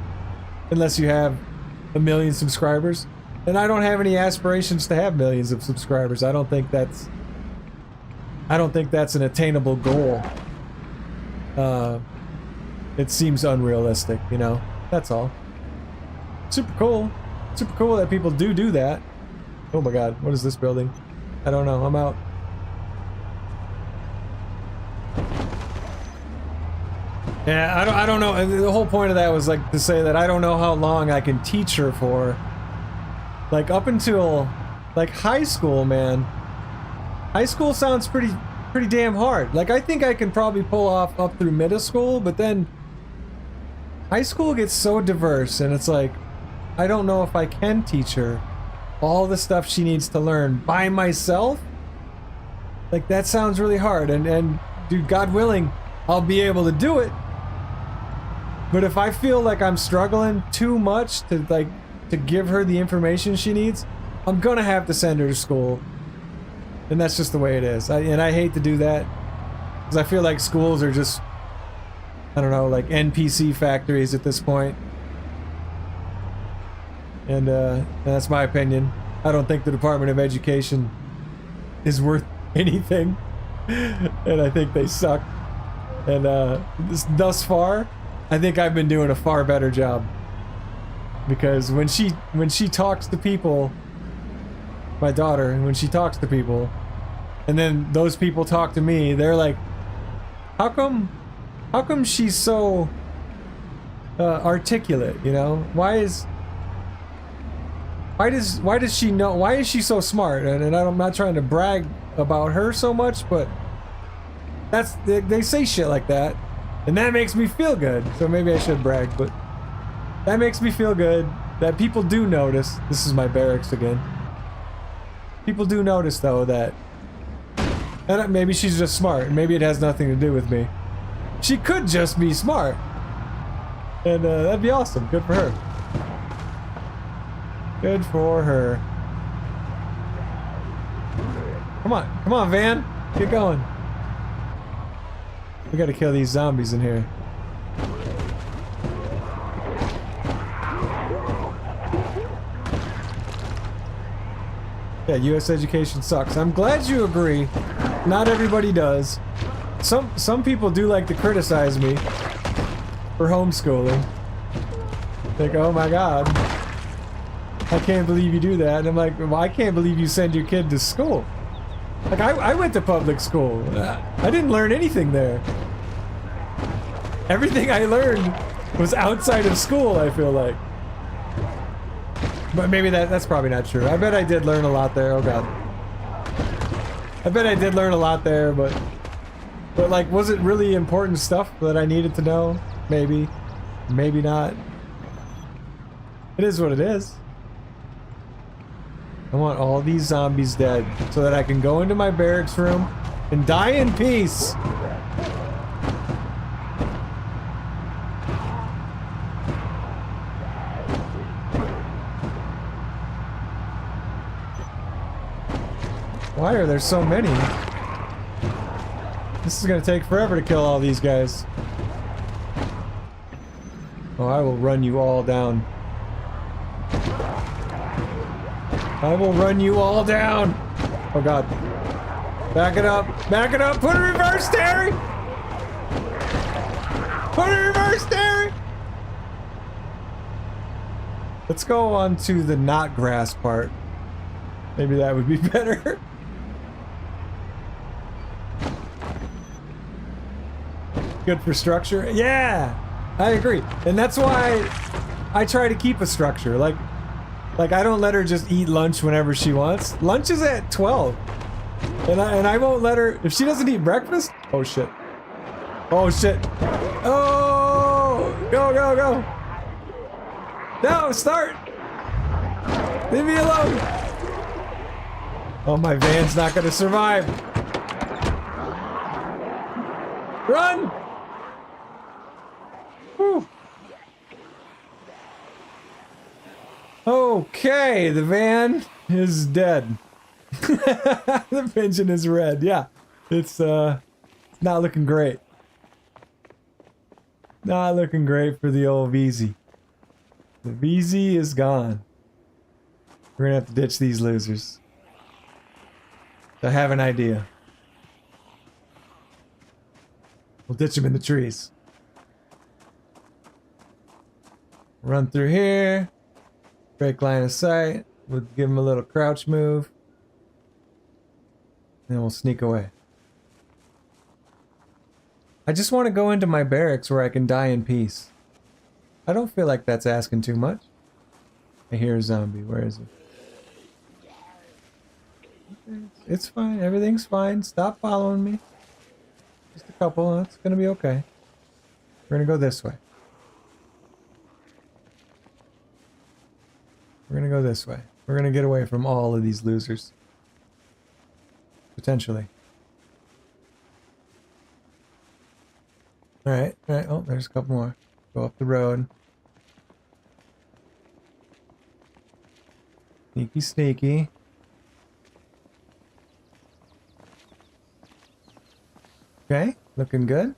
unless you have 1 million subscribers. And I don't have any aspirations to have millions of subscribers. I don't think that's an attainable goal. It seems unrealistic, That's all. Super cool that people do that. Oh my god, what is this building? I don't know, I'm out. Yeah, I don't know. The whole point of that was like to say that I don't know how long I can teach her for. Like up until like high school, man. High school sounds pretty damn hard. Like I think I can probably pull off up through middle school, but then high school gets so diverse and it's like I don't know if I can teach her all the stuff she needs to learn by myself. Like that sounds really hard and dude, God willing, I'll be able to do it. But if I feel like I'm struggling too much to give her the information she needs, I'm gonna have to send her to school. And that's just the way it is. And I hate to do that because I feel like schools are just, I don't know, like NPC factories at this point. And that's my opinion. I don't think the Department of Education is worth anything. And I think they suck. And thus far, I think I've been doing a far better job. Because when she talks to people, my daughter, when she talks to people, and then those people talk to me, they're like, how come she's so articulate, you know? Why does she know, why is she so smart? And I'm not trying to brag about her so much, but they say shit like that, and that makes me feel good. So maybe I should brag, but that makes me feel good that people do notice. This is my barracks again. People do notice though that, and maybe she's just smart, and maybe it has nothing to do with me. She could just be smart, and that'd be awesome. Good for her. Good for her. Come on, Van, get going. We gotta kill these zombies in here. Yeah, US education sucks. I'm glad you agree. Not everybody does. Some people do like to criticize me for homeschooling. Like, oh my god, I can't believe you do that. And I'm like, well, I can't believe you send your kid to school. Like, I went to public school. I didn't learn anything there. Everything I learned was outside of school, I feel like. But maybe that's probably not true. I bet I did learn a lot there. Oh god. I bet I did learn a lot there, but like, was it really important stuff that I needed to know? Maybe. Maybe not. It is what it is. I want all these zombies dead so that I can go into my barracks room and die in peace. Why are there so many? This is gonna take forever to kill all these guys. Oh, I will run you all down. I will run you all down! Oh god. Back it up! Back it up! Put it in reverse, Terry! Put it in reverse, Terry! Let's go on to the not grass part. Maybe that would be better. Good for structure. Yeah! I agree. And that's why I try to keep a structure. Like I don't let her just eat lunch whenever she wants. Lunch is at 12. And I won't let her, if she doesn't eat breakfast. Oh shit. Oh shit. Oh! Go, go, go. No, start. Leave me alone. Oh, my van's not gonna survive. Run! Whew. Okay, the van is dead. The engine is red. Yeah, it's not looking great. Not looking great for the old VZ. The VZ is gone. We're gonna have to ditch these losers. I have an idea. We'll ditch them in the trees. Run through here. Break line of sight. We'll give him a little crouch move. And we'll sneak away. I just want to go into my barracks where I can die in peace. I don't feel like that's asking too much. I hear a zombie. Where is he? It's fine. Everything's fine. Stop following me. Just a couple. It's gonna be okay. We're gonna go this way. We're gonna go this way. We're gonna get away from all of these losers. Potentially. Alright, alright. Oh, there's a couple more. Go up the road. Sneaky, sneaky. Okay, looking good.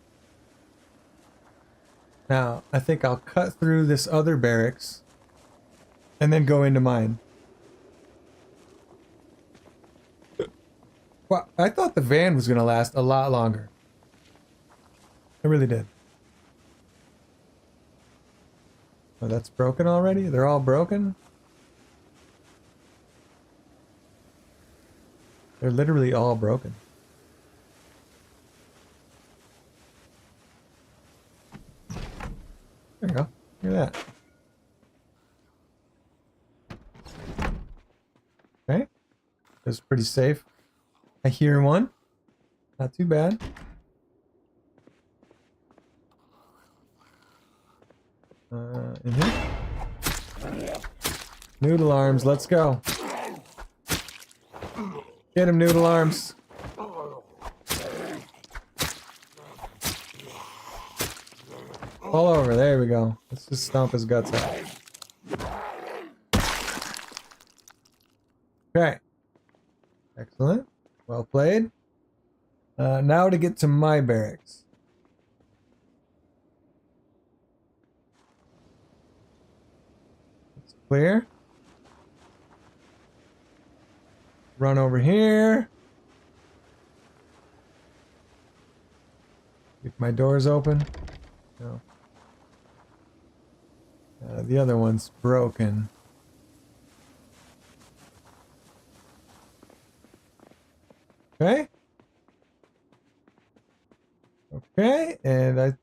Now, I think I'll cut through this other barracks and then go into mine. Well, I thought the van was going to last a lot longer. I really did. Oh, that's broken already? They're all broken? They're literally all broken. There you go. Look at that. Okay. That's pretty safe. I hear one. Not too bad. In here. Noodle arms, let's go. Get him, noodle arms. All over, there we go. Let's just stomp his guts out. Okay. Excellent. Well played. Now to get to my barracks. It's clear. Run over here. If my door's open. No. The other one's broken. Okay. Okay, and I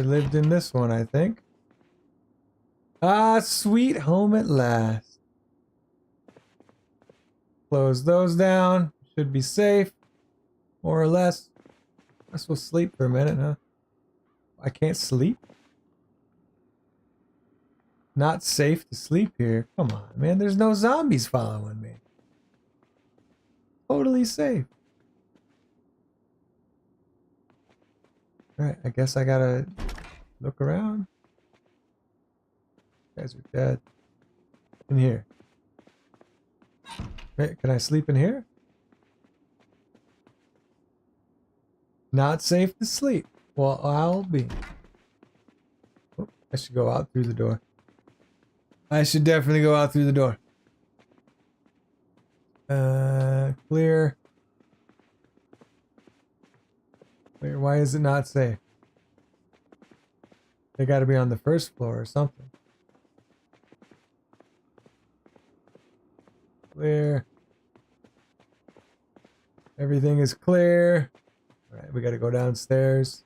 lived in this one, I think. Ah, sweet home at last. Close those down. Should be safe. More or less. I guess we'll sleep for a minute, huh? I can't sleep? Not safe to sleep here. Come on, man. There's no zombies following me. Totally safe. Alright, I guess I gotta look around. You guys are dead. In here. Wait, can I sleep in here? Not safe to sleep. Well, I'll be. Oh, I should go out through the door. I should definitely go out through the door. Clear. Wait, why is it not safe? They gotta be on the first floor or something. Clear. Everything is clear. Alright, we gotta go downstairs.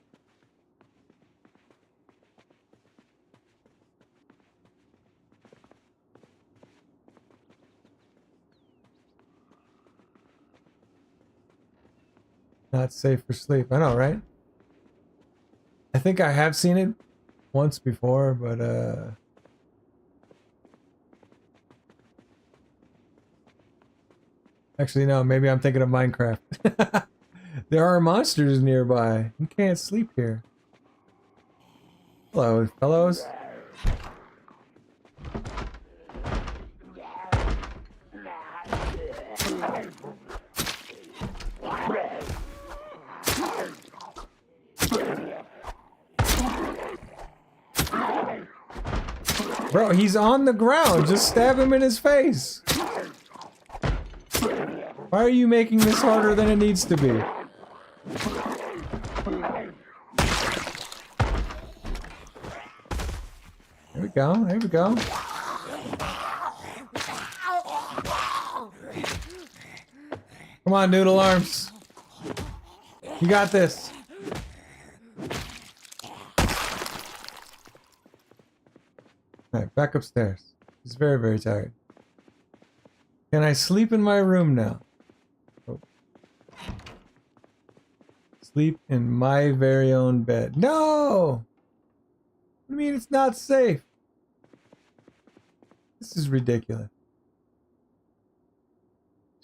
Not safe for sleep. I know, right? I think I have seen it once before, but actually no, maybe I'm thinking of Minecraft. There are monsters nearby. You can't sleep here. Hello, fellows. Bro, he's on the ground. Just stab him in his face. Why are you making this harder than it needs to be? There we go. There we go. Come on, Noodle Arms. You got this. Alright, back upstairs. He's very, very tired. Can I sleep in my room now? Oh. Sleep in my very own bed. No! I mean, it's not safe. This is ridiculous.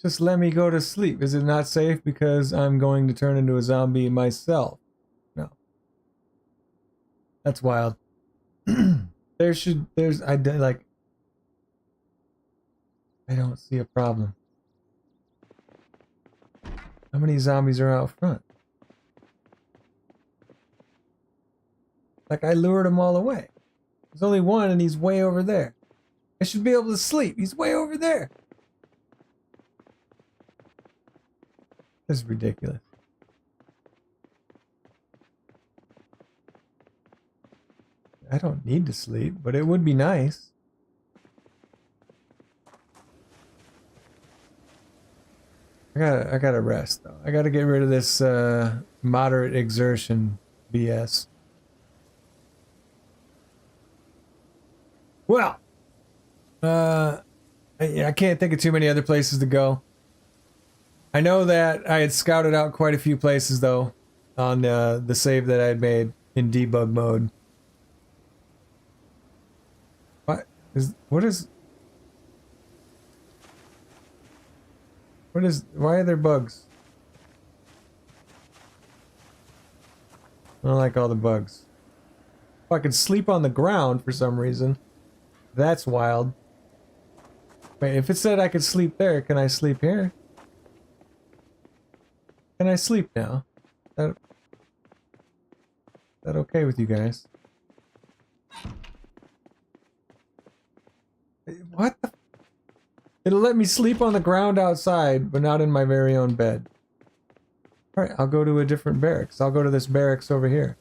Just let me go to sleep. Is it not safe because I'm going to turn into a zombie myself? No. That's wild. I don't see a problem. How many zombies are out front? Like, I lured them all away. There's only one and he's way over there. I should be able to sleep. He's way over there. This is ridiculous. I don't need to sleep, but it would be nice. I gotta rest though. I gotta get rid of this moderate exertion BS. Well, I can't think of too many other places to go. I know that I had scouted out quite a few places though on the save that I had made in debug mode. Why are there bugs? I don't like all the bugs. Oh, I can sleep on the ground for some reason. That's wild. Wait, if it said I could sleep there, can I sleep here? Can I sleep now? Is that okay with you guys? What the? It'll let me sleep on the ground outside, but not in my very own bed. Alright, I'll go to a different barracks. I'll go to this barracks over here.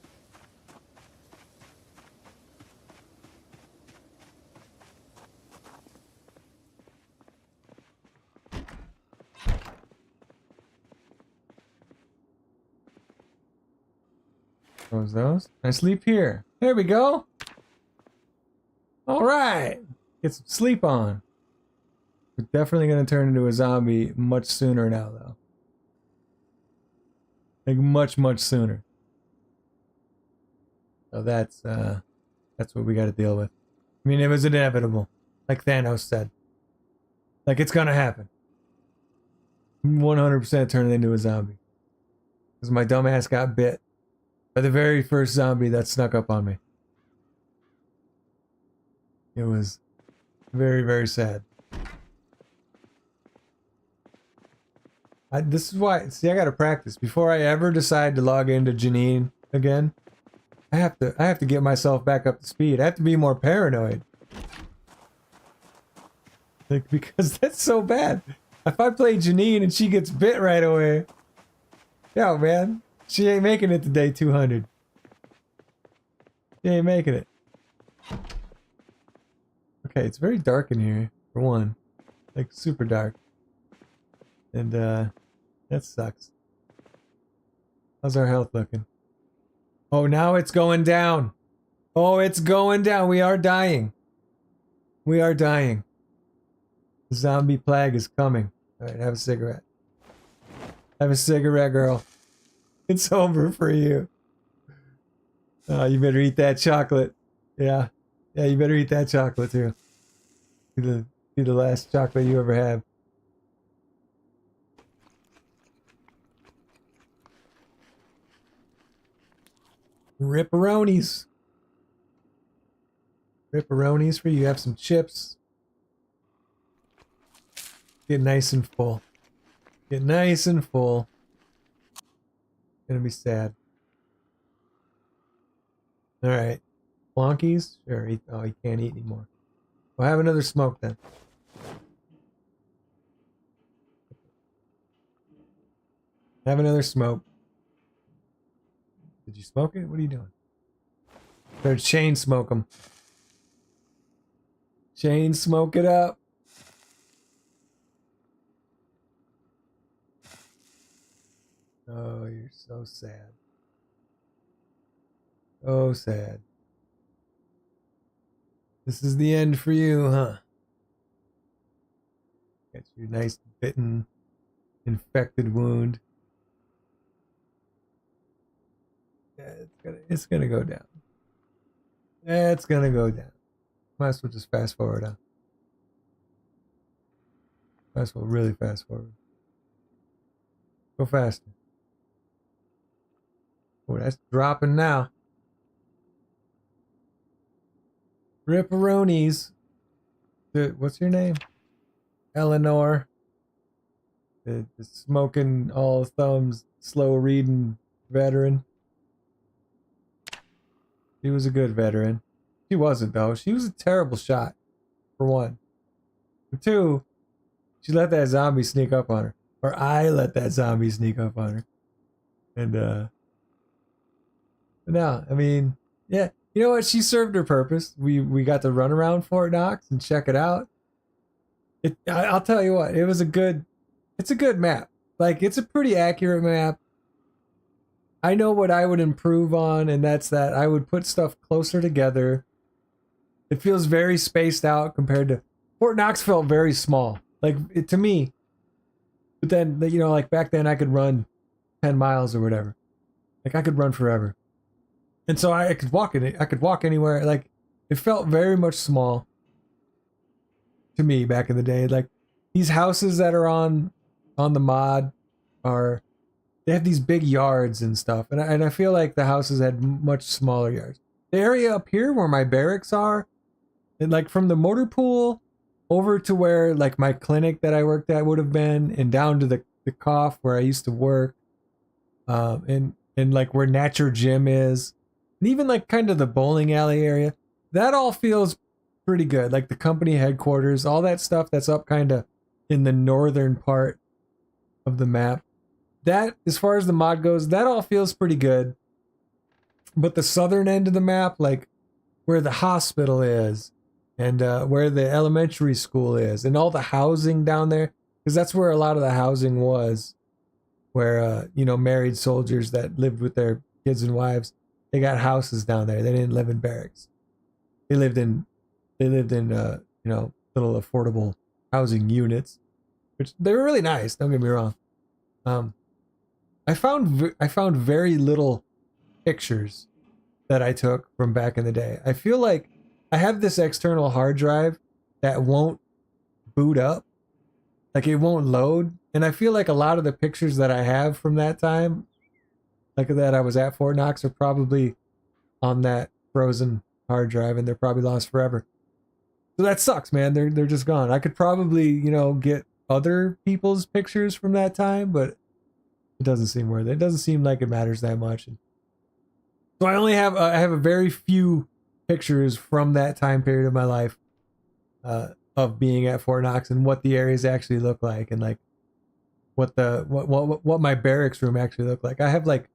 Close those. I sleep here. There we go. Alright. Get some sleep on. We're definitely going to turn into a zombie much sooner now, though. Like, much, much sooner. So that's what we got to deal with. I mean, it was inevitable. Like Thanos said. Like, it's going to happen. 100% turning into a zombie. Because my dumbass got bit by the very first zombie that snuck up on me. It was very, very sad. This is why, see, I gotta practice. Before I ever decide to log into Janine again, I have to get myself back up to speed. I have to be more paranoid. Like, because that's so bad. If I play Janine and she gets bit right away, yo, man, she ain't making it to day 200. She ain't making it. Okay, it's very dark in here, for one. Like, super dark. And, that sucks. How's our health looking? Oh, now it's going down. Oh, it's going down. We are dying. We are dying. The zombie plague is coming. Alright, have a cigarette. Have a cigarette, girl. It's over for you. Oh, you better eat that chocolate. Yeah. Yeah, you better eat that chocolate, too. Be the last chocolate you ever have. Ripperonis. Ripperonis for you. Have some chips. Get nice and full. Get nice and full. Gonna be sad. Alright. Flonkies? Sure. Oh, you can't eat anymore. Well, have another smoke then. Have another smoke. Did you smoke it? What are you doing? Better chain smoke them. Chain smoke it up. Oh, you're so sad. Oh, sad. This is the end for you, huh? Got your nice bitten, infected wound. Yeah, it's gonna go down. Yeah, it's gonna go down. Might as well just fast forward, huh? Might as well really fast forward. Go faster. Oh, that's dropping now. Ripperonis. What's your name? Eleanor. The smoking all thumbs, slow reading veteran. She was a good veteran. She wasn't, though. She was a terrible shot, for one. For two, she let that zombie sneak up on her. Or I let that zombie sneak up on her. And, no, I mean, yeah. You know what? She served her purpose. We got to run around Fort Knox and check it out. I'll tell you what, it's a good map. Like, it's a pretty accurate map. I know what I would improve on, and that's that I would put stuff closer together. It feels very spaced out compared to Fort Knox. Felt very small, to me. But then, like back then, I could run 10 miles or whatever. Like, I could run forever, and so I could walk in it. I could walk anywhere. Like, it felt very much small to me back in the day. Like, these houses that are on the mod they have these big yards and stuff, and I feel like the houses had much smaller yards. The area up here where my barracks are, and like from the motor pool over to where like my clinic that I worked at would have been, and down to the cough where I used to work, and like where Natcher Gym is, and even like kind of the bowling alley area, that all feels pretty good. Like the company headquarters, all that stuff that's up kind of in the northern part of the map. That, as far as the mod goes, that all feels pretty good. But the southern end of the map, like where the hospital is, and where the elementary school is, and all the housing down there, because that's where a lot of the housing was, where married soldiers that lived with their kids and wives, they got houses down there. They didn't live in barracks. They lived in little affordable housing units, which they were really nice. Don't get me wrong. I found very little pictures that I took from back in the day. I feel like I have this external hard drive that won't boot up. Like, it won't load. And I feel like a lot of the pictures that I have from that time, like that I was at Fort Knox, are probably on that frozen hard drive, and they're probably lost forever. So that sucks, man. They're just gone. I could probably, get other people's pictures from that time, but it doesn't seem worth it. It doesn't seem like it matters that much. So I have a very few pictures from that time period of my life, of being at Fort Knox and what the areas actually look like, and like what my barracks room actually looked like. I have like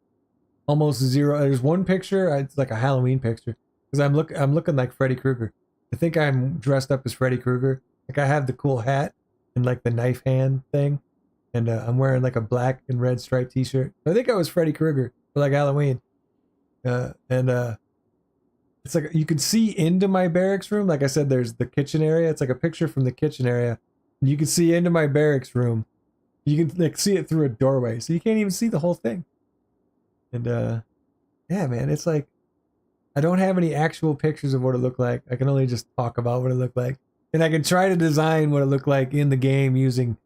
almost zero. There's one picture. It's like a Halloween picture because I'm looking like Freddy Krueger. I think I'm dressed up as Freddy Krueger. Like, I have the cool hat and like the knife hand thing. And I'm wearing like a black and red striped t-shirt. I think I was Freddy Krueger for like Halloween. It's like you can see into my barracks room. Like I said, there's the kitchen area. It's like a picture from the kitchen area. And you can see into my barracks room. You can like see it through a doorway. So you can't even see the whole thing. And yeah, man, it's like I don't have any actual pictures of what it looked like. I can only just talk about what it looked like. And I can try to design what it looked like in the game using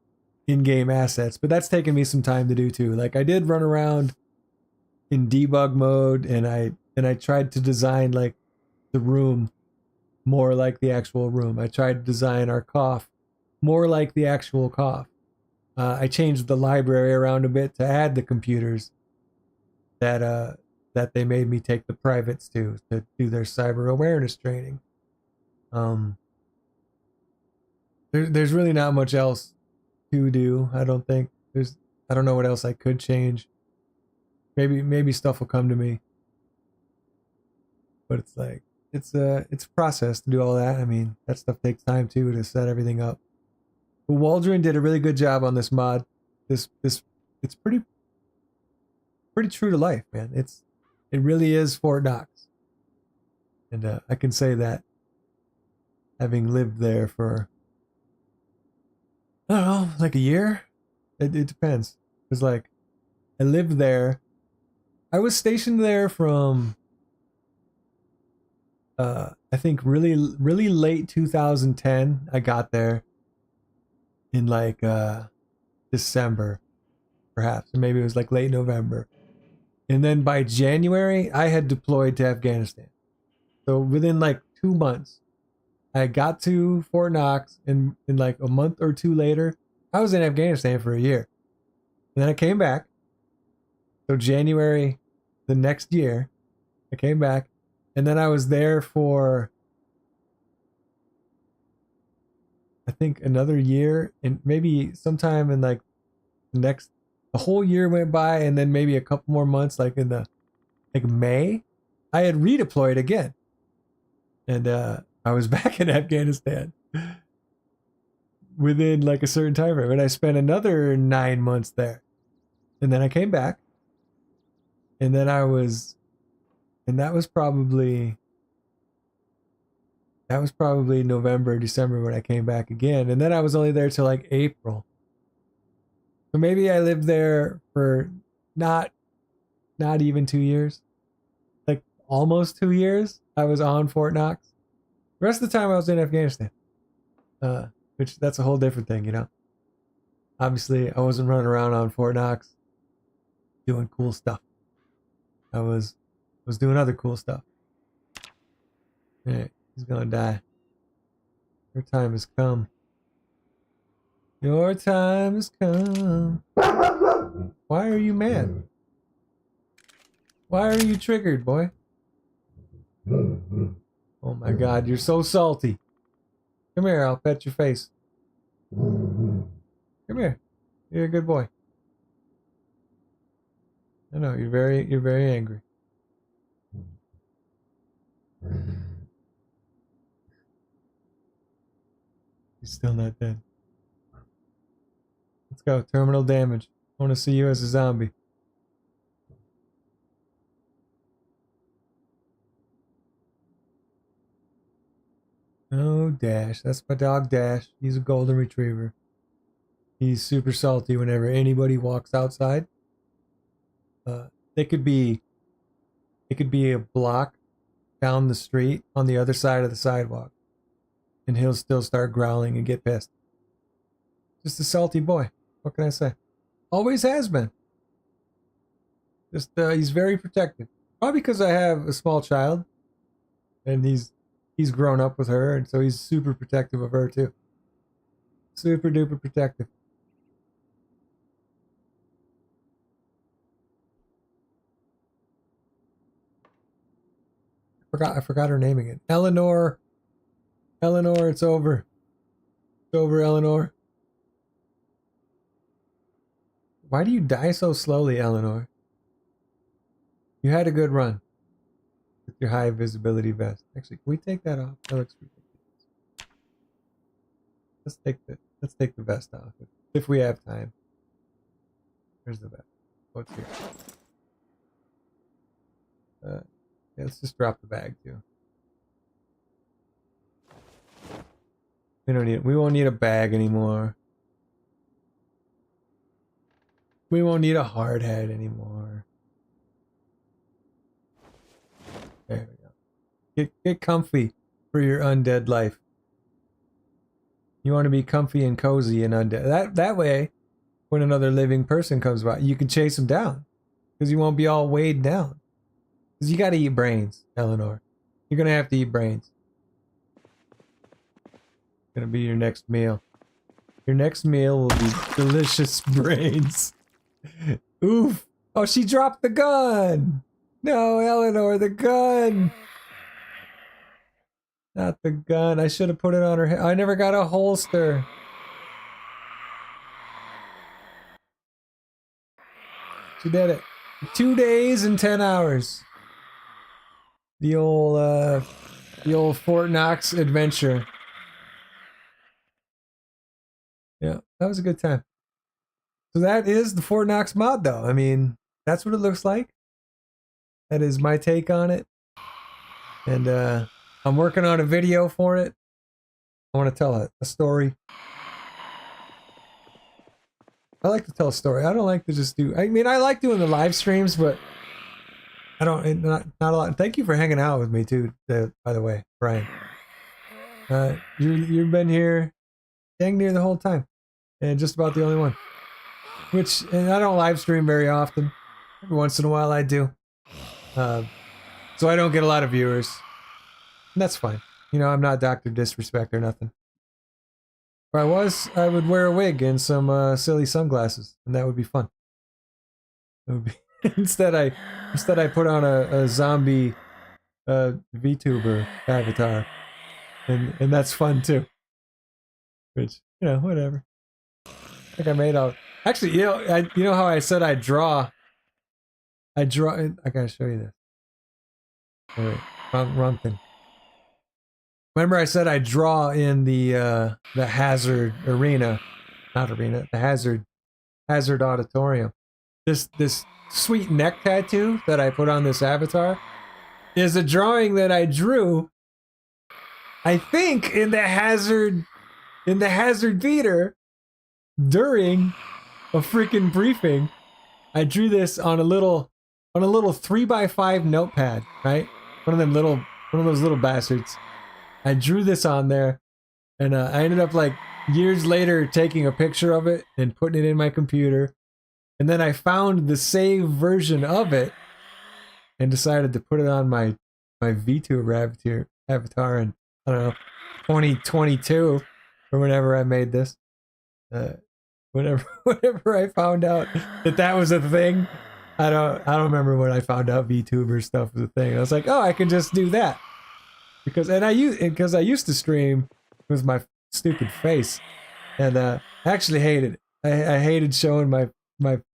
in-game assets, but that's taken me some time to do too. Like, I did run around in debug mode, and I tried to design like the room more like the actual room. I tried to design our cough more like the actual cough. I changed the library around a bit to add the computers that they made me take the privates to do their cyber awareness training. There's really not much else to do. I don't think I don't know what else I could change. Maybe stuff will come to me, but it's like it's a process to do all that. I mean, that stuff takes time too, to set everything up. But Waldron did a really good job on this mod. It's pretty pretty true to life, man. It really is Fort Knox, and I can say that having lived there for I don't know, like a year. It depends. It's like I lived there. I was stationed there from I think really late 2010. I got there in like December, perhaps, or maybe it was like late November. And then by January, I had deployed to Afghanistan. So within like 2 months, I got to Fort Knox, and in like a month or two later, I was in Afghanistan for a year. And then I came back. So January the next year, I came back, and then I was there for I think another year, and maybe sometime in like the whole year went by, and then maybe a couple more months, like in the like May, I had redeployed again, and I was back in Afghanistan within like a certain time frame, and I spent another 9 months there, and then I came back, and then that was probably November, December when I came back again, and then I was only there till like April. So maybe I lived there for not even 2 years, like almost 2 years. I was on Fort Knox. The rest of the time I was in Afghanistan, which that's a whole different thing, you know. Obviously, I wasn't running around on Fort Knox doing cool stuff. I was doing other cool stuff. Yeah, he's gonna die. Your time has come. Your time has come. Why are you mad? Why are you triggered, boy? Oh my God, you're so salty. Come here, I'll pet your face. Come here. You're a good boy. I know, you're very angry. He's still not dead. Let's go. Terminal damage. I want to see you as a zombie. Oh, Dash. That's my dog, Dash. He's a golden retriever. He's super salty whenever anybody walks outside. It could be a block down the street on the other side of the sidewalk, and he'll still start growling and get pissed. Just a salty boy. What can I say? Always has been. Just he's very protective. Probably because I have a small child, and he's grown up with her, and so he's super protective of her too. Super duper protective. I forgot her name again. Eleanor. Eleanor, it's over. It's over, Eleanor. Why do you die so slowly, Eleanor? You had a good run with your high visibility vest. Actually, can we take that off? That looks ridiculous. Let's take the vest off if we have time. Here's the vest. What's here? Yeah, let's just drop the bag too. We won't need a bag anymore. We won't need a hard head anymore. There we go. Get comfy for your undead life. You want to be comfy and cozy and undead. That way, when another living person comes by, you can chase them down. Because you won't be all weighed down. Because you got to eat brains, Eleanor. You're going to have to eat brains. Going to be your next meal. Your next meal will be delicious brains. Oof. Oh, she dropped the gun. No, Eleanor, the gun. Not the gun. I should have put it on her head. I never got a holster. She did it. 2 days and 10 hours. The old Fort Knox adventure. Yeah, that was a good time. So that is the Fort Knox mod, though. I mean, that's what it looks like. That is my take on it. And I'm working on a video for it. I want to tell a story. I like to tell a story. I don't like to just do... I mean, I like doing the live streams, but I don't... Not a lot. And thank you for hanging out with me, too, by the way, Brian. You've been here dang near the whole time. And just about the only one. And I don't live stream very often. Every once in a while I do. So I don't get a lot of viewers. And that's fine. You know, I'm not Dr. Disrespect or nothing. If I was, I would wear a wig and some silly sunglasses, and that would be fun. It would be instead I put on a zombie VTuber avatar, and that's fun too. Which, you know, whatever. I think I made out. Actually, you know how I said I draw. I gotta show you this. Wait, wrong thing. Remember I said I draw in the Hazard arena, not arena, the Hazard auditorium. This sweet neck tattoo that I put on this avatar is a drawing that I drew, I think, in the Hazard theater during a freaking briefing. I drew this on a little 3x5 notepad, right? One of those little bastards. I drew this on there, and I ended up, like, years later taking a picture of it and putting it in my computer. And then I found the saved version of it and decided to put it on my VTuber avatar in, I don't know, 2022 or whenever I made this. Whenever I found out that was a thing, I don't remember when I found out VTuber stuff was a thing. I was like, oh, I can just do that. Because I used to stream with my stupid face, and I actually hated it. I hated showing my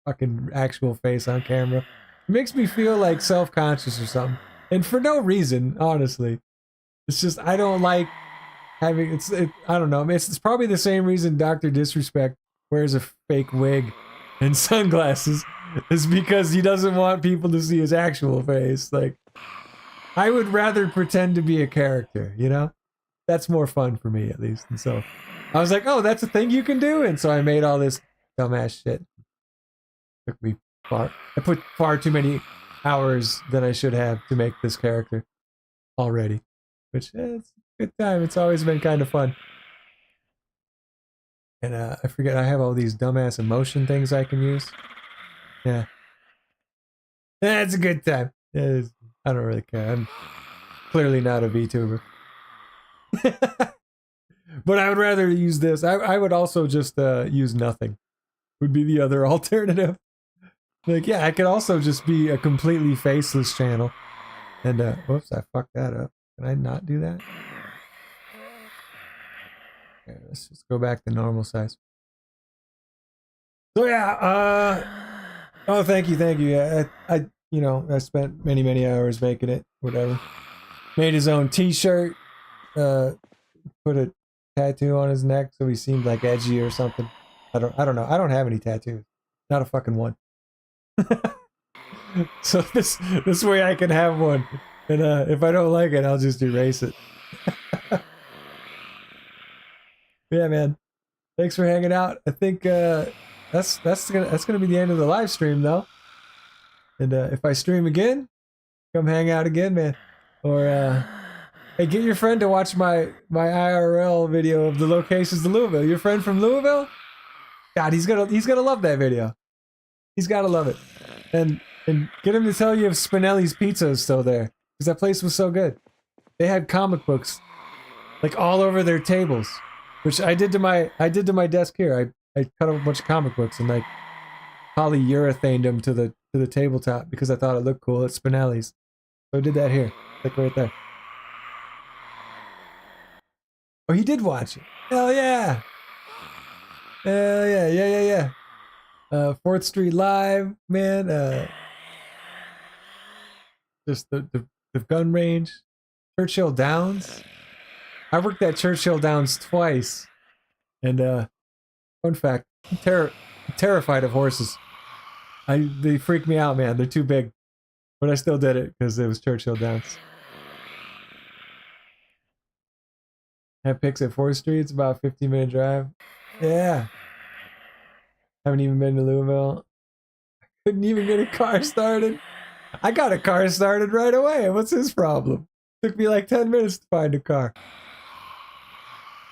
fucking actual face on camera. It makes me feel like self-conscious or something, and for no reason, honestly. It's just I don't like having I don't know. I mean, it's probably the same reason Dr. Disrespect wears a fake wig and sunglasses, is because he doesn't want people to see his actual face. Like, I would rather pretend to be a character, you know? That's more fun for me, at least. And so I was like, oh, that's a thing you can do? And so I made all this dumbass shit. Took me I put far too many hours than I should have to make this character already. Which, it's a good time. It's always been kind of fun. And I forget, I have all these dumbass emotion things I can use. Yeah. It's a good time. I don't really care. I'm clearly not a VTuber. But I would rather use this. I would also just use nothing. Would be the other alternative. Like, yeah, I could also just be a completely faceless channel. And, whoops, I fucked that up. Can I not do that? Okay, let's just go back to normal size. So, yeah, oh, thank you. Yeah, I spent many hours making it, whatever. Made his own t-shirt, put a tattoo on his neck so he seemed like edgy or something. I don't know. I don't have any tattoos. Not a fucking one. So this way I can have one. And if I don't like it, I'll just erase it. Yeah, man. Thanks for hanging out. I think that's gonna be the end of the live stream, though. And if I stream again, come hang out again, man. Or hey, get your friend to watch my IRL video of the locations to Louisville. Your friend from Louisville? God, he's gonna love that video. He's gotta love it. And get him to tell you if Spinelli's Pizza is still there, because that place was so good. They had comic books like all over their tables, which I did to my desk here. I cut up a bunch of comic books and like polyurethaned them to the tabletop because I thought it looked cool at Spinelli's. So I did that here, like right there. Oh, he did watch it. Hell yeah! Hell yeah! 4th Street Live, man. Just the gun range. Churchill Downs. I worked at Churchill Downs twice. And fun fact, I'm terrified of horses. They freak me out, man. They're too big. But I still did it because it was Churchill Downs. Have pics at 4th Street. It's about a 15-minute drive. Yeah. Haven't even been to Louisville. Couldn't even get a car started. I got a car started right away. What's his problem? Took me like 10 minutes to find a car.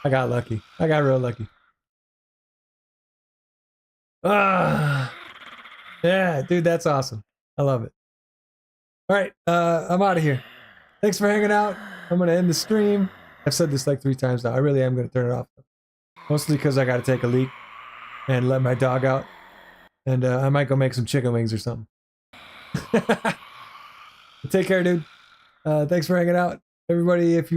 I got lucky. I got real lucky. Ah, yeah, dude, that's awesome. I love it. All right, I'm out of here. Thanks for hanging out. I'm gonna end the stream. I've said this like 3 times now. I really am gonna turn it off. Mostly because I gotta take a leak and let my dog out. And I might go make some chicken wings or something. Take care, dude. Thanks for hanging out. Everybody, if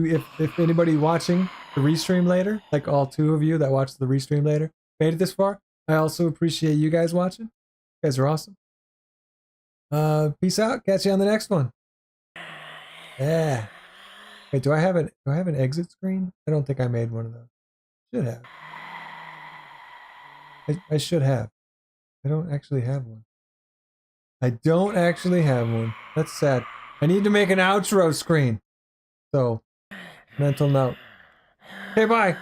anybody watching the restream later, like all 2 of you that watched the restream later, made it this far, I also appreciate you guys watching. You guys are awesome. Peace out. Catch you on the next one. Yeah. Wait, do I have an exit screen? I don't think I made one of those. Should have. I should have. I don't actually have one. I don't actually have one. That's sad. I need to make an outro screen. So, mental note. Okay, bye.